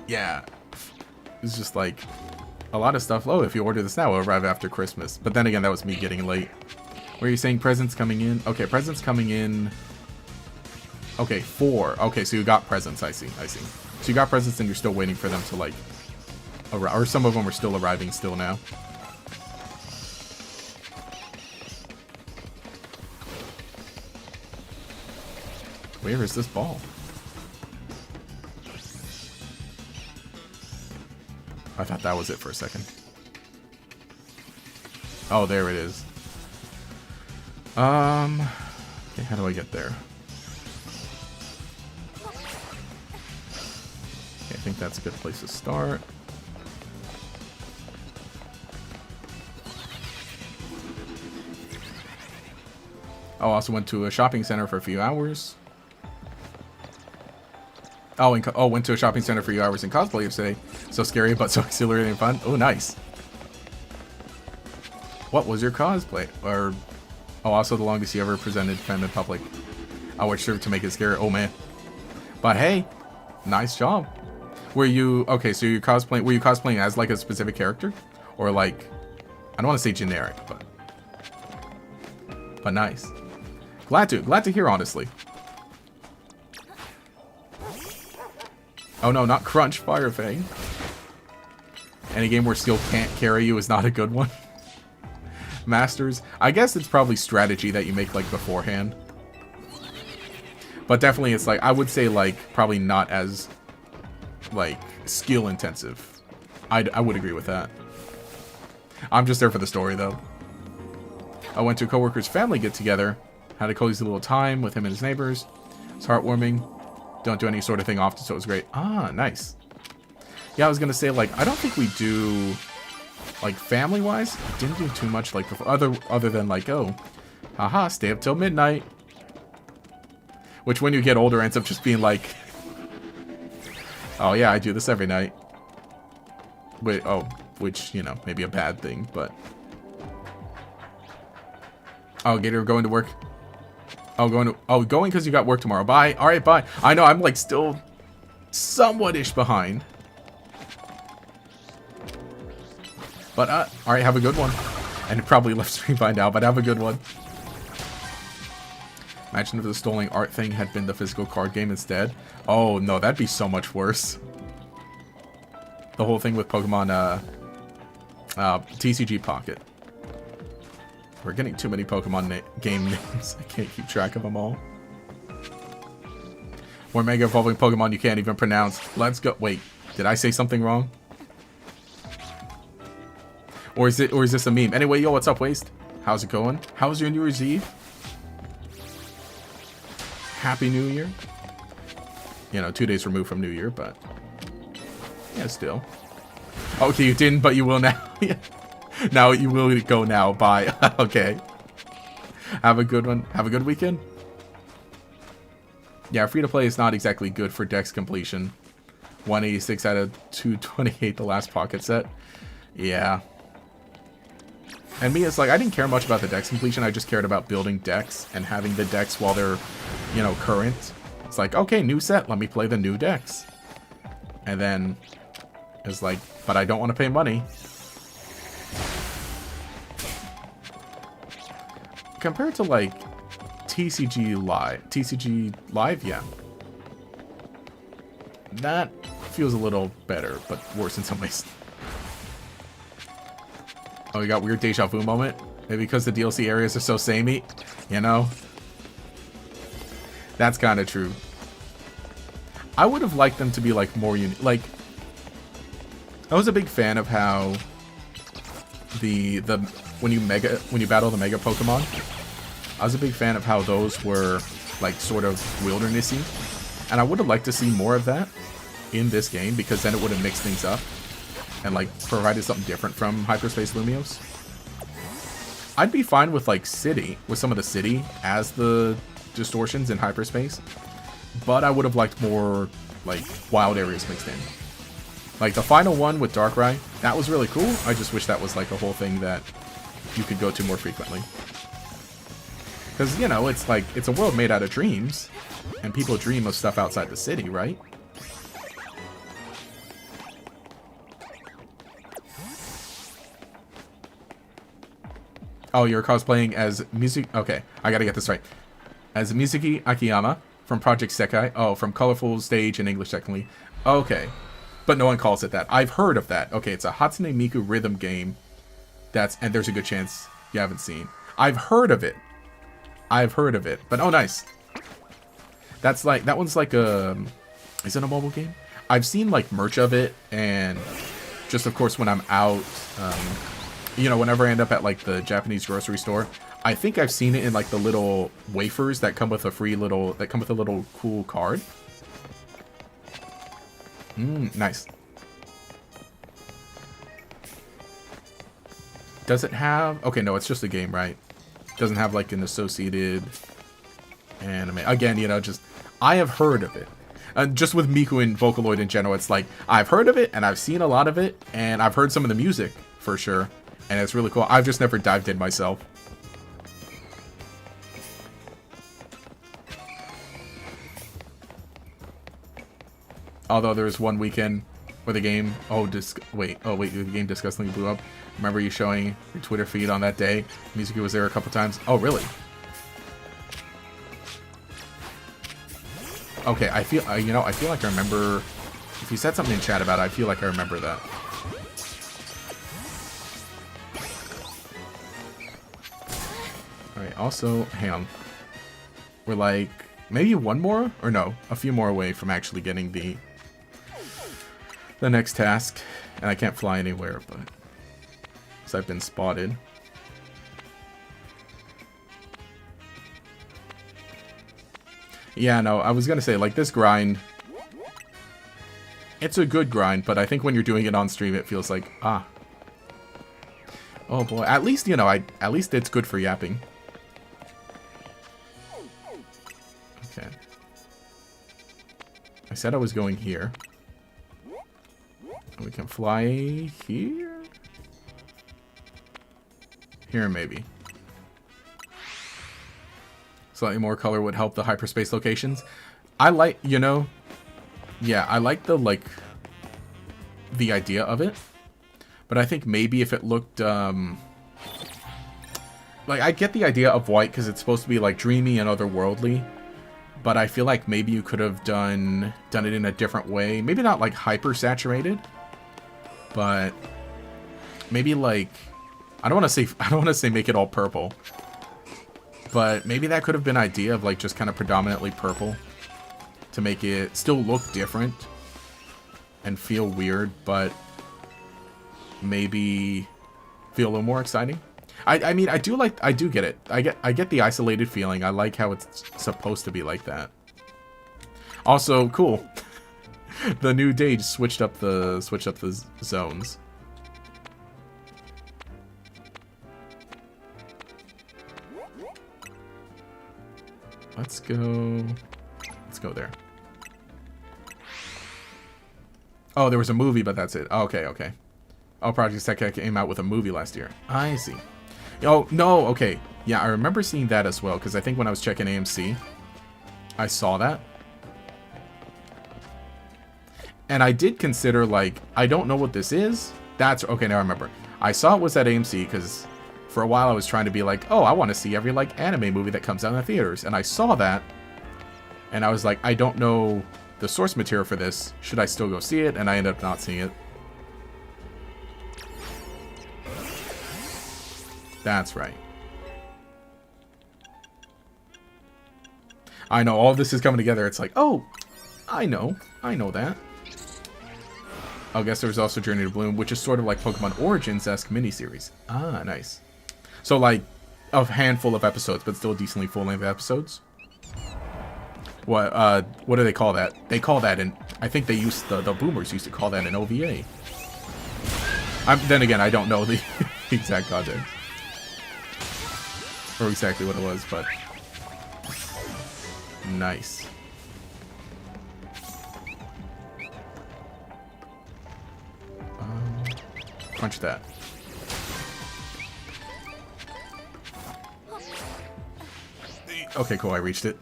S1: Yeah, it's just like a lot of stuff. Oh, if you order this now, it'll arrive after Christmas. But then again, that was me getting late. Where are you saying presents coming in? Okay, presents coming in. Okay, 4. Okay, so you got presents. I see. So you got presents and you're still waiting for them to like arrive, or some of them are still arriving still now. Where is this ball? I thought that was it for a second. Oh, there it is. Okay, how do I get there? Okay, I think that's a good place to start. Oh, also went to a shopping center for a few hours. Oh, went to a shopping center for a few hours in cosplay yesterday. So scary, but so exhilarating and fun. Oh, nice. What was your cosplay? Or, oh, also the longest you ever presented femme in public. I would sure to make it scary. Oh man. But hey, nice job. Were you okay? So you cosplaying? Were you cosplaying as like a specific character, or like, I don't want to say generic, but nice. Glad to hear, honestly. Oh no, not Crunch, Fire Fang. Any game where skill can't carry you is not a good one. Masters, I guess it's probably strategy that you make like beforehand. But definitely it's like, I would say like, probably not as like skill intensive. I would agree with that. I'm just there for the story though. I went to a coworker's family get together. Had a cozy little time with him and his neighbors. It's heartwarming. Don't do any sort of thing often, so it was great. Ah, nice. Yeah, I was gonna say, like, I don't think we do, like, family-wise, didn't do too much, like, before, other than, like, oh, haha, stay up till midnight. Which, when you get older, ends up just being like, oh, yeah, I do this every night. Wait, oh, which, you know, maybe a bad thing, but... Oh, Gator, going to work. Oh, going because you got work tomorrow. Bye. All right, bye. I know, I'm like still somewhat-ish behind. But, alright, have a good one. And it probably left stream by now, but have a good one. Imagine if the stolen art thing had been the physical card game instead. Oh, no, that'd be so much worse. The whole thing with Pokemon, TCG Pocket. We're getting too many Pokemon game names. I can't keep track of them all. More Mega Evolving Pokemon you can't even pronounce. Let's go. Wait, did I say something wrong? Or is this a meme? Anyway, yo, what's up, Waste? How's it going? How's your New Year's Eve? Happy New Year. You know, 2 days removed from New Year, but yeah, still. Okay, you didn't, but you will now. Now you will go now. Bye. Okay. Have a good one. Have a good weekend. Yeah, free to play is not exactly good for dex completion. 186 out of 228, the last pocket set. Yeah. And me, it's like, I didn't care much about the dex completion. I just cared about building decks and having the decks while they're, you know, current. It's like, okay, new set. Let me play the new decks. And then it's like, but I don't want to pay money. Compared to, like, TCG Live, yeah. That feels a little better, but worse in some ways. Oh, we got weird deja vu moment? Maybe because the DLC areas are so samey, you know? That's kind of true. I would have liked them to be, like, more unique. Like, I was a big fan of how when you battle the Mega Pokemon, I was a big fan of how those were, like, sort of wildernessy. And I would have liked to see more of that in this game, because then it would have mixed things up and, like, provided something different from Hyperspace Lumiose. I'd be fine with, like, some of the city as the distortions in Hyperspace, but I would have liked more, like, wild areas mixed in. Like, the final one with Darkrai, that was really cool. I just wish that was, like, a whole thing that you could go to more frequently. Because, you know, it's like, it's a world made out of dreams, and people dream of stuff outside the city, right? Oh, you're cosplaying as okay, I gotta get this right. As Mizuki Akiyama from Project Sekai. Oh, from Colorful Stage in English, technically. Okay. But no one calls it that. I've heard of that. Okay, it's a Hatsune Miku rhythm game. And there's a good chance you haven't seen. I've heard of it. But oh, nice. That one's like is it a mobile game? I've seen like merch of it, and just of course when I'm out, you know, whenever I end up at like the Japanese grocery store, I think I've seen it in like the little wafers that come with a little cool card. Nice. Does it have... Okay, no, it's just a game, right? Doesn't have, like, an associated anime. Again, you know, just... I have heard of it. Just with Miku and Vocaloid in general, it's like, I've heard of it, and I've seen a lot of it, and I've heard some of the music, for sure. And it's really cool. I've just never dived in myself. Although there was one weekend where the game... the game disgustingly blew up. Remember you showing your Twitter feed on that day? Mizuki was there a couple times. Oh, really? Okay, I feel... you know, I feel like I remember... If you said something in chat about it, I feel like I remember that. Alright, also... Hang on. We're like... Maybe one more? Or no, a few more away from actually getting the next task. And I can't fly anywhere, but... So I've been spotted. Yeah, no, I was gonna say, like, this grind... It's a good grind, but I think when you're doing it on stream, it feels like, ah. Oh boy, at least, you know, at least it's good for yapping. Okay. I said I was going here. We can fly here? Here, maybe. Slightly more color would help the hyperspace locations. I like, you know, Yeah, I like the idea of it. But I think maybe if it looked, like, I get the idea of white because it's supposed to be, like, dreamy and otherworldly. But I feel like maybe you could have done it in a different way. Maybe not, like, hyper-saturated. But maybe, like, I don't want to say make it all purple. But maybe that could have been an idea of, like, just kind of predominantly purple. To make it still look different. And feel weird, but maybe feel a little more exciting. I mean, I do get it. I get the isolated feeling. I like how it's supposed to be like that. Also, cool. The new day just switched up the zones. Let's go there. Oh, there was a movie, but that's it. Oh, okay. Oh, Project Sekka came out with a movie last year. I see. Oh, no, okay. Yeah, I remember seeing that as well, because I think when I was checking AMC, I saw that. And I did consider, like, I don't know what this is. That's, okay, now I remember. I saw it was at AMC, because for a while I was trying to be like, oh, I want to see every, like, anime movie that comes out in the theaters. And I saw that, and I was like, I don't know the source material for this. Should I still go see it? And I ended up not seeing it. That's right. I know, all of this is coming together. It's like, oh, I know that. I guess there's also Journey to Bloom, which is sort of like Pokemon Origins-esque miniseries. Ah, nice. So, like, a handful of episodes, but still decently full-length episodes. What do they call that? They call that in, I think they used, the boomers used to call that an OVA. Then again, I don't know the exact context. Or exactly what it was, but nice. Punch that. Okay, cool, I reached it.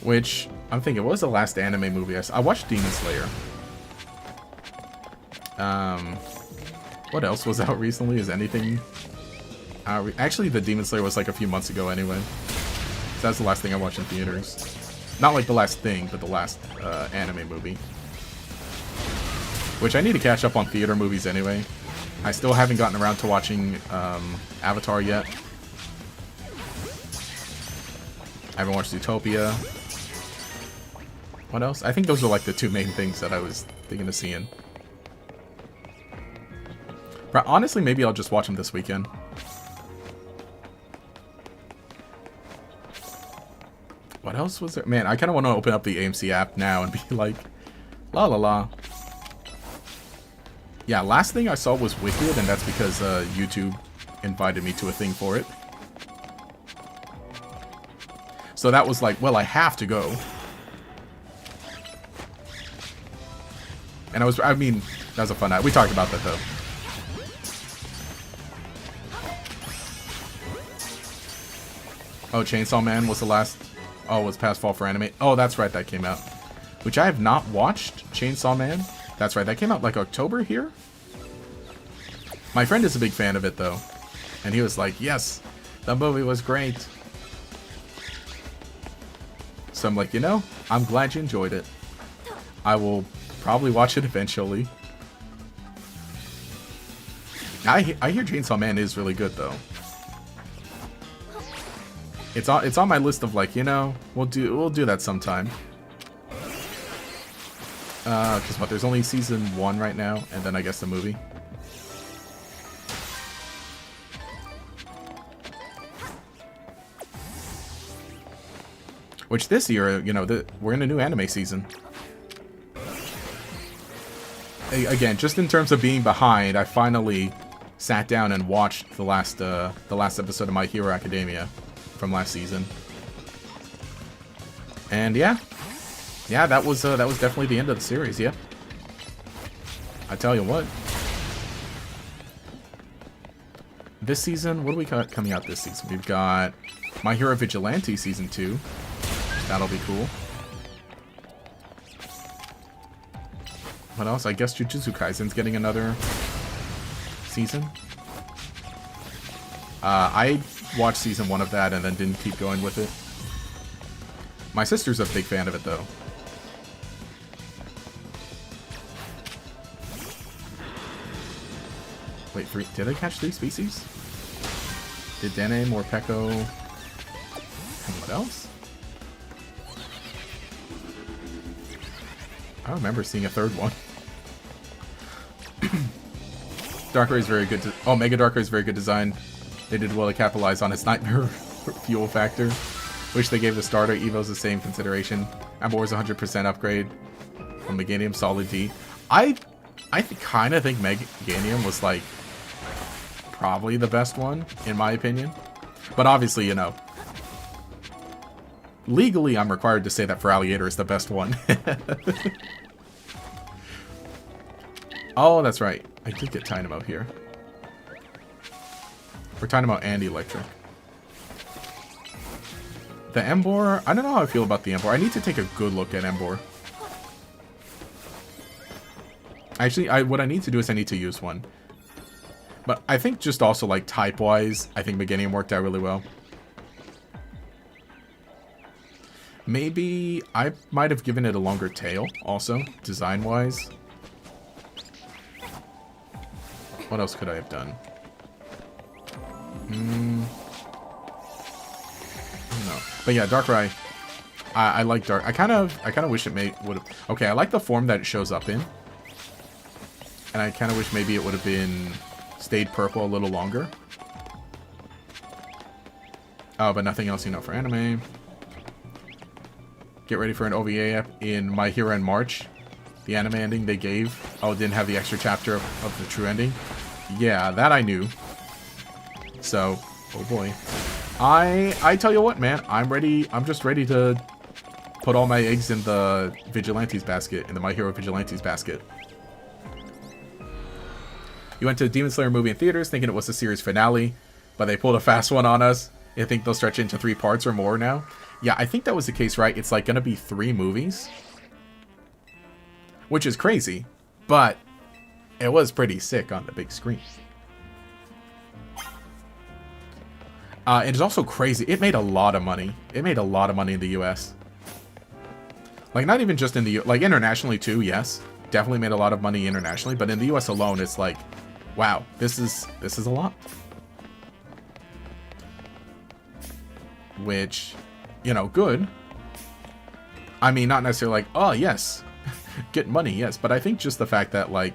S1: Which, I'm thinking, what was the last anime movie I watched Demon Slayer. What else was out recently? Is anything... actually, the Demon Slayer was like a few months ago anyway. So that's the last thing I watched in theaters. Not like the last thing, but the last anime movie. Which I need to catch up on theater movies anyway. I still haven't gotten around to watching Avatar yet. I haven't watched Zootopia. What else? I think those are like the two main things that I was thinking of seeing. But honestly, maybe I'll just watch them this weekend. What else was there? Man, I kind of want to open up the AMC app now and be like, la la la. Yeah, last thing I saw was Wicked, and that's because YouTube invited me to a thing for it. So that was like, well, I have to go. And I mean, that was a fun night. We talked about that, though. Oh, Chainsaw Man was the last... Oh, it was past fall for anime. Oh, that's right, that came out. Which I have not watched, Chainsaw Man. That's right, that came out like October here? My friend is a big fan of it, though. And he was like, yes, the movie was great. So I'm like, you know, I'm glad you enjoyed it. I will probably watch it eventually. I hear Chainsaw Man is really good, though. It's on my list of like, you know, we'll do that sometime. Cause what? There's only season 1 right now, and then I guess the movie. Which this year, you know, we're in a new anime season. Again, just in terms of being behind, I finally sat down and watched the last episode of My Hero Academia from last season. And yeah, Yeah, that was definitely the end of the series. Yeah. I tell you what. This season, what do we got coming out this season? We've got My Hero Vigilante Season 2. That'll be cool. What else? I guess Jujutsu Kaisen's getting another season. I watched Season 1 of that and then didn't keep going with it. My sister's a big fan of it, though. Wait, did I catch 3 species? Did Dene, Morpeko, and what else? I don't remember seeing a third one. Darkrai is very good. Mega Darkrai is very good design. They did well to capitalize on its nightmare fuel factor. Wish they gave the starter Evos the same consideration. Ambor's 100% upgrade from Meganium Solid D. I kind of think Meganium was like probably the best one in my opinion, but obviously, you know, legally I'm required to say that Feraligatr is the best one. Oh, that's right. I did get Dynamo here. We're talking about and Electric. The Emboar, I don't know how I feel about the Emboar. I need to take a good look at Emboar. Actually, what I need to do is I need to use one. But I think just also, like, type-wise, I think Meganium worked out really well. Maybe I might have given it a longer tail, also, design-wise. What else could I have done? I don't know. But yeah, Darkrai. I like Dark. I kind of wish it would have. Okay, I like the form that it shows up in, and I kind of wish maybe it would have been stayed purple a little longer. Oh, but nothing else, you know, for anime. Get ready for an OVA app in My Hero in March. The anime ending they gave. Oh, it didn't have the extra chapter of the true ending. Yeah, that I knew. So, oh boy. I tell you what, man. I'm ready. I'm just ready to put all my eggs in the Vigilantes basket, in the My Hero Vigilantes basket. You went to the Demon Slayer movie in theaters thinking it was the series finale, but they pulled a fast one on us. I think they'll stretch into 3 parts or more now. Yeah, I think that was the case, right? It's like going to be 3 movies. Which is crazy, but it was pretty sick on the big screen. It is also crazy. It made a lot of money. It made a lot of money in the US. Like, not even just in the... Like, internationally, too, yes. Definitely made a lot of money internationally. But in the US alone, it's like, wow, this is a lot. Which, you know, good. I mean, not necessarily like, oh, yes. Get money, yes. But I think just the fact that, like,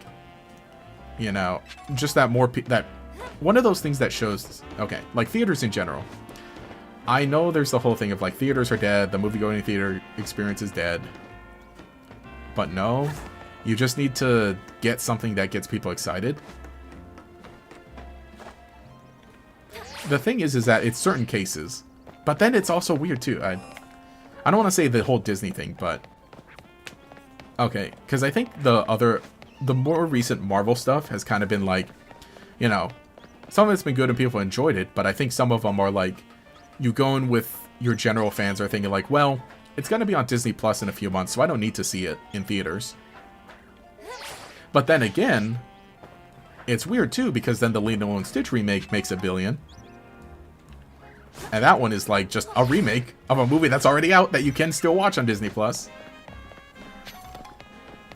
S1: you know, just that more... that one of those things that shows, okay, like theaters in general. I know there's the whole thing of like theaters are dead, the movie-going theater experience is dead. But no, you just need to get something that gets people excited. The thing is that it's certain cases, but then it's also weird too. I don't want to say the whole Disney thing, but okay, because I think the more recent Marvel stuff has kind of been like, you know, some of it's been good and people enjoyed it, but I think some of them are like, you go in with your general fans are thinking like, well, it's going to be on Disney Plus in a few months, so I don't need to see it in theaters. But then again, it's weird too, because then the Lilo and Stitch remake makes $1 billion. And that one is like just a remake of a movie that's already out that you can still watch on Disney Plus.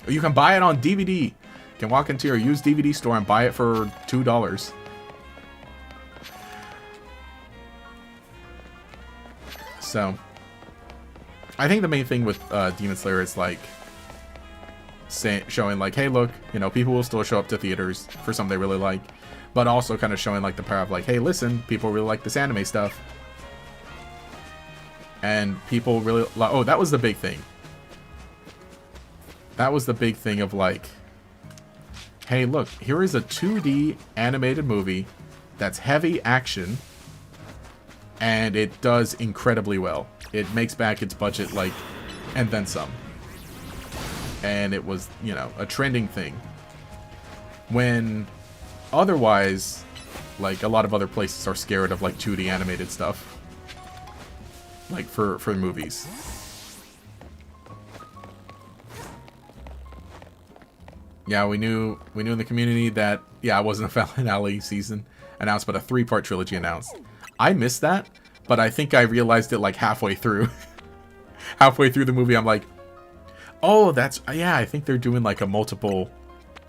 S1: Or you can buy it on DVD. You can walk into your used DVD store and buy it for $2. So, I think the main thing with Demon Slayer is like showing like, hey, look, you know, people will still show up to theaters for something they really like, but also kind of showing like the power of like, hey, listen, people really like this anime stuff, and people really like. Oh, that was the big thing. That was the big thing of like, hey, look, here is a 2D animated movie that's heavy action. And it does incredibly well. It makes back its budget, like, and then some. and it was, you know, a trending thing. When otherwise, like, a lot of other places are scared of, like, 2D animated stuff. Like, for movies. Yeah, we knew in the community that, yeah, it wasn't a finale season announced, but a 3-part trilogy announced. I missed that, but I think I realized it, like, halfway through. Halfway through the movie, I'm like, oh, that's, yeah, I think they're doing, like, a multiple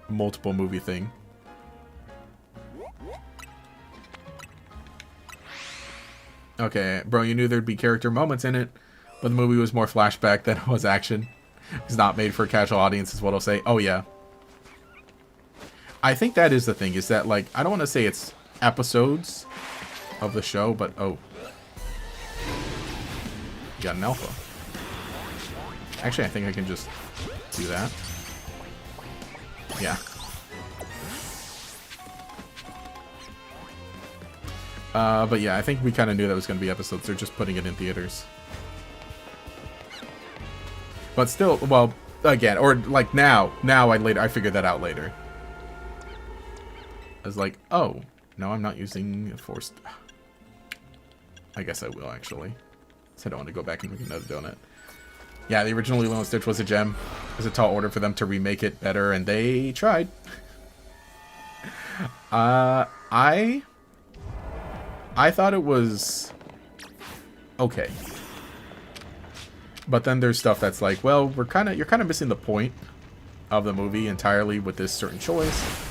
S1: movie thing. Okay, bro, you knew there'd be character moments in it, but the movie was more flashback than it was action. It's not made for a casual audience, is what I'll say. Oh, yeah. I think that is the thing, is that, like, I don't want to say it's episodes of the show, but, oh. You got an alpha. Actually, I think I can just do that. Yeah. But yeah, I think we kind of knew that was going to be episodes. They're just putting it in theaters. But still, well, again, or like now I figured that out later. I was like, oh, no, I'm not using forced. I guess I will, actually. So I don't want to go back and make another donut. Yeah, the original Lilo and Stitch was a gem. It was a tall order for them to remake it better, and they tried. I thought it was okay. But then there's stuff that's like, well, you're kind of missing the point of the movie entirely with this certain choice.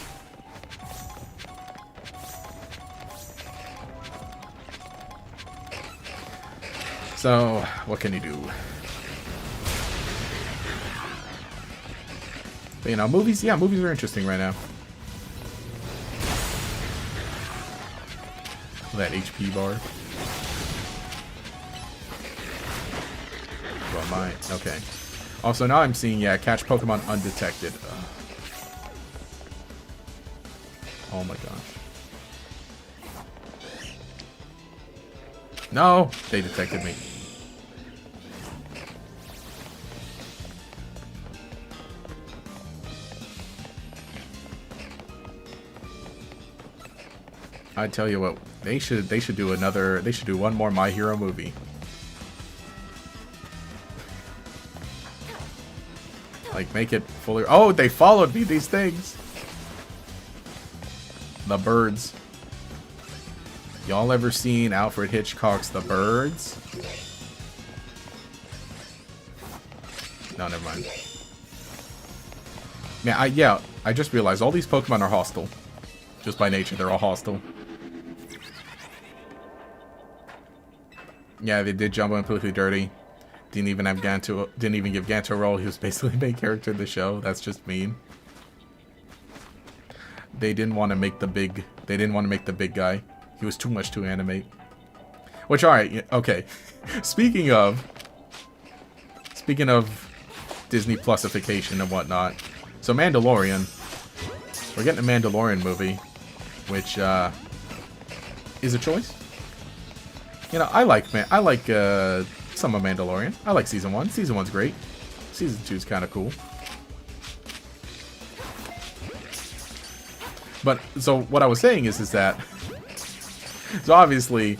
S1: So, what can you do? But, you know, movies, yeah, movies are interesting right now. That HP bar. Well, my, okay. Also, now I'm seeing, yeah, catch Pokemon undetected. Ugh. Oh my gosh. No! They detected me. I tell you what, they should do one more My Hero movie. Like, make it fully. Oh, they followed me, these things. The Birds. Y'all ever seen Alfred Hitchcock's The Birds? No, never mind. Man, yeah, I just realized all these Pokemon are hostile. Just by nature, they're all hostile. Yeah, they did Jumbo completely dirty. Didn't even give Ganto a role. He was basically the main character of the show. That's just mean. They didn't want to make the big guy. He was too much to animate. Which, alright, okay. Speaking of Disney Plusification and whatnot. So Mandalorian. We're getting a Mandalorian movie. Which is a choice. You know, I like some of Mandalorian. I like season 1. Season 1's great. Season 2's kind of cool. But so what I was saying is that so obviously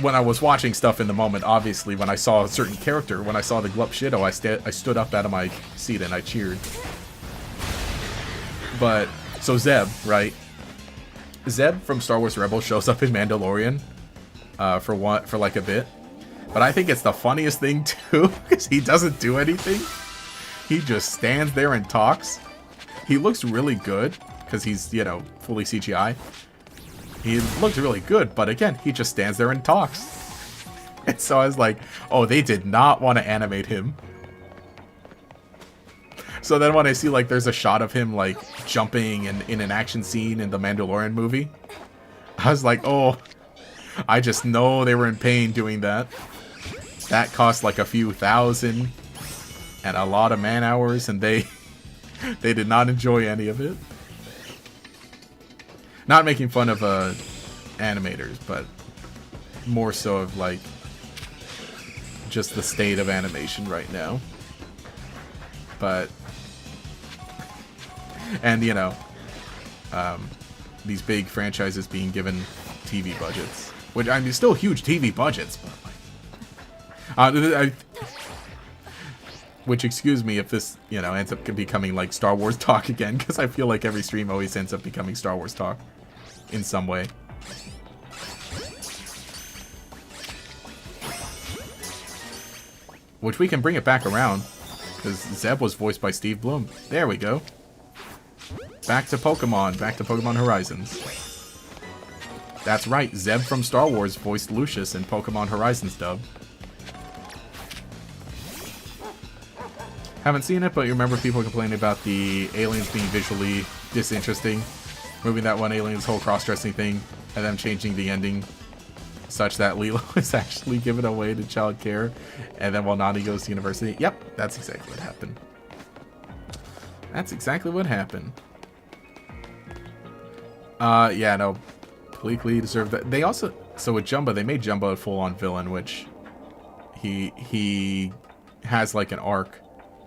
S1: when I was watching stuff in the moment, obviously when I saw a certain character, when I saw the Glup Shido, I stood up out of my seat and I cheered. But so Zeb, right? Zeb from Star Wars Rebels shows up in Mandalorian for like a bit. But I think it's the funniest thing too, because he doesn't do anything. He just stands there and talks. He looks really good because he's, you know, fully CGI. He looks really good, but again, he just stands there and talks. And so I was like, oh, they did not want to animate him. So then when I see, like, there's a shot of him, like, jumping in an action scene in the Mandalorian movie, I was like, oh, I just know they were in pain doing that. That cost, like, a few thousand and a lot of man hours, and they did not enjoy any of it. Not making fun of animators, but more so of, like, just the state of animation right now. But, and you know, these big franchises being given TV budgets, which I mean, still huge TV budgets, but like, which, excuse me if this, you know, ends up becoming like Star Wars talk again, because I feel like every stream always ends up becoming Star Wars talk in some way. Which we can bring it back around, because Zeb was voiced by Steve Bloom. There we go. Back to Pokemon Horizons. That's right, Zeb from Star Wars voiced Lucius in Pokemon Horizons dub. Haven't seen it, but you remember people complaining about the aliens being visually disinteresting. Moving that one alien's whole cross-dressing thing, and them changing the ending such that Lilo is actually given away to child care, and then while Nani goes to university. Yep, that's exactly what happened. That's exactly what happened. Yeah, no, completely deserved that. They also, so with Jumbo, they made Jumbo a full-on villain, which he has like an arc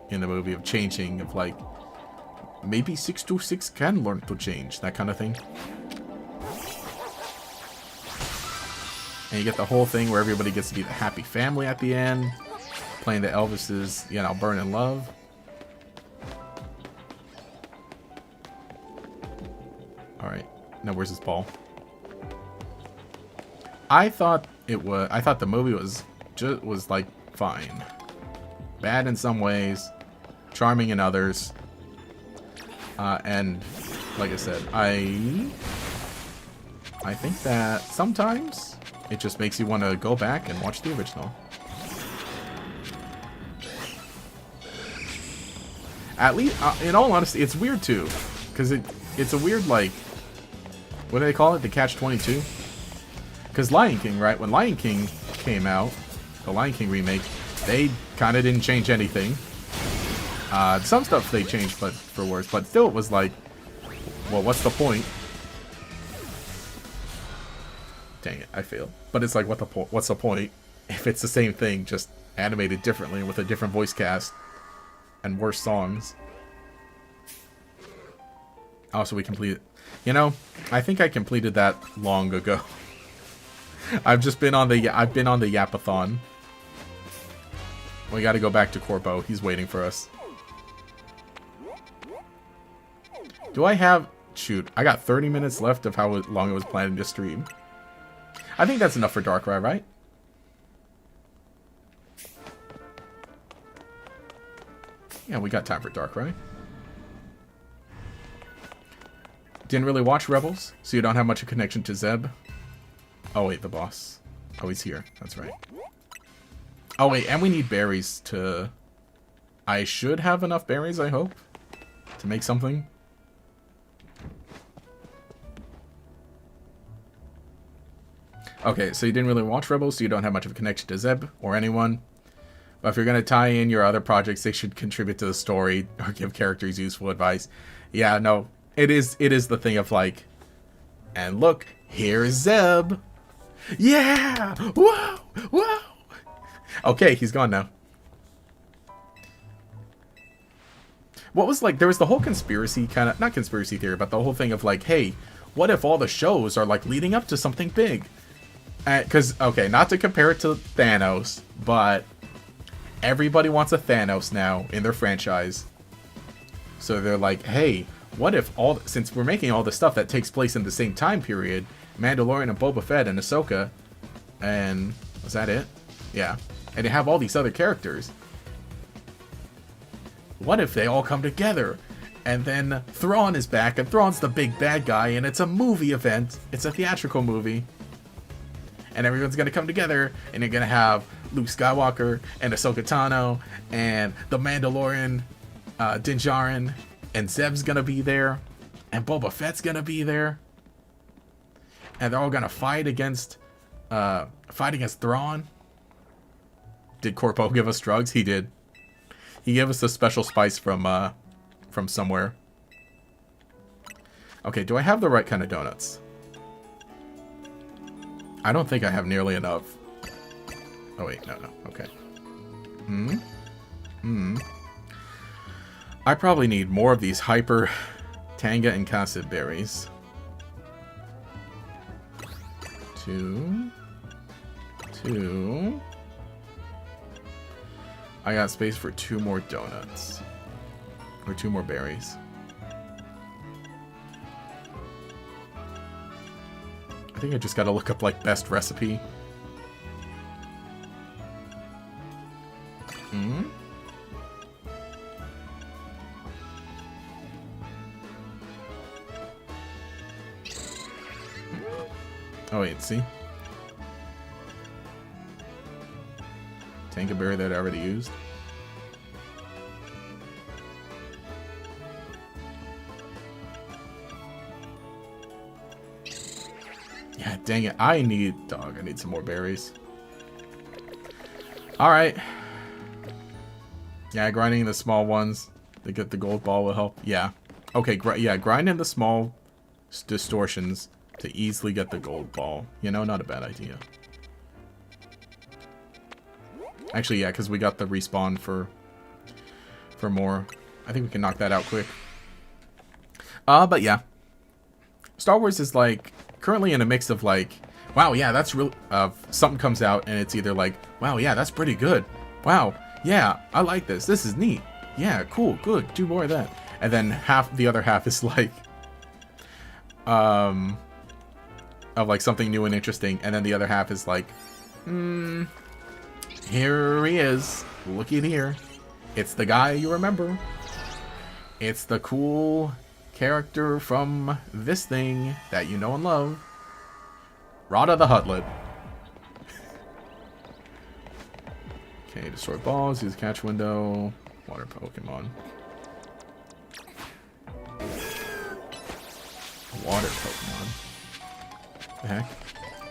S1: in the movie of changing, of like, maybe 626 can learn to change, that kind of thing. And you get the whole thing where everybody gets to be the happy family at the end, playing the Elvis's, you know, Burn in Love. Alright, now where's his ball? I thought the movie was like fine. Bad in some ways, charming in others. And like I said, I think that sometimes it just makes you want to go back and watch the original. At least, in all honesty, it's weird too, because it's a weird, like, what do they call it? The Catch-22? Because Lion King, right? When Lion King came out, the Lion King remake, they kind of didn't change anything. Some stuff they changed, but for worse. But still, it was like, well, what's the point? Dang it, I failed. But it's like, what's the point if it's the same thing, just animated differently with a different voice cast and worse songs? Also, we completed. You know, I think I completed that long ago. I've been on the Yapathon. We got to go back to Corpo. He's waiting for us. Do I have... Shoot, I got 30 minutes left of how long it was planning to stream. I think that's enough for Darkrai, right? Yeah, we got time for Darkrai. Didn't really watch Rebels, so you don't have much of a connection to Zeb. Oh wait, the boss. Oh, he's here. That's right. Oh wait, and we need berries to... I should have enough berries, I hope, to make something. Okay, so you didn't really watch Rebels, so you don't have much of a connection to Zeb or anyone. But if you're going to tie in your other projects, they should contribute to the story or give characters useful advice. Yeah, no, it is the thing of like, and look, here's Zeb. Yeah! Whoa! Whoa! Okay, he's gone now. What was like, there was the whole conspiracy kind of, not conspiracy theory, but the whole thing of like, hey, what if all the shows are like leading up to something big? Because, okay, not to compare it to Thanos, but everybody wants a Thanos now in their franchise. So they're like, hey, what if since we're making all the stuff that takes place in the same time period, Mandalorian and Boba Fett and Ahsoka, and was that it? Yeah. And they have all these other characters. What if they all come together? And then Thrawn is back, and Thrawn's the big bad guy, and it's a movie event. It's a theatrical movie. And everyone's going to come together, and you're going to have Luke Skywalker, and Ahsoka Tano, and the Mandalorian, Din Djarin, and Zeb's going to be there, and Boba Fett's going to be there. And they're all going to fight against Thrawn. Did Corpo give us drugs? He did. He gave us a special spice from somewhere. Okay, do I have the right kind of donuts? I don't think I have nearly enough. Oh wait, no, okay. I probably need more of these hyper Tanga and Cassid berries. 2. I got space for 2 more donuts. Or 2 more berries. I think I just gotta look up, like, best recipe. Oh, wait, see? Tanga berry that I already used. Yeah, dang it. I need some more berries. Alright. Yeah, grinding the small ones to get the gold ball will help. Yeah. Okay, grinding the small distortions to easily get the gold ball. You know, not a bad idea. Actually, yeah, because we got the respawn for more. I think we can knock that out quick. But yeah. Star Wars is, like, currently in a mix of, like, wow, yeah, that's really... something comes out, and it's either like, wow, yeah, that's pretty good. Wow, yeah, I like this. This is neat. Yeah, cool, good. Do more of that. And then the other half is, like... of, like, something new and interesting. And then the other half is, like... Here he is. Look at here. It's the guy you remember. It's the cool character from this thing that you know and love. Rada the Hutlet. Okay, destroy balls, use catch window, water Pokemon. Water Pokemon. The heck?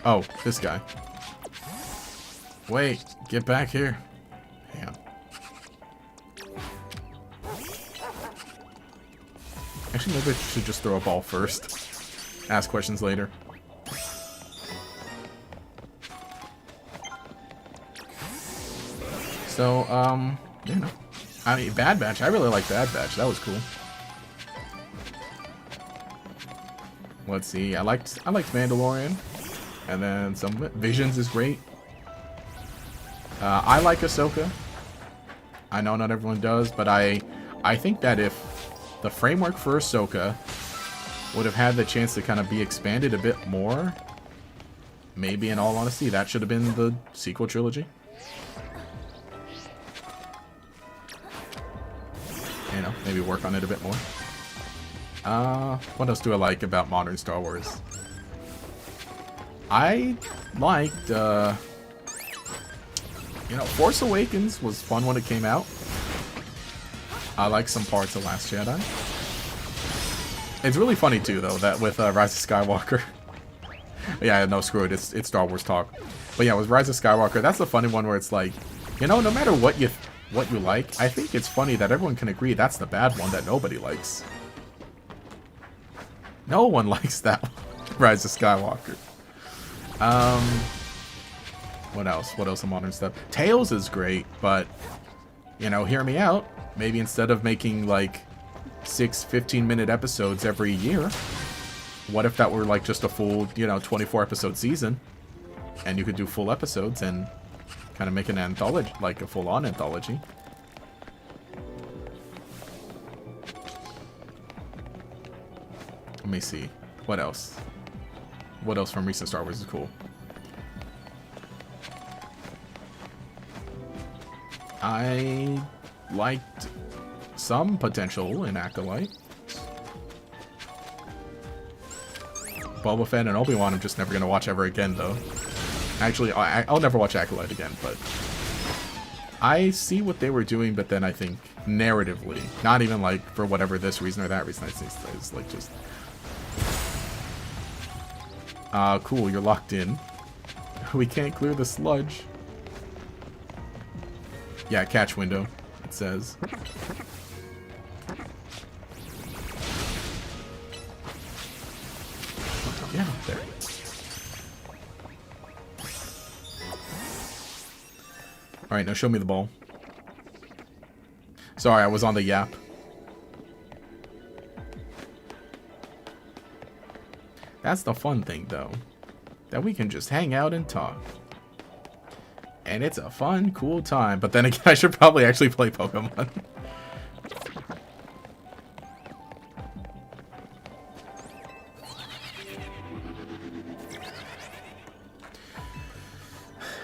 S1: Oh, this guy. Wait, get back here. Damn. Actually, maybe I should just throw a ball first. Ask questions later. So, you know. I mean, Bad Batch. I really like Bad Batch. That was cool. Let's see. I liked Mandalorian. And then some of it. Visions is great. I like Ahsoka. I know not everyone does, but I think that if the framework for Ahsoka would have had the chance to kind of be expanded a bit more, maybe in all honesty, that should have been the sequel trilogy. You know, maybe work on it a bit more. What else do I like about modern Star Wars? I liked, you know, Force Awakens was fun when it came out. I like some parts of Last Jedi. It's really funny too, though, that with Rise of Skywalker. Yeah, no, screw it. It's Star Wars talk. But yeah, with Rise of Skywalker, that's the funny one where it's like, you know, no matter what you like, I think it's funny that everyone can agree that's the bad one that nobody likes. No one likes that one. Rise of Skywalker. What else? What else in modern stuff? Tales is great, but, you know, hear me out. Maybe instead of making, like, 6 15-minute episodes every year, what if that were, like, just a full, you know, 24-episode season? And you could do full episodes and kind of make an anthology, like a full-on anthology. Let me see. What else? What else from recent Star Wars is cool? I liked some potential in Acolyte. Boba Fett and Obi-Wan I'm just never going to watch ever again, though. Actually, I'll never watch Acolyte again, but I see what they were doing, but then I think narratively, not even like for whatever this reason or that reason, I think it's like just... cool, you're locked in. We can't clear the sludge. Yeah, catch window, it says. Yeah, there. Alright, now show me the ball. Sorry, I was on the yap. That's the fun thing, though. That we can just hang out and talk. And it's a fun, cool time. But then again, I should probably actually play Pokemon.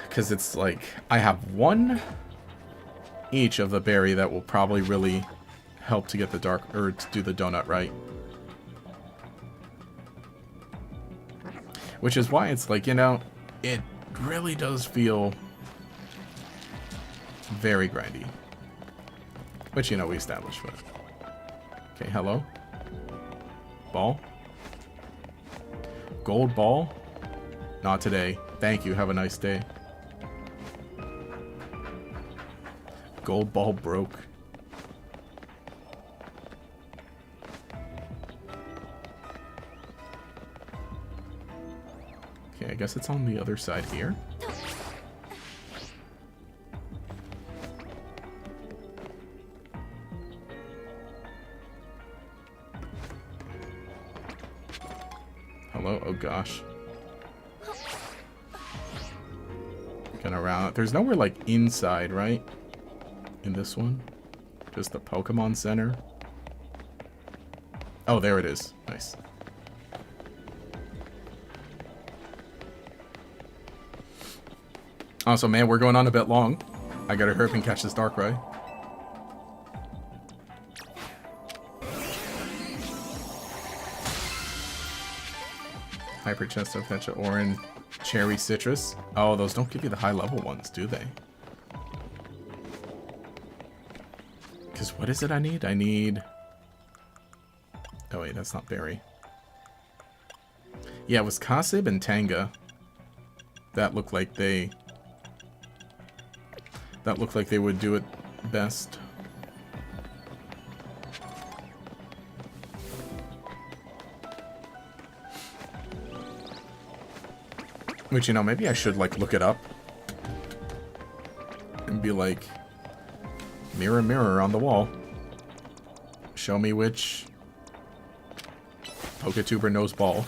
S1: Because it's like, I have one each of the berry that will probably really help to get the dark, or to do the donut right. Which is why it's like, you know, it really does feel very grindy. Which, you know, we established with. Okay, hello. Ball. Gold ball. Not today. Thank you. Have a nice day. Gold ball broke. Okay, I guess it's on the other side here. Hello? Oh gosh. Get around. There's nowhere like inside, right? In this one? Just the Pokemon Center? Oh, there it is. Nice. Also, man, we're going on a bit long. I gotta hurry up and catch this Darkrai. Hyper Chesto, Fetch Orange, Cherry Citrus. Oh, those don't give you the high level ones, do they? Because what is it I need? I need... Oh wait, that's not berry. Yeah, it was Kasib and Tanga. That looked like they... That looked like they would do it best. Which, you know, maybe I should, like, look it up. And be like... Mirror, mirror on the wall. Show me which Poketuber knows ball.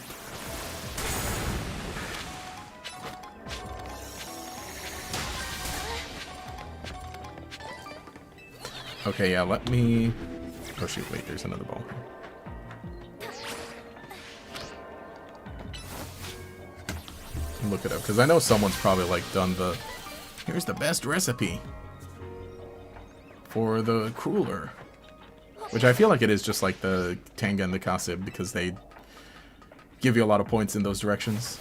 S1: Okay, yeah, let me... Oh shoot, wait, there's another ball. Look it up, because I know someone's probably, like, done the... Here's the best recipe for the cooler. Which I feel like it is just like the Tanga and the Kasib, because they give you a lot of points in those directions.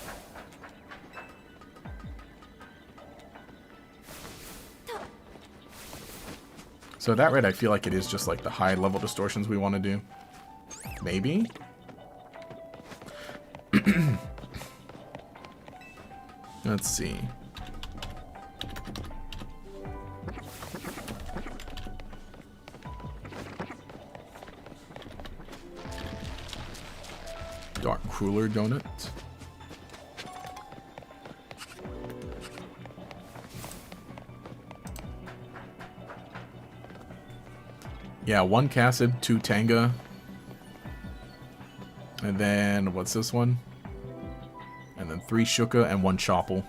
S1: So at that rate, I feel like it is just like the high level distortions we want to do. Maybe? Let's see. Dark Cruller Donut. Yeah, 1 Kasib, 2 Tanga. And then, what's this one? And then 3 Shuka and 1 Chople.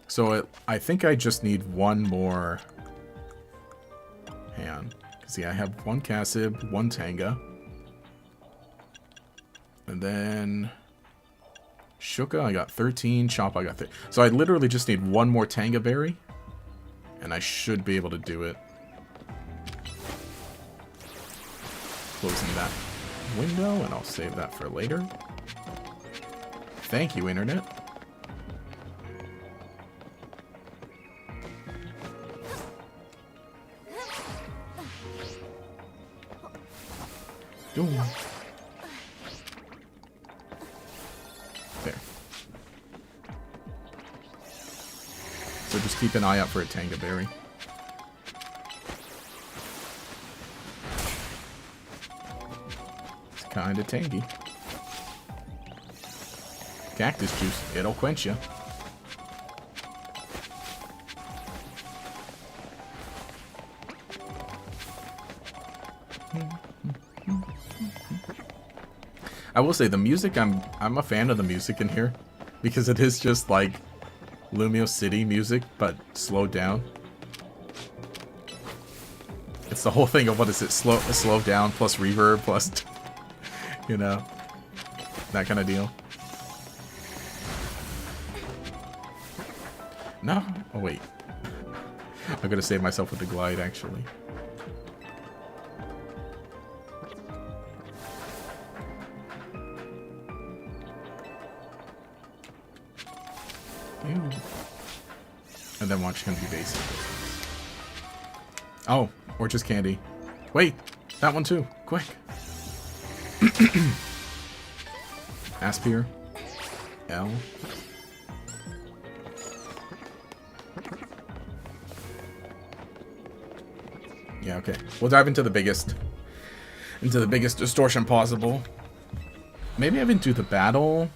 S1: So I think I just need 1 more. Hang on. See, I have 1 Kasib, 1 Tanga. And then Shuka, I got 13. Chomp, I got 13. So I literally just need 1 more Tanga Berry. And I should be able to do it. Closing that window, and I'll save that for later. Thank you, Internet. Boom. There. So just keep an eye out for a Tanga Berry. It's kinda tangy. Cactus juice, it'll quench you. I will say the music, I'm a fan of the music in here because it is just like Lumiose City music but slowed down. It's the whole thing of what is it, slow down plus reverb plus you know, that kind of deal. No, oh wait. I'm gonna save myself with the glide actually. Ew. And then watch him be basic. Oh, or just candy. Wait, that one too. Quick. Aspire. L. Yeah, okay. We'll dive into the biggest distortion possible. Maybe even do the battle,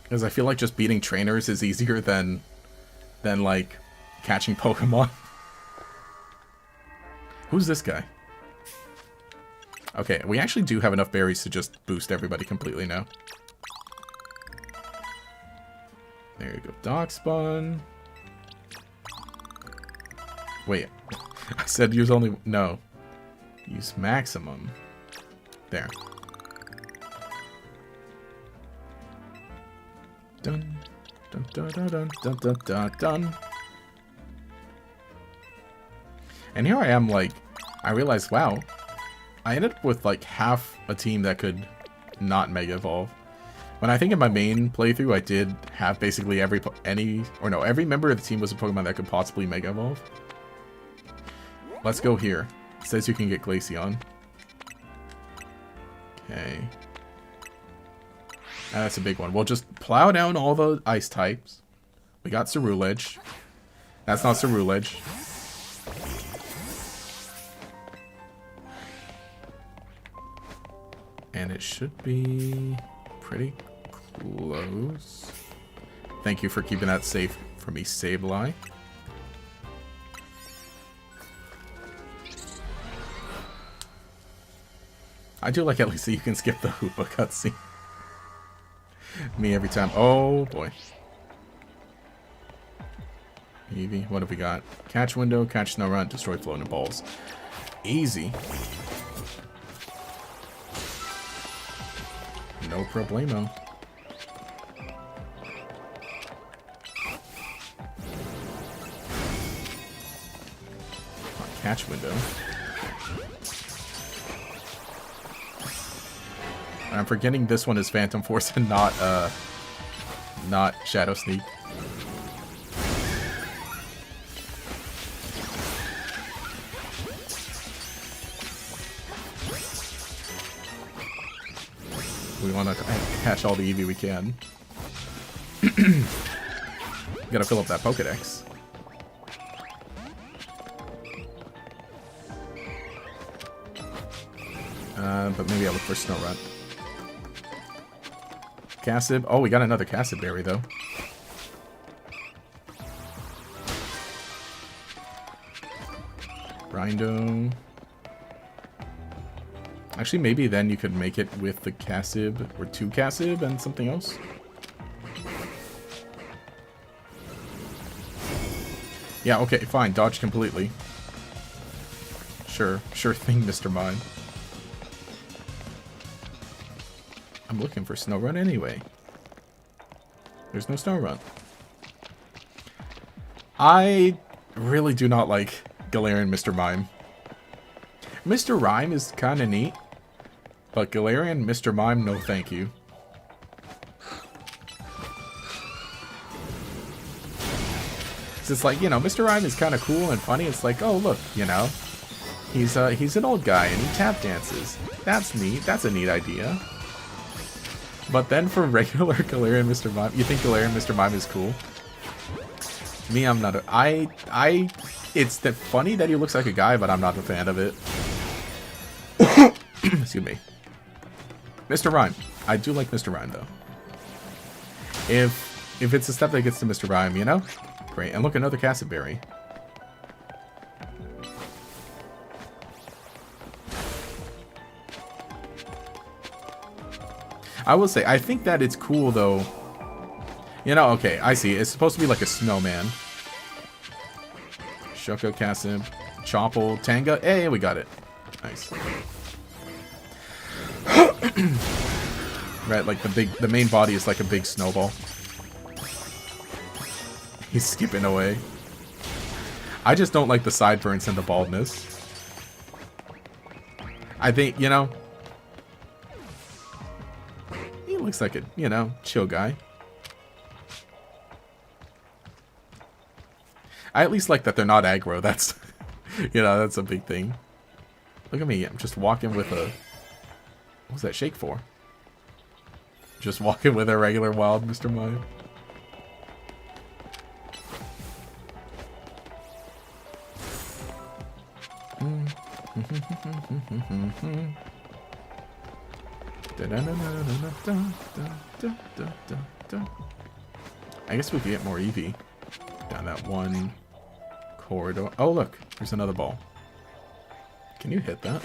S1: because I feel like just beating trainers is easier than like catching Pokemon. Who's this guy? Okay, we actually do have enough berries to just boost everybody completely now. There you go, Darkspawn. Wait, I said use only, no. Use maximum. There. Dun, dun, dun, dun, dun, dun, dun, dun, dun. And here I am, like, I realized, wow, I ended up with like half a team that could not Mega Evolve. When I think in my main playthrough, I did have basically every member of the team was a Pokemon that could possibly Mega Evolve. Let's go here. It says you can get Glaceon. Okay. That's a big one. We'll just plow down all the ice types. We got Cerulege. That's not Cerulege. And it should be pretty close. Thank you for keeping that safe for me, Sableye. I do like at least that you can skip the Hoopa cutscene. Me every time. Oh boy. Eevee, what have we got? Catch window, catch snow run, destroy floating balls. Easy. No problemo. Catch window. I'm forgetting this one is Phantom Force and not Shadow Sneak. We want to catch all the Eevee we can. Gotta fill up that Pokedex. But maybe I'll look for Snorunt. Cassib. Oh, we got another Cassib berry, though. Rindo. Actually, maybe then you could make it with the Cassib, or two Cassib and something else. Yeah, okay, fine. Dodge completely. Sure thing, Mr. Mime. I'm looking for Snorunt anyway. There's no Snorunt. I really do not like Galarian Mr. Mime. Mr. Rhyme is kind of neat, but Galarian Mr. Mime, no thank you. It's like, you know, Mr. Rhyme is kind of cool and funny. It's like, oh look, you know, he's an old guy and he tap dances. That's neat. That's a neat idea. But then for regular Galarian Mr. Mime, you think Galarian Mr. Mime is cool? Me, I'm not. It's funny that he looks like a guy, but I'm not a fan of it. Excuse me. Mr. Rhyme. I do like Mr. Rhyme, though. If it's a step that gets to Mr. Rhyme, you know? Great. And look, another Cassib berry. I will say, I think that it's cool, though. You know, okay, I see. It's supposed to be like a snowman. Shoko, Kasim, Choppel, Tanga. Hey, we got it. Nice. Right, like the main body is like a big snowball. He's skipping away. I just don't like the sideburns and the baldness. I think, you know, he looks like a, you know, chill guy. I at least like that they're not aggro. That's, you know, that's a big thing. Look at me. I'm just walking with a... What was that shake for? Just walking with a regular wild Mr. Mime. I guess we could get more Eevee down that one corridor. Oh, look. There's another ball. Can you hit that?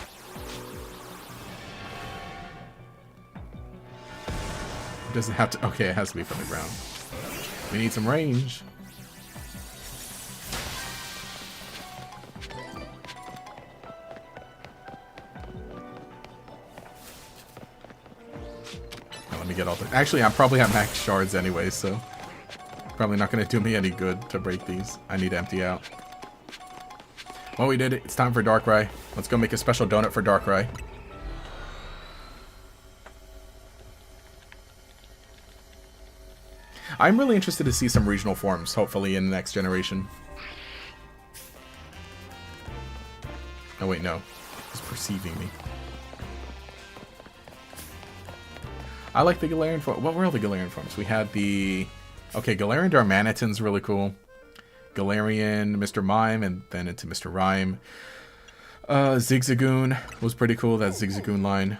S1: It doesn't have to... Okay, it has to be from the ground. We need some range. Now, let me get all the... Actually, I'm probably at max shards anyway, so... Probably not going to do me any good to break these. I need to empty out. Well, we did it. It's time for Darkrai. Let's go make a special donut for Darkrai. I'm really interested to see some regional forms, hopefully, in the next generation. Oh, wait, no. He's perceiving me. I like the Galarian form. What were all the Galarian forms? We had the... Okay, Galarian Darmanitan's really cool. Galarian, Mr. Mime, and then into Mr. Rhyme. Zigzagoon was pretty cool, that Zigzagoon line.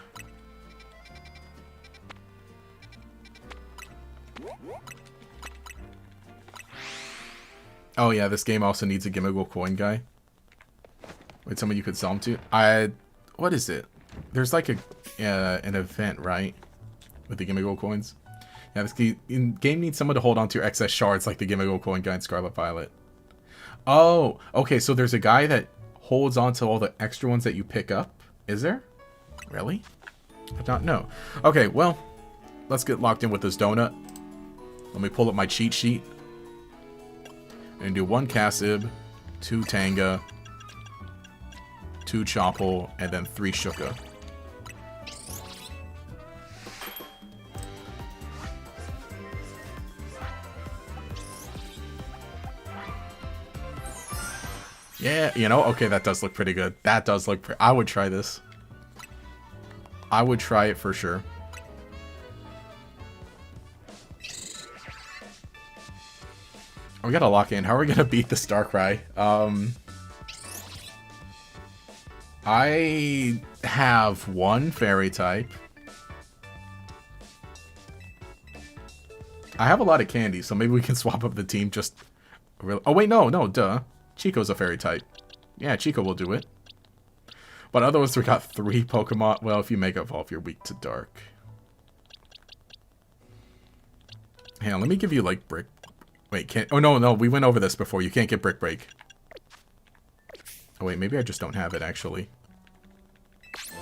S1: Oh yeah, this game also needs a Gimmighoul coin guy. Wait, someone you could sell him to? What is it? There's like an event, right? With the Gimmighoul coins? Yeah, this game needs someone to hold on to your excess shards like the Gimmighoul coin guy in Scarlet Violet. Oh, okay, so there's a guy that holds on to all the extra ones that you pick up? Is there? Really? I did not know. Okay, well, let's get locked in with this donut. Let me pull up my cheat sheet. And do 1 Kasib, 2 Tanga, 2 Choppel, and then 3 Shuka. Yeah, you know, okay, that does look pretty good. That does look pretty... I would try this. I would try it for sure. We gotta lock in. How are we gonna beat this Darkrai? I have 1 Fairy type. I have a lot of candy, so maybe we can swap up the team just... Oh, wait, no, duh. Chico's a Fairy type. Yeah, Chico will do it. But otherwise, we got 3 Pokemon. Well, if you Mega Evolve, you're weak to Dark. Hang on, let me give you, like, Brick... Wait, can't... Oh, no, we went over this before. You can't get Brick Break. Oh, wait, maybe I just don't have it, actually. Let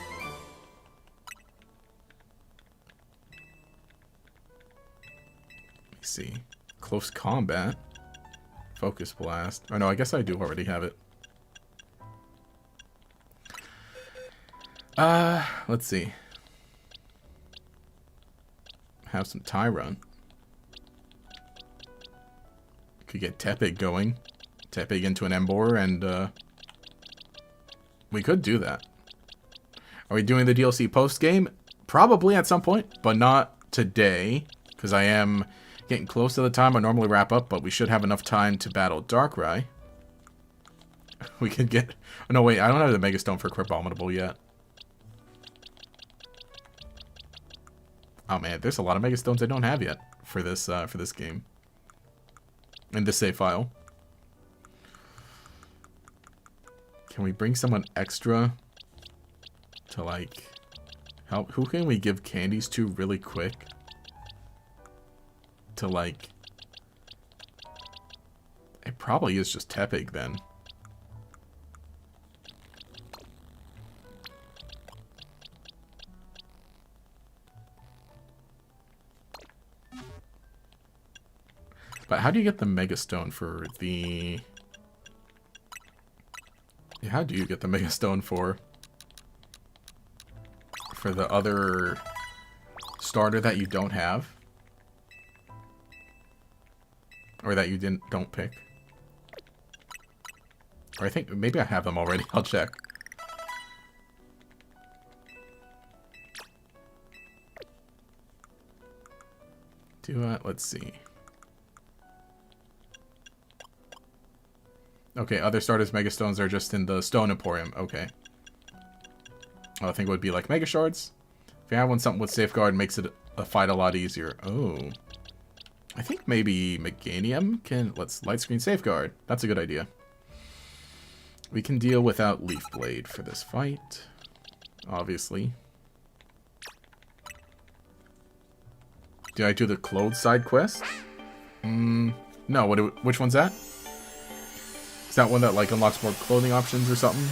S1: me see. Close Combat. Focus Blast. Oh, no, I guess I do already have it. Let's see. Have some Tyron. Could get Tepig going. Tepig into an Emboar, and, we could do that. Are we doing the DLC post-game? Probably at some point, but not today, because I am getting close to the time I normally wrap up, but we should have enough time to battle Darkrai. We could get... Oh, no, wait, I don't have the Mega Stone for Crabominable yet. Oh, man, there's a lot of Mega Stones I don't have yet for this game. In this save file. Can we bring someone extra to, like... Who can we give candies to really quick? To like... It probably is just Tepig then. But how do you get the Mega Stone for the... Yeah, how do you get the Mega Stone for the other starter that you don't have? Or that you don't pick? Or I think maybe I have them already. I'll check. Let's see. Okay, other starters' Mega Stones are just in the Stone Emporium. Okay. I think it would be like Mega Shards. If you have one, something with Safeguard makes it a fight a lot easier. Oh. I think maybe Meganium can... Let's Light Screen Safeguard. That's a good idea. We can deal without Leaf Blade for this fight. Obviously. Did I do the clothes side quest? No, which one's that? Is that one that like unlocks more clothing options or something?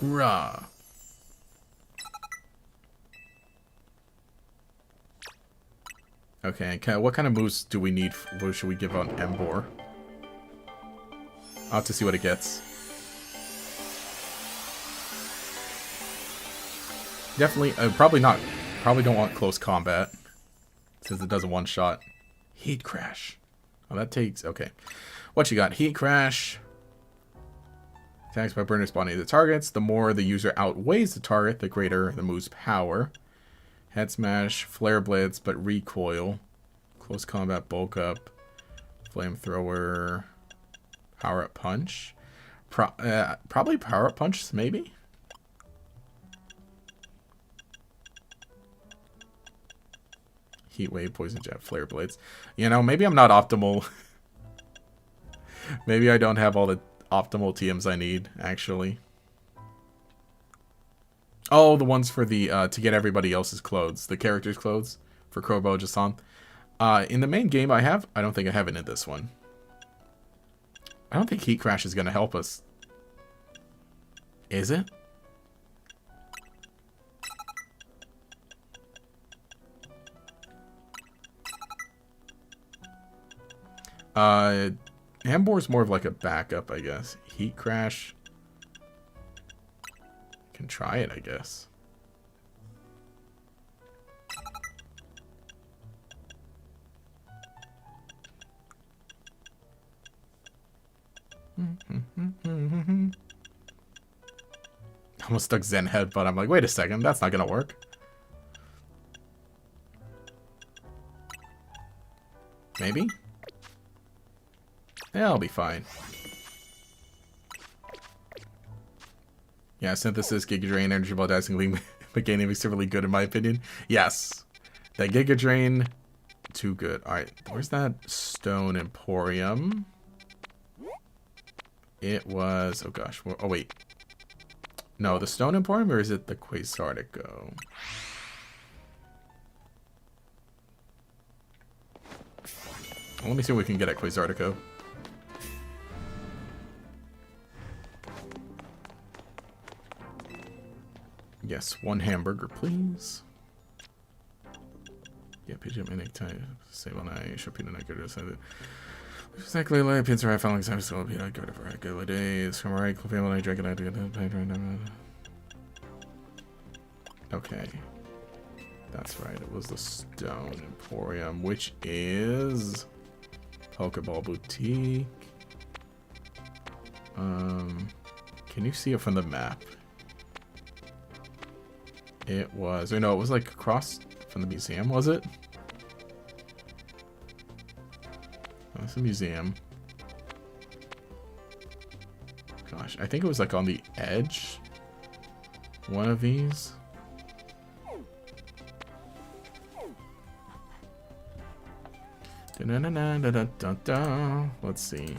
S1: Rah. Okay, what kind of moves do we need? What should we give on Embor? I'll have to see what it gets. Definitely, probably not. Probably don't want close combat. Since it does a one-shot. Heat Crash. Oh, that takes... Okay. What you got? Heat Crash. Attacks by burn responding to the targets. The more the user outweighs the target, the greater the move's power. Head Smash. Flare Blitz, but recoil. Close combat, bulk up. Flamethrower. Power-up punch. Probably power-up punch, maybe? Heat Wave, Poison Jet, Flare Blades. You know, maybe I'm not optimal. Maybe I don't have all the optimal TMs I need, actually. Oh, the ones for the, to get everybody else's clothes. The characters' clothes for Krobo Jason. In the main game I don't think I have it in this one. I don't think Heat Crash is going to help us. Is it? Ambor's more of like a backup, I guess. Heat Crash. Can try it, I guess. Almost stuck Zen Head, but I'm like, wait a second, that's not gonna work. Maybe? Yeah, I'll be fine. Yeah, Synthesis, Giga Drain, Energy Ball, Dancing League, Meganium makes it really good in my opinion. Yes. That Giga Drain, too good. Alright, where's that Stone Emporium? It was... Oh gosh. Oh wait. No, the Stone Emporium, or is it the Quasartico? Well, let me see what we can get at Quasartico. Yes, one hamburger, please. Yeah, PG my necktie. Say when I show peanut nut good. Exactly like pins right following time still peanut good for a good days. From right, coffee when I drink it, I do it. Okay. That's right, it was the Stone Emporium, which is Pokeball Boutique. Can you see it from the map? It was, or no, it was like across from the museum, was it? That's a museum. Gosh, I think it was like on the edge. One of these. Let's see.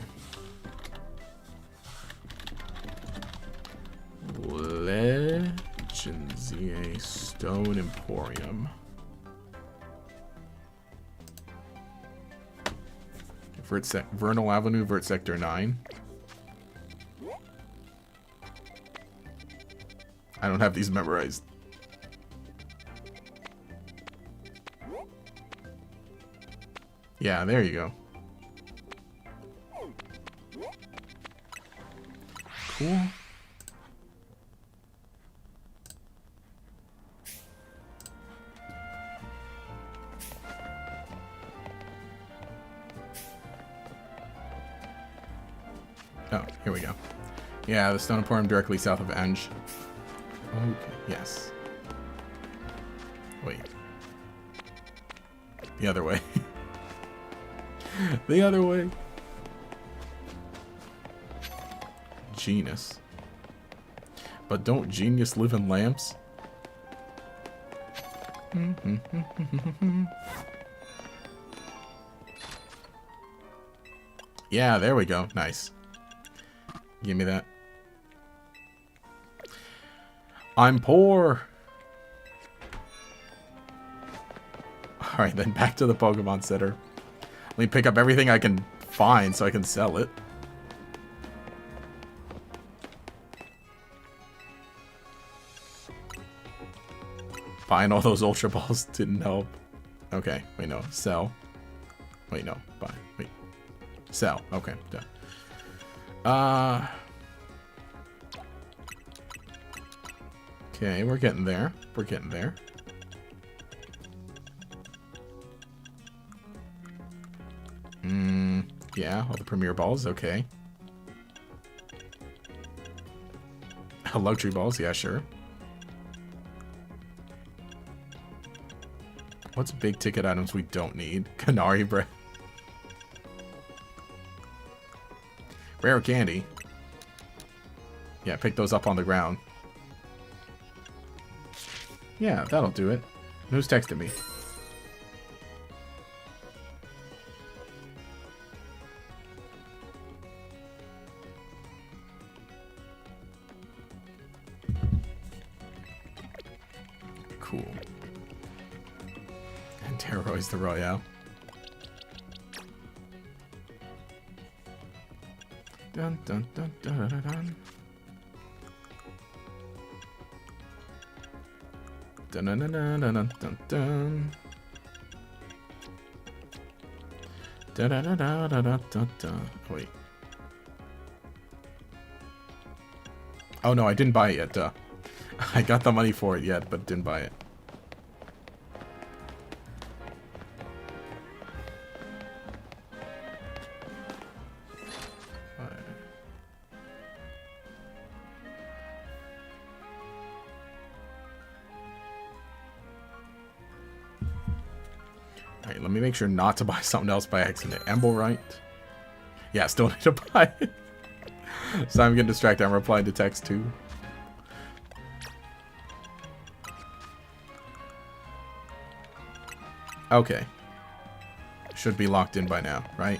S1: GA Stone Emporium. Vernal Avenue, Vert Sector 9. I don't have these memorized. Yeah, there you go. Cool. Oh, here we go. Yeah, the Stone Emporium directly south of Enge. Okay, yes. Wait. The other way. The other way. Genus. But don't genius live in lamps? Yeah, there we go. Nice. Give me that. I'm poor. Alright, then back to the Pokemon Center. Let me pick up everything I can find so I can sell it. Buying all those Ultra Balls didn't help. Okay, wait, no. Sell. Wait, no. Buy. Wait. Sell. Okay, done. Okay, we're getting there. We're getting there. Yeah, all the Premier Balls, okay. Luxury Balls, yeah, sure. What's big ticket items we don't need? Canary bread. Rare candy. Yeah, pick those up on the ground. Yeah, that'll do it. Who's texting me? Cool. And Terrorize the Royale. Dun dun dun dun dun dun. Dun dun dun dun dun dun dun. Dun dun dun dun dun dun dun. Wait. Oh no, I didn't buy it yet. Duh. I got the money for it yet, but didn't buy it. Alright, let me make sure not to buy something else by accident. Embolrite. Yeah, still need to buy it. So I'm getting distracted. I'm replying to text too. Okay. Should be locked in by now, right?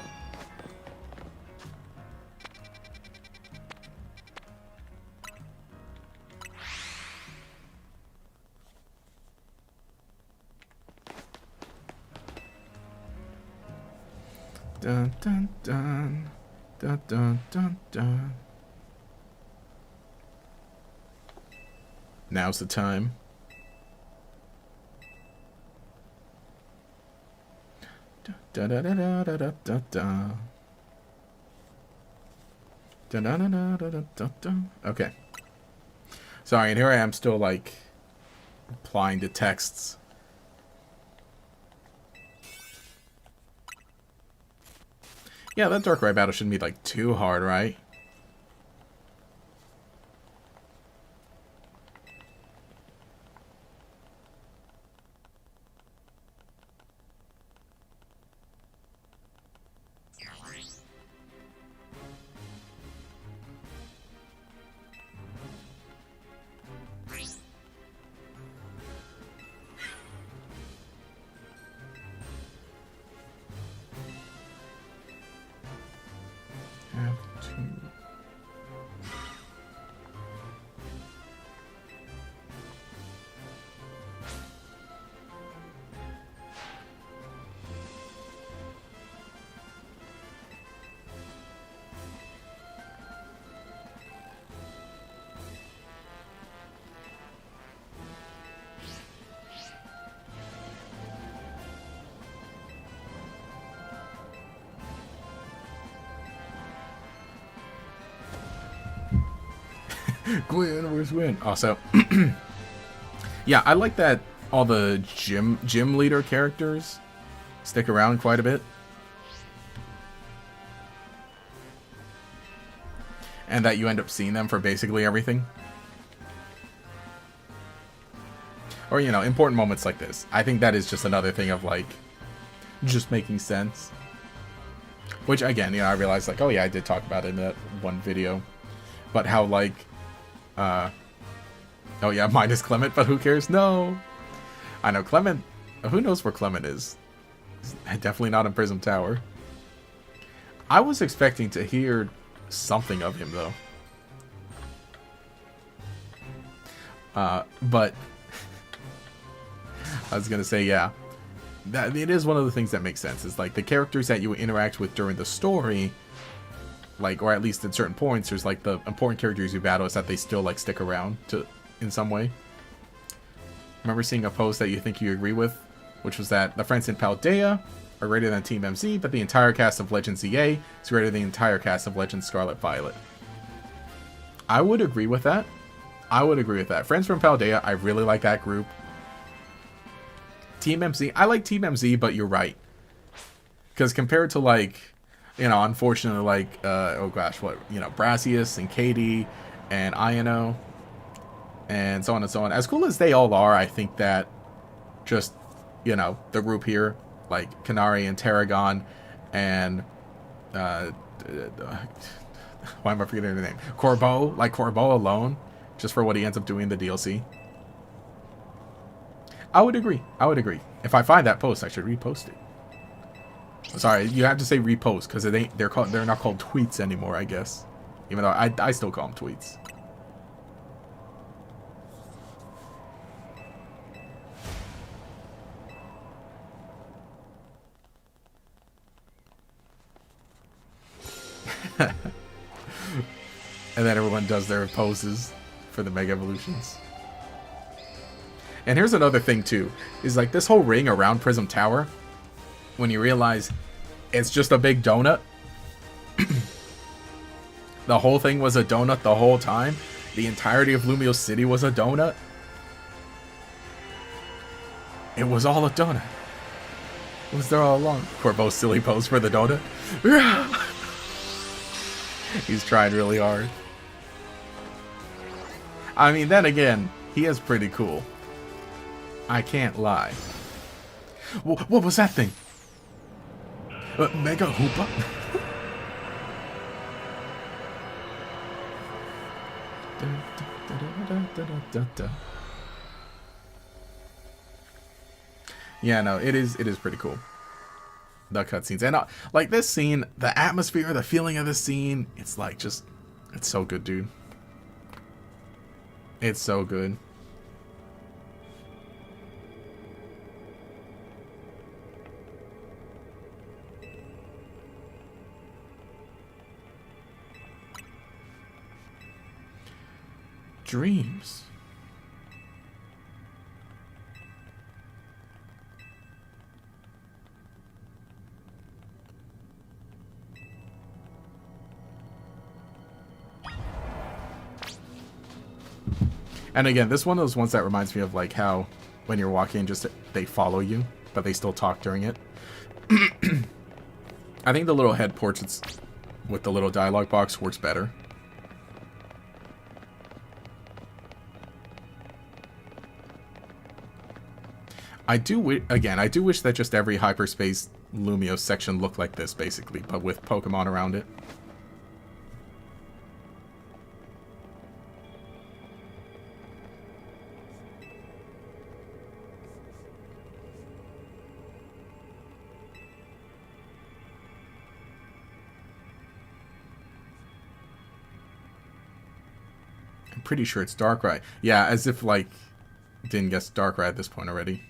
S1: Dun dun dun. Dun dun dun dun. Now's the time. Da da da da da da da da. Da da da da da da da. Okay. Sorry, and here I am still like replying to texts. Yeah, that Darkrai battle shouldn't be like too hard, right? Have to Gwen, where's Gwen? Also, yeah, I like that all the gym leader characters stick around quite a bit. And that you end up seeing them for basically everything. Or, you know, important moments like this. I think that is just another thing of, like, just making sense. Which, again, you know, I realized, like, oh yeah, I did talk about it in that one video. But how, like, oh yeah, mine is Clement, but who cares? No! I know, Clement, who knows where Clement is? He's definitely not in Prism Tower. I was expecting to hear something of him, though. But I was gonna say, yeah, that it is one of the things that makes sense. Is like the characters that you interact with during the story, like, or at least at certain points, there's like the important characters you battle is that they still like stick around to in some way. Remember seeing a post that you think you agree with, which was that the friends in Paldea are greater than Team MZ, but the entire cast of Legends EA is greater than the entire cast of Legends Scarlet Violet. I would agree with that. I would agree with that. Friends from Paldea, I really like that group. Team MZ, I like Team MZ, but you're right. Because compared to, like, you know, unfortunately, like, oh gosh, what, you know, Brassius and Katie and Iono and so on and so on. As cool as they all are, I think that just, you know, the group here, like Canary and Tarragon and, why am I forgetting their name? Corbeau, like Corbeau alone, just for what he ends up doing in the DLC. I would agree. I would agree. If I find that post, I should repost it. Sorry, you have to say repost because they're not called tweets anymore, I guess. Even though I still call them tweets. And then everyone does their poses for the Mega Evolutions. And here's another thing too, is like this whole ring around Prism Tower, when you realize it's just a big donut. The whole thing was a donut the whole time. The entirety of Lumiose City was a donut. It was all a donut. It was there all along. Corbeau's silly pose for the donut. He's tried really hard. I mean, then again, he is pretty cool. I can't lie. What was that thing? Mega Hoopa? Yeah, no, it is pretty cool. The cutscenes. And like this scene, the atmosphere, the feeling of this scene, it's like just, it's so good, dude. It's so good. Dreams. And again, this is one of those ones that reminds me of like how when you're walking, just they follow you, but they still talk during it. I think the little head portraits with the little dialogue box works better. I do wish that just every hyperspace Lumiose section looked like this, basically, but with Pokemon around it. I'm pretty sure it's Darkrai. Yeah, as if, like, didn't guess Darkrai at this point already.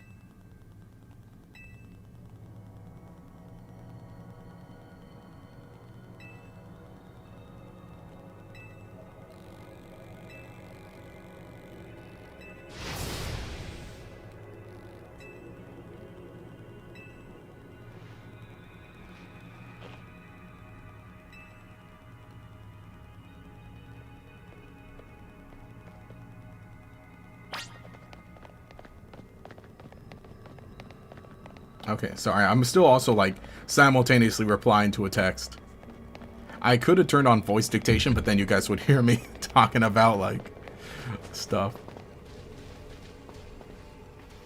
S1: Okay, sorry. I'm still also, like, simultaneously replying to a text. I could have turned on voice dictation, but then you guys would hear me talking about, like, stuff.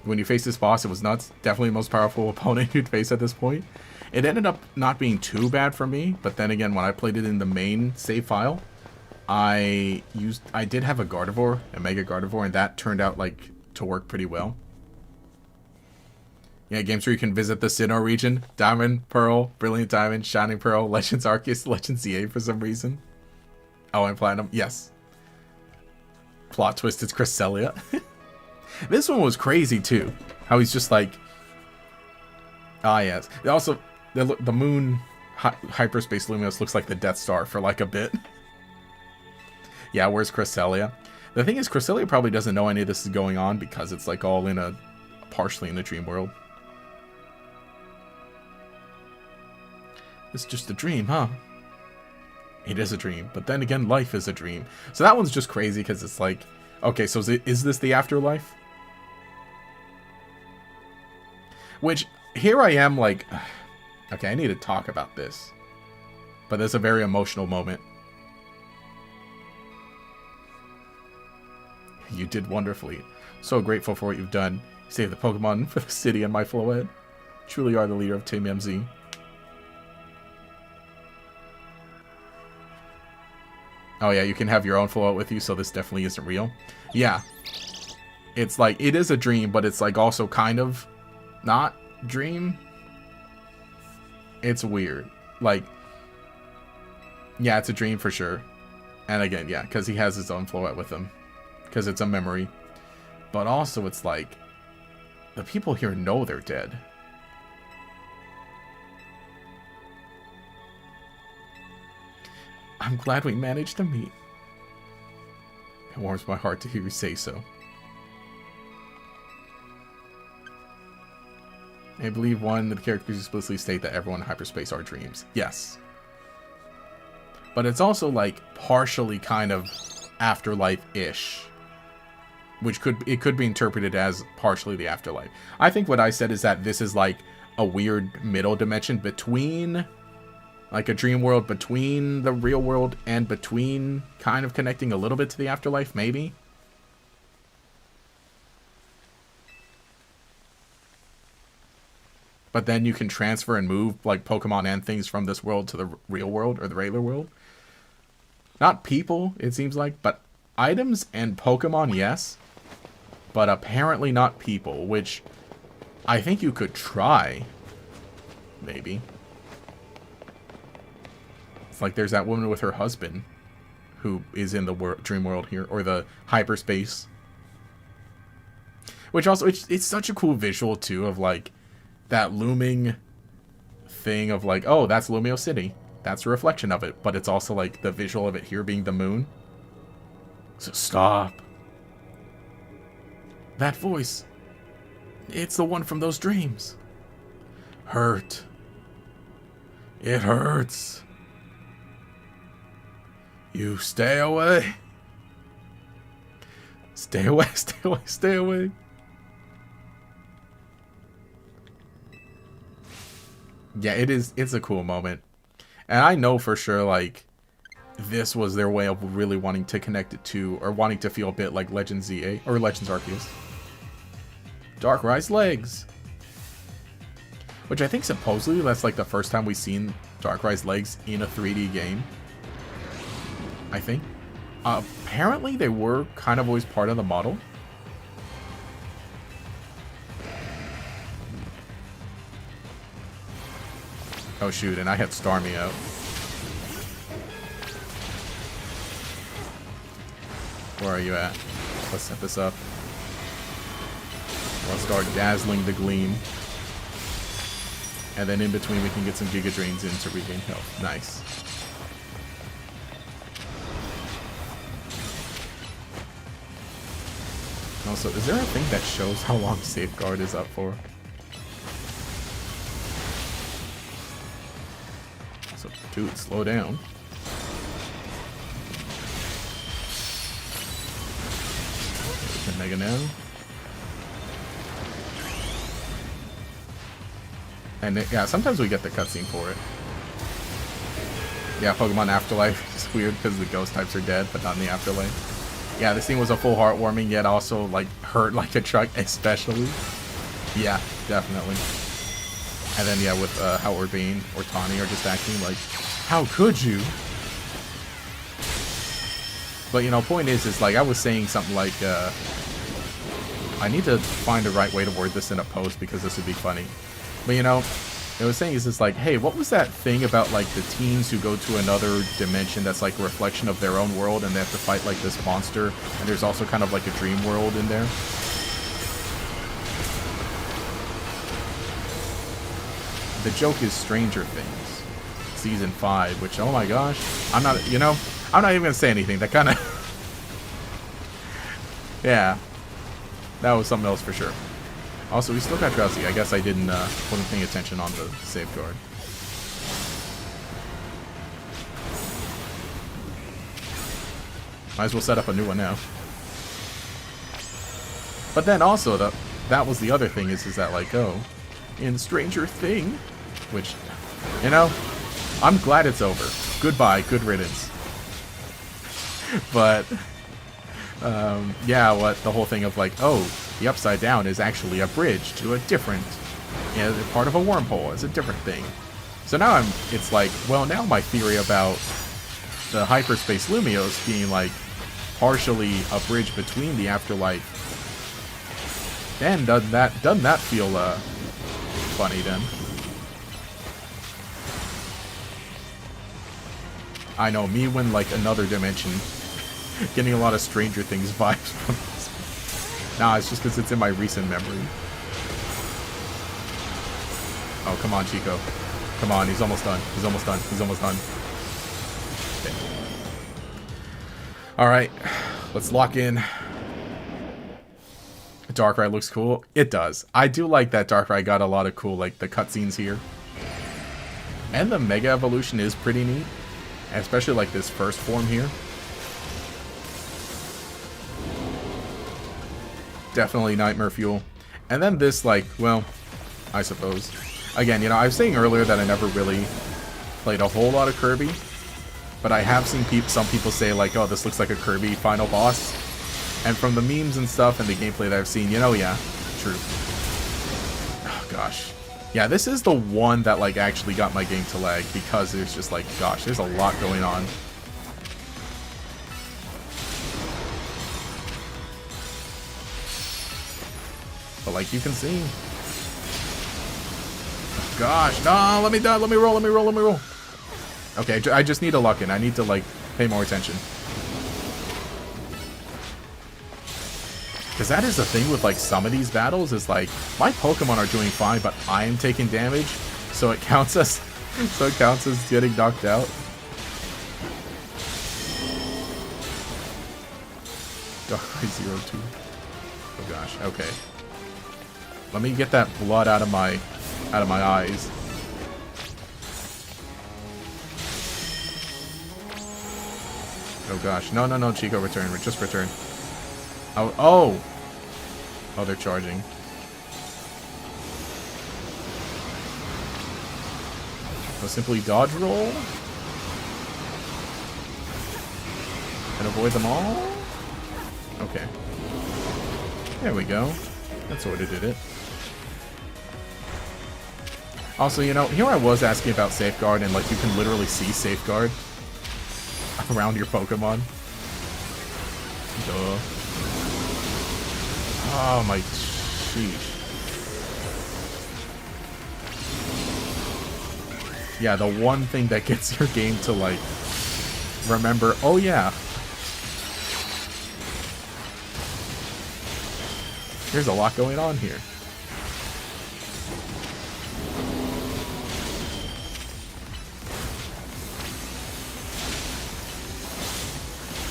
S1: When you face this boss, it was nuts. Definitely the most powerful opponent you'd face at this point. It ended up not being too bad for me, but then again, when I played it in the main save file, I did have a Gardevoir, a Mega Gardevoir, and that turned out, like, to work pretty well. Yeah, games where you can visit the Sinnoh region. Diamond, Pearl, Brilliant Diamond, Shining Pearl, Legends Arceus, Legends ZA for some reason. Oh, and Platinum. Yes. Plot twist, it's Cresselia. This one was crazy, too. How he's just like... Ah, yes. Also, the moon hyperspace Lumiose looks like the Death Star for, like, a bit. Yeah, where's Cresselia? The thing is, Cresselia probably doesn't know any of this is going on because it's, like, all in a... partially in a dream world. It's just a dream, huh? It is a dream, but then again, life is a dream. So that one's just crazy because it's like, okay, so is this the afterlife? Which, here I am like, okay, I need to talk about this. But there's a very emotional moment. You did wonderfully. So grateful for what you've done. You saved the Pokemon for the city and my Floette. Truly are the leader of Team MZ. Oh yeah, you can have your own Floette with you, so this definitely isn't real. Yeah. It's like, it is a dream, but it's like also kind of not dream. It's weird. Like, yeah, it's a dream for sure. And again, yeah, because he has his own Floette with him. Because it's a memory. But also it's like, the people here know they're dead. I'm glad we managed to meet. It warms my heart to hear you say so. I believe one of the characters explicitly state that everyone in hyperspace are dreams. Yes. But it's also like partially kind of afterlife-ish. Which it could be interpreted as partially the afterlife. I think what I said is that this is like a weird middle dimension between... like a dream world between the real world and between kind of connecting a little bit to the afterlife, maybe? But then you can transfer and move like Pokemon and things from this world to the real world or the regular world. Not people, it seems like, but items and Pokemon, yes. But apparently not people, which I think you could try. Maybe. Like, there's that woman with her husband who is in the dream world here, or the hyperspace. Which also, it's such a cool visual, too, of, like, that looming thing of, like, oh, that's Lumiose City. That's a reflection of it. But it's also, like, the visual of it here being the moon. So stop. That voice. It's the one from those dreams. Hurt. It hurts. You stay away. Stay away, stay away, stay away. Yeah, it's a cool moment. And I know for sure, like, this was their way of really wanting to connect it to, or wanting to feel a bit like Legends ZA, or Legends Arceus. Darkrai's legs. Which I think supposedly that's like the first time we've seen Darkrai's legs in a 3D game. I think. Apparently they were kind of always part of the model. Oh shoot, and I had Starmie out. Where are you at? Let's set this up. Let's start dazzling the gleam. And then in between we can get some Giga Drains in to regain health. Nice. Also, is there a thing that shows how long Safeguard is up for? So, dude, slow down. Okay, Mega now. And yeah, sometimes we get the cutscene for it. Yeah, Pokemon Afterlife is weird because the ghost types are dead, but not in the afterlife. Yeah, this scene was a full heartwarming, yet also like hurt like a truck, especially. Yeah, definitely. And then yeah, with how Urbane or Tawny are just acting like, how could you? But you know, point is like I was saying something like, I need to find the right way to word this in a post because this would be funny. But you know, I was saying is just like, hey, what was that thing about like the teens who go to another dimension that's like a reflection of their own world and they have to fight like this monster, and there's also kind of like a dream world in there. The joke is Stranger Things, Season 5, which, oh my gosh, I'm not, you know, I'm not even gonna say anything. That kind of, yeah, that was something else for sure. Also, we still got Drowsy. I guess I wasn't paying attention on the safeguard. Might as well set up a new one now. But then also, that was the other thing is that like, oh, in Stranger Thing, which, you know, I'm glad it's over. Goodbye, good riddance. But, yeah, what the whole thing of like, oh, the Upside Down is actually a bridge to a different, you know, part of a wormhole. It's a different thing. So now it's like, well, now my theory about the hyperspace Lumiose being like partially a bridge between the afterlife. Then doesn't that feel funny then? I know, me when like another dimension, getting a lot of Stranger Things vibes from this. Nah, it's just because it's in my recent memory. Oh, come on, Chico. Come on, he's almost done. He's almost done. He's almost done. Okay. Alright, let's lock in. Darkrai looks cool. It does. I do like that Darkrai got a lot of cool, like, the cutscenes here. And the Mega Evolution is pretty neat. Especially, like, this first form here. Definitely Nightmare Fuel. And then this, like, well, I suppose. Again, you know, I was saying earlier that I never really played a whole lot of Kirby. But I have seen some people say, like, oh, this looks like a Kirby final boss. And from the memes and stuff and the gameplay that I've seen, you know, yeah, true. Oh, gosh. Yeah, this is the one that, like, actually got my game to lag because there's just, like, gosh, there's a lot going on. But like you can see. Oh, gosh, no, let me die, let me roll, let me roll, let me roll. Okay, I just need to lock in. I need to, like, pay more attention. Because that is the thing with, like, some of these battles is, like, my Pokemon are doing fine, but I am taking damage, so it counts as, getting knocked out. Darkrai 02. Oh gosh, okay. Let me get that blood out of my eyes. Oh gosh, no, no, no, Chico, return, just return. Oh, oh! Oh, they're charging. So simply dodge roll. And avoid them all? Okay. There we go. That sort of did it. Also, you know, here I was asking about Safeguard, and, like, you can literally see Safeguard around your Pokemon. Duh. Oh my sheesh. Yeah, the one thing that gets your game to, like, remember, oh yeah. There's a lot going on here.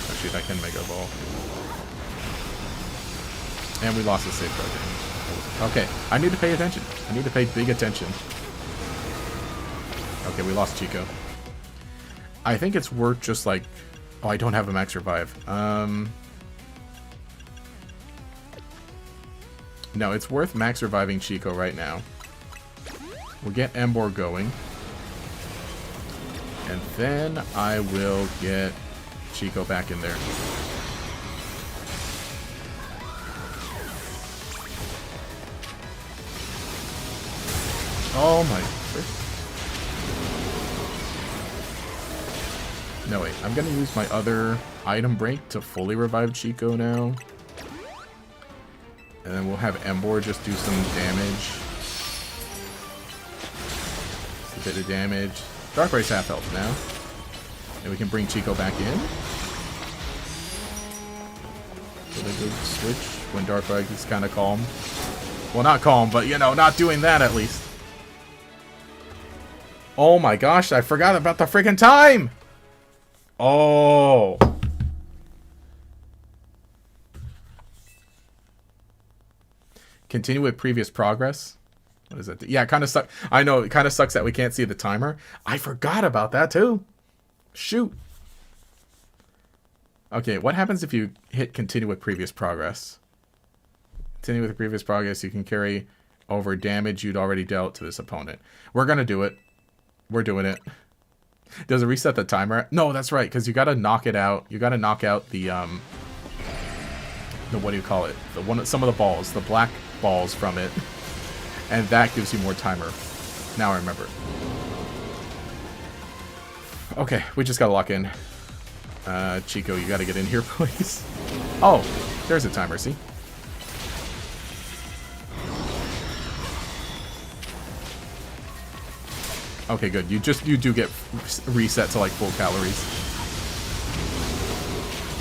S1: Oh shoot, I can Mega Ball. And we lost the safeguard. Okay, I need to pay attention. I need to pay big attention. Okay, we lost Chico. I think it's worth just like... Oh, I don't have a max revive. No, it's worth max reviving Chico right now. We'll get Embor going. And then I will get Chico back in there. Oh my... No, wait. I'm going to use my other item break to fully revive Chico now. And then we'll have Embor just do some damage. Just a bit of damage. Darkray's half health now. And we can bring Chico back in. Really good switch when Darkrai is kind of calm. Well, not calm, but, you know, not doing that at least. Oh my gosh, I forgot about the freaking time! Oh. Continue with previous progress. What does that do? Yeah, it kind of sucks. I know, it kind of sucks that we can't see the timer. I forgot about that too. Shoot. Okay, what happens if you hit continue with previous progress? Continue with previous progress, you can carry over damage you'd already dealt to this opponent. We're going to do it. We're doing it. Does it reset the timer? No, that's right, because you got to knock it out. You got to knock out the what do you call it? Some of the balls, the black balls from it. And that gives you more timer. Now I remember. Okay, we just got to lock in. Chico, you got to get in here, please. Oh, there's a timer, see? Okay, good. You do get reset to like full calories.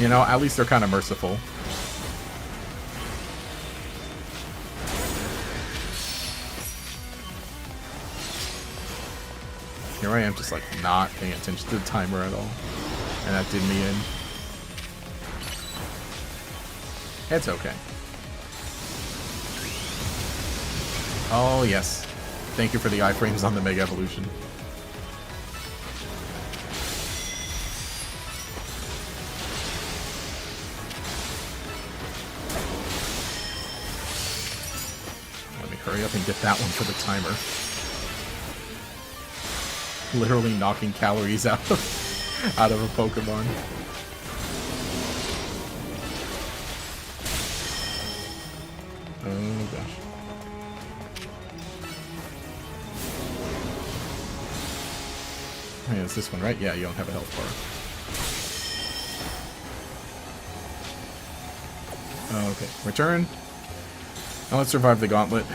S1: You know, at least they're kind of merciful. Here I am just like not paying attention to the timer at all. And that did me in. It's okay. Oh, yes. Thank you for the iframes on the Mega Evolution. Let me hurry up and get that one for the timer. Literally knocking calories out of a Pokemon. Oh gosh. Yeah, it's this one, right? Yeah, you don't have a health bar. Okay, return. Now let's survive the gauntlet.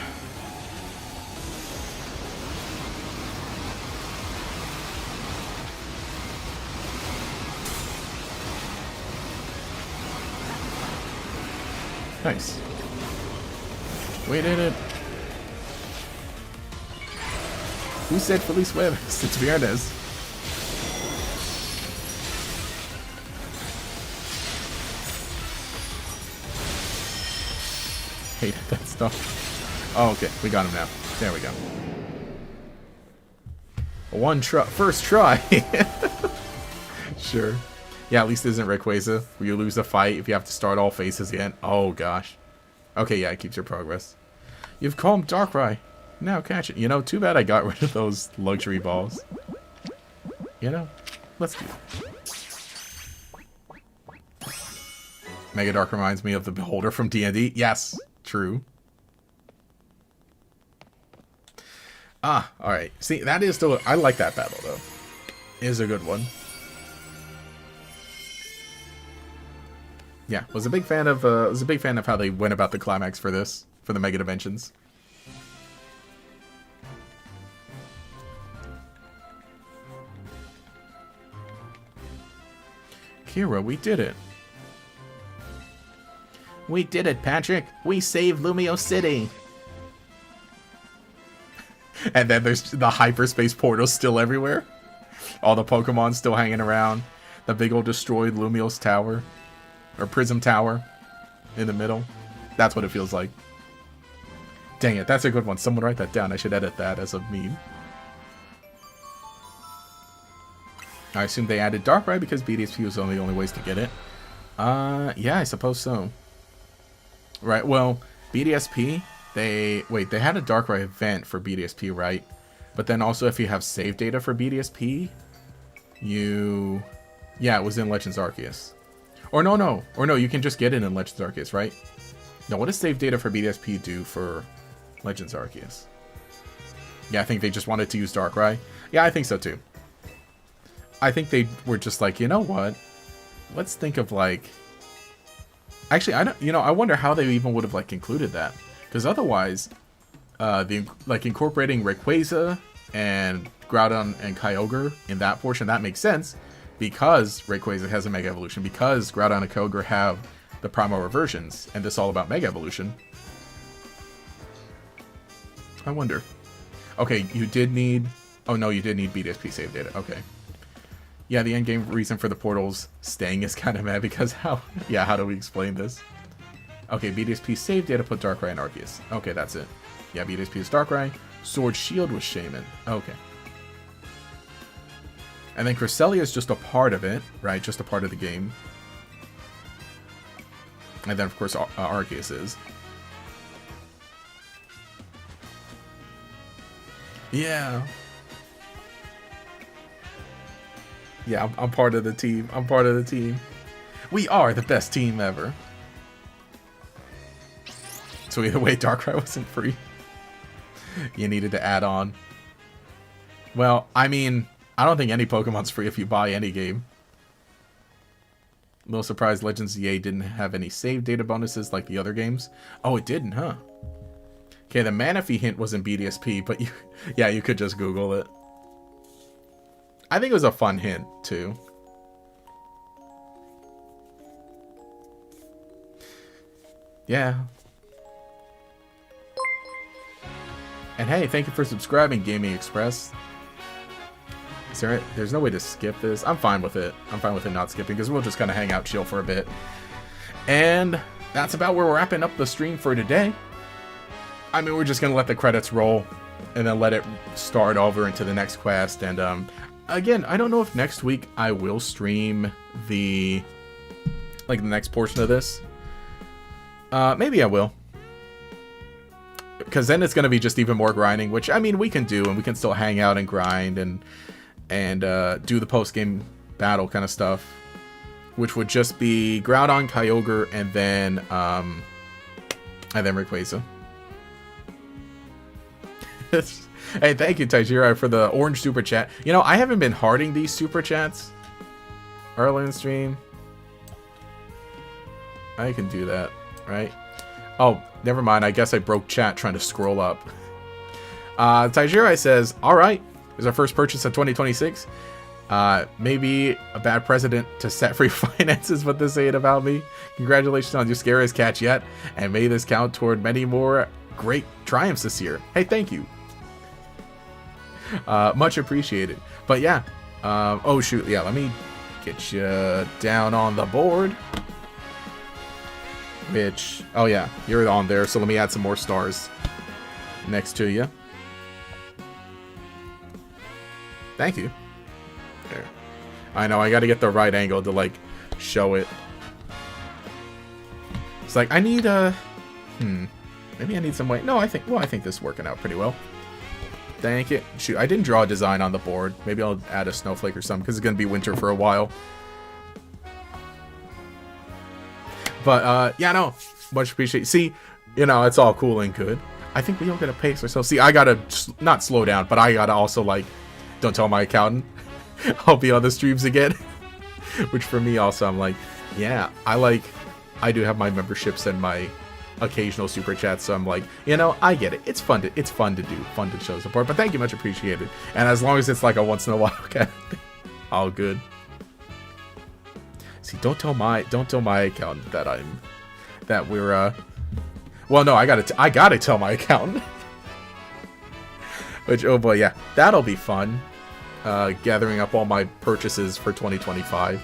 S1: Nice. We did it. Who said Feliz Jueves? It's Viernes. Hated that stuff. Oh, okay. We got him now. There we go. One try. First try. Sure. Yeah, at least it isn't Rayquaza, where you lose the fight if you have to start all phases again. Oh, gosh. Okay, yeah, it keeps your progress. You've calmed Darkrai. Now catch it. You know, too bad I got rid of those luxury balls. You know, let's do it. Mega Dark reminds me of the Beholder from D&D. Yes, true. Ah, alright. See, that is still... I like that battle, though. It is a good one. Yeah, was a big fan of how they went about the climax for this, for the Mega Dimensions. Kira, we did it. We did it, Patrick. We saved Lumiose City. And then there's the hyperspace portals still everywhere. All the Pokemon still hanging around. The big old destroyed Lumiose Tower. Or Prism Tower in the middle. That's what it feels like. Dang it, that's a good one. Someone write that down. I should edit that as a meme. I assume they added Darkrai because BDSP was one of the only ways to get it. Yeah, I suppose so. Right, well, BDSP, they had a Darkrai event for BDSP, right? But then also if you have save data for BDSP, yeah, it was in Legends Arceus. Or no, you can just get it in Legends Arceus, right? No, what does save data for BDSP do for Legends Arceus? Yeah, I think they just wanted to use Darkrai. Yeah, I think so too. I think they were just like, you know what? Let's think of like... Actually, I wonder how they even would have like included that. Because otherwise, incorporating Rayquaza and Groudon and Kyogre in that portion, that makes sense. Because Rayquaza has a Mega Evolution. Because Groudon and Kyogre have the Primal Reversions. And this is all about Mega Evolution. I wonder. Okay, you did need... Oh no, you did need BDSP save data. Okay. Yeah, the endgame reason for the portals staying is kind of mad because how do we explain this? Okay, BDSP save data, put Darkrai and Arceus. Okay, that's it. Yeah, BDSP is Darkrai. Sword Shield was Shaman. Okay. And then Cresselia is just a part of it, right? Just a part of the game. And then, of course, Arceus is. Yeah. Yeah, I'm part of the team. I'm part of the team. We are the best team ever. So either way, Darkrai wasn't free. You needed to add on. Well, I mean, I don't think any Pokemon's free if you buy any game. A little surprised Legends EA didn't have any save data bonuses like the other games. Oh, it didn't, huh? Okay, the Manaphy hint was in BDSP, but you could just Google it. I think it was a fun hint, too. Yeah. And hey, thank you for subscribing, Gaming Express. There's no way to skip this. I'm fine with it. I'm fine with it not skipping, because we'll just kind of hang out, chill for a bit. And that's about where we're wrapping up the stream for today. I mean, we're just going to let the credits roll, and then let it start over into the next quest, and, again, I don't know if next week I will stream the next portion of this. Maybe I will. Because then it's going to be just even more grinding, which, I mean, we can do, and we can still hang out and grind and do the post-game battle kind of stuff. Which would just be Groudon, Kyogre, and then Rayquaza. Hey, thank you, Taijira, for the orange super chat. You know, I haven't been hearting these super chats early in the stream. I can do that, right? Oh, never mind. I guess I broke chat trying to scroll up. Taijira says, alright, is our first purchase of 2026. Maybe a bad precedent to set free finances, what they're saying about me. Congratulations on your scariest catch yet, and may this count toward many more great triumphs this year. Hey, thank you. Much appreciated. But yeah, oh shoot, yeah, let me get you down on the board. Which, oh yeah, you're on there, so let me add some more stars next to you. Thank you. There. I know, I gotta get the right angle to, like, show it. It's like, I need maybe I need some weight. No, I think this is working out pretty well. Thank you. Shoot, I didn't draw a design on the board. Maybe I'll add a snowflake or something, because it's gonna be winter for a while. But, yeah, no. Much appreciated. See, you know, it's all cool and good. I think we all gotta pace ourselves. See, I gotta not slow down, but I gotta also, like, don't tell my accountant. I'll be on the streams again. Which for me also, I'm like, yeah, I do have my memberships and my occasional super chats, so I'm like, you know, I get it. It's fun to do, fun to show support. But thank you, much appreciated. And as long as it's like a once in a while kind of thing, all good. See, don't tell my accountant that we're well, no, I gotta tell my accountant. Which, oh boy, yeah, that'll be fun. Gathering up all my purchases for 2025.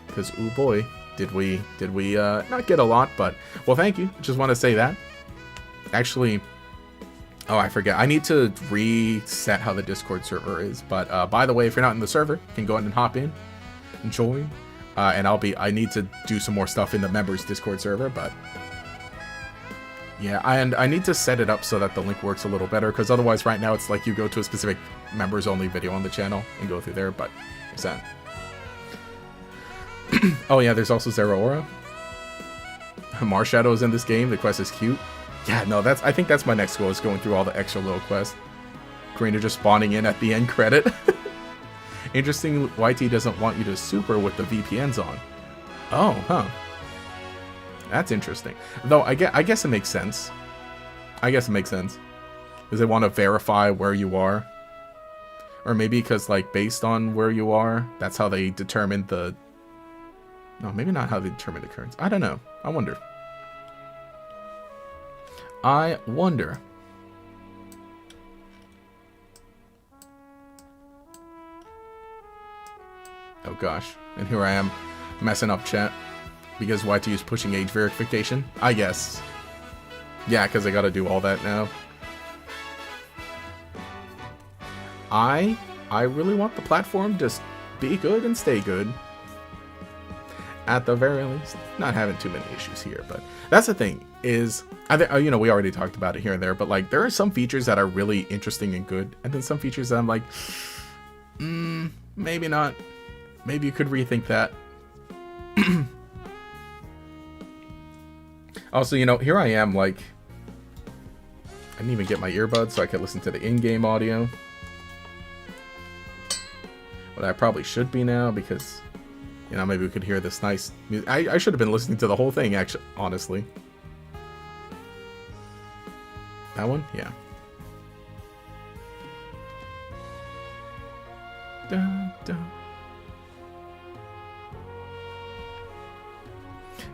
S1: Because, oh boy, did we not get a lot, but, well, thank you. Just want to say that. Actually, oh, I forget. I need to reset how the Discord server is. But, by the way, if you're not in the server, you can go ahead and hop in and join. And I need to do some more stuff in the members Discord server, but Yeah, and I need to set it up so that the link works a little better, because otherwise right now it's like you go to a specific members only video on the channel and go through there, but there's that. Oh yeah, there's also Zero Aura. Marshadow's in this game, the quest is cute. Yeah, no, I think that's my next goal, is going through all the extra little quests. Karina just spawning in at the end credit. Interesting, YT doesn't want you to super with the VPNs on. Oh, huh. That's interesting. Though, I guess it makes sense. I guess it makes sense. Because they want to verify where you are. Or maybe because, like, based on where you are, that's how they determine the... No, maybe not how they determine the currents. I don't know. I wonder. I wonder. Oh gosh. And here I am messing up chat. Because YT is pushing age verification? I guess. Yeah, because I gotta do all that now. I really want the platform to be good and stay good. At the very least. Not having too many issues here, but that's the thing, is, you know, we already talked about it here and there, but like, there are some features that are really interesting and good, and then some features that I'm like, maybe not. Maybe you could rethink that. Also, you know, here I am, like, I didn't even get my earbuds so I could listen to the in-game audio. But I probably should be now, because, you know, maybe we could hear this nice music. I should have been listening to the whole thing, actually, honestly. That one? Yeah. Dun, dun.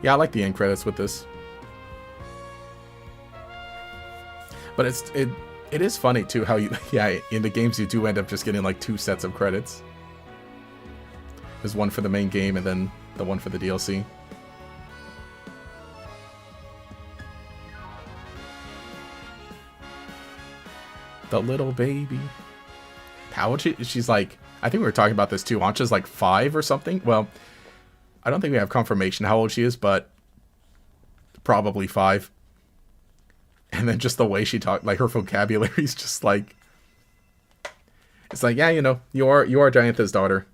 S1: Yeah, I like the end credits with this. But it is funny too how you, yeah, in the games you do end up just getting like 2 sets of credits. There's one for the main game and then the one for the DLC. The little baby. How old she's like, I think we were talking about this too. Ancha's like 5 or something. Well, I don't think we have confirmation how old she is, but probably 5. And then just the way she talked, like her vocabulary is just like, it's like, yeah, you know, you are Giantha's daughter.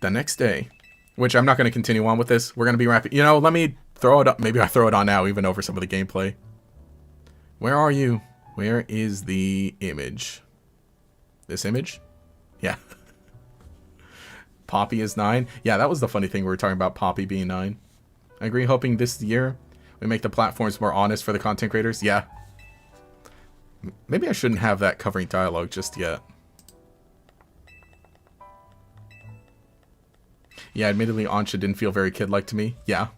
S1: The next day, which I'm not going to continue on with this. We're going to be wrapping. You know, let me throw it up. Maybe I throw it on now, even over some of the gameplay. Where are you? Where is the image? This image? Yeah. Poppy is 9. Yeah, that was the funny thing. We were talking about Poppy being 9. I agree, hoping this year we make the platforms more honest for the content creators. Yeah. Maybe I shouldn't have that covering dialogue just yet. Yeah, admittedly, Ancha didn't feel very kid-like to me. Yeah.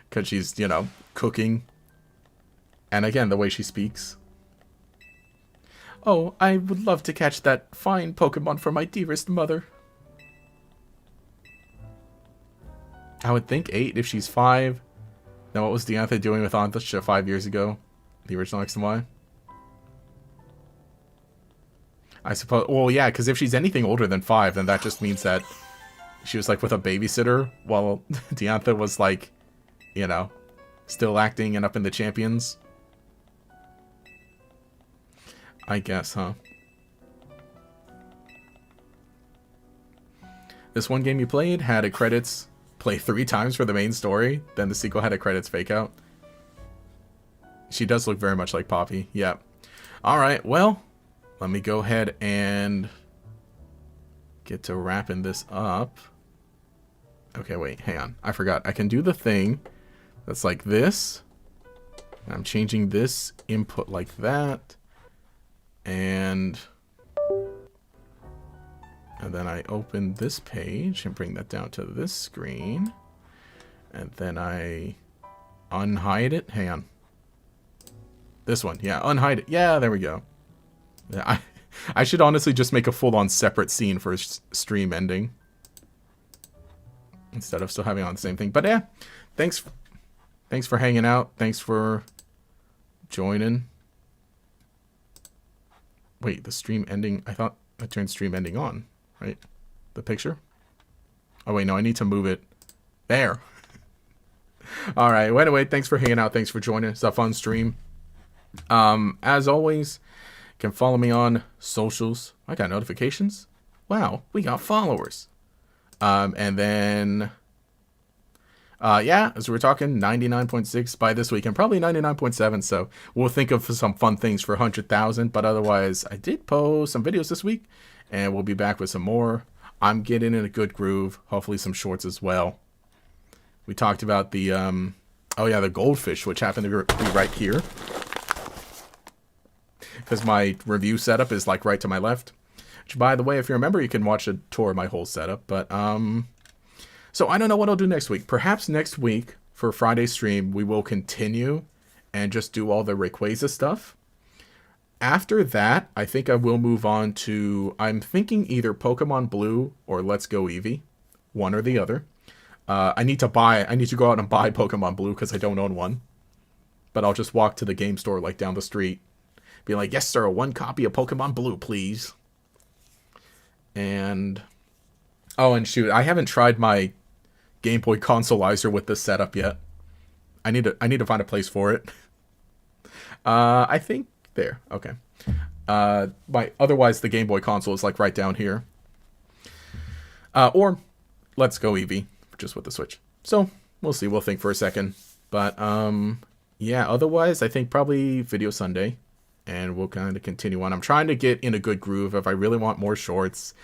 S1: Because she's, you know, cooking. And again, the way she speaks. Oh, I would love to catch that fine Pokemon for my dearest mother. I would think 8 if she's 5. Now, what was Diantha doing with Ancha 5 years ago? The original X and Y? I suppose... Well, yeah, because if she's anything older than 5, then that just means that she was, like, with a babysitter while Diantha was, like, you know, still acting and up in the champions. I guess, huh? This one game you played had a credits play 3 times for the main story. Then the sequel had a credits fake out. She does look very much like Poppy. Yeah. Alright, well, let me go ahead and get to wrapping this up. Okay, wait, hang on. I forgot. I can do the thing that's like this. I'm changing this input like that. And then I open this page and bring that down to this screen. And then I unhide it. Hang on. This one. Yeah, unhide it. Yeah, there we go. Yeah, I should honestly just make a full-on separate scene for stream ending. Instead of still having on the same thing. But yeah, thanks for hanging out. Thanks for joining. Wait, the stream ending. I thought I turned stream ending on, right? The picture. Oh, wait, no, I need to move it. There. All right. Well, anyway, thanks for hanging out. Thanks for joining. It's a fun stream. As always, you can follow me on socials. I got notifications. Wow, we got followers. And then, yeah, as we were talking, 99.6 by this week, and probably 99.7. So we'll think of some fun things for 100,000. But otherwise, I did post some videos this week, and we'll be back with some more. I'm getting in a good groove. Hopefully some shorts as well. We talked about the, oh yeah, the goldfish, which happened to be right here. Because my review setup is like right to my left. Which, by the way, if you remember, you can watch a tour of my whole setup. But, so I don't know what I'll do next week. Perhaps next week, for Friday's stream, we will continue and just do all the Rayquaza stuff. After that, I think I will move on to, I'm thinking either Pokemon Blue or Let's Go Eevee. One or the other. I need to go out and buy Pokemon Blue because I don't own one. But I'll just walk to the game store like down the street. Be like, yes sir, one copy of Pokemon Blue, please. And, oh, and shoot, I haven't tried my Game Boy Consoleizer with this setup yet. I need to find a place for it. I think there, okay. Otherwise the Game Boy console is like right down here. Or Let's Go Eevee. Just with the Switch. So, we'll see. We'll think for a second. But, yeah, otherwise, I think probably Video Sunday. And we'll kind of continue on. I'm trying to get in a good groove if I really want more shorts.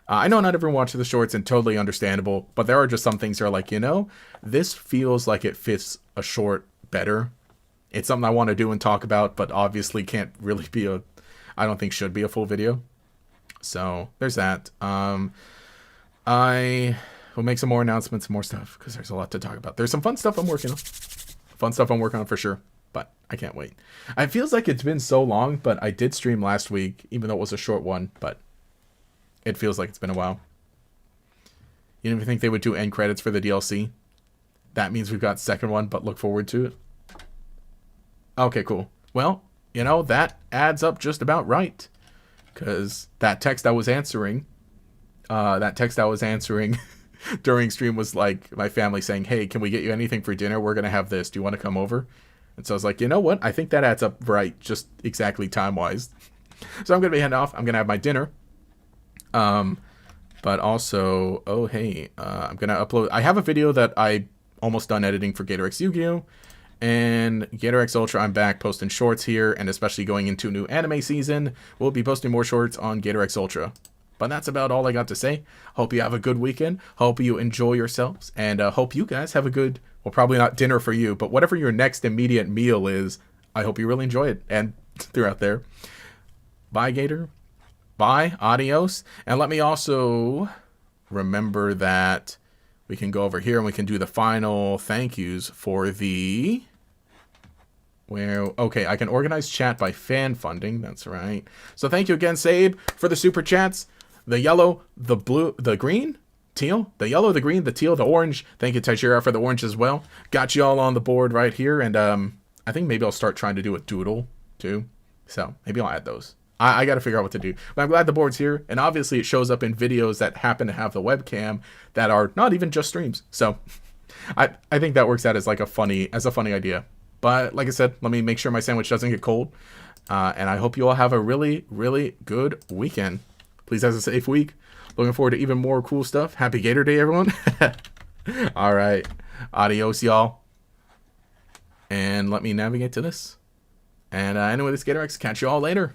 S1: I know not everyone watches the shorts and totally understandable. But there are just some things that are like, you know, this feels like it fits a short better. It's something I want to do and talk about. But obviously can't really be I don't think should be a full video. So, there's that. We'll make some more announcements, more stuff, because there's a lot to talk about. There's some fun stuff I'm working on. Fun stuff I'm working on for sure, but I can't wait. It feels like it's been so long, but I did stream last week, even though it was a short one, but it feels like it's been a while. You didn't even think they would do end credits for the DLC? That means we've got second one, but look forward to it. Okay, cool. Well, you know, that adds up just about right, because that text I was answering during stream was like my family saying, hey, can we get you anything for dinner? We're going to have this. Do you want to come over? And so I was like, you know what? I think that adds up right, just exactly time-wise. So I'm going to be heading off. I'm going to have my dinner. But also, oh, hey, I'm going to upload. I have a video that I almost done editing for GatorX Yu-Gi-Oh! And GatorX Ultra, I'm back posting shorts here. And especially going into new anime season, we'll be posting more shorts on GatorX Ultra. But that's about all I got to say. Hope you have a good weekend. Hope you enjoy yourselves. And hope you guys have a good, well, probably not dinner for you, but whatever your next immediate meal is, I hope you really enjoy it. And throughout there. Bye, Gator. Bye. Adios. And let me also remember that we can go over here and we can do the final thank yous for the... Okay, I can organize chat by fan funding. That's right. So thank you again, Sabe, for the super chats. The yellow, the blue, the green, teal, the yellow, the green, the teal, the orange. Thank you, Tajira, for the orange as well. Got you all on the board right here. And I think maybe I'll start trying to do a doodle, too. So maybe I'll add those. I got to figure out what to do. But I'm glad the board's here. And obviously it shows up in videos that happen to have the webcam that are not even just streams. So I think that works out as like a funny idea. But like I said, let me make sure my sandwich doesn't get cold. And I hope you all have a really, really good weekend. Please have a safe week. Looking forward to even more cool stuff. Happy Gator Day, everyone. All right. Adios, y'all. And let me navigate to this. And anyway, this GatorX. Catch you all later.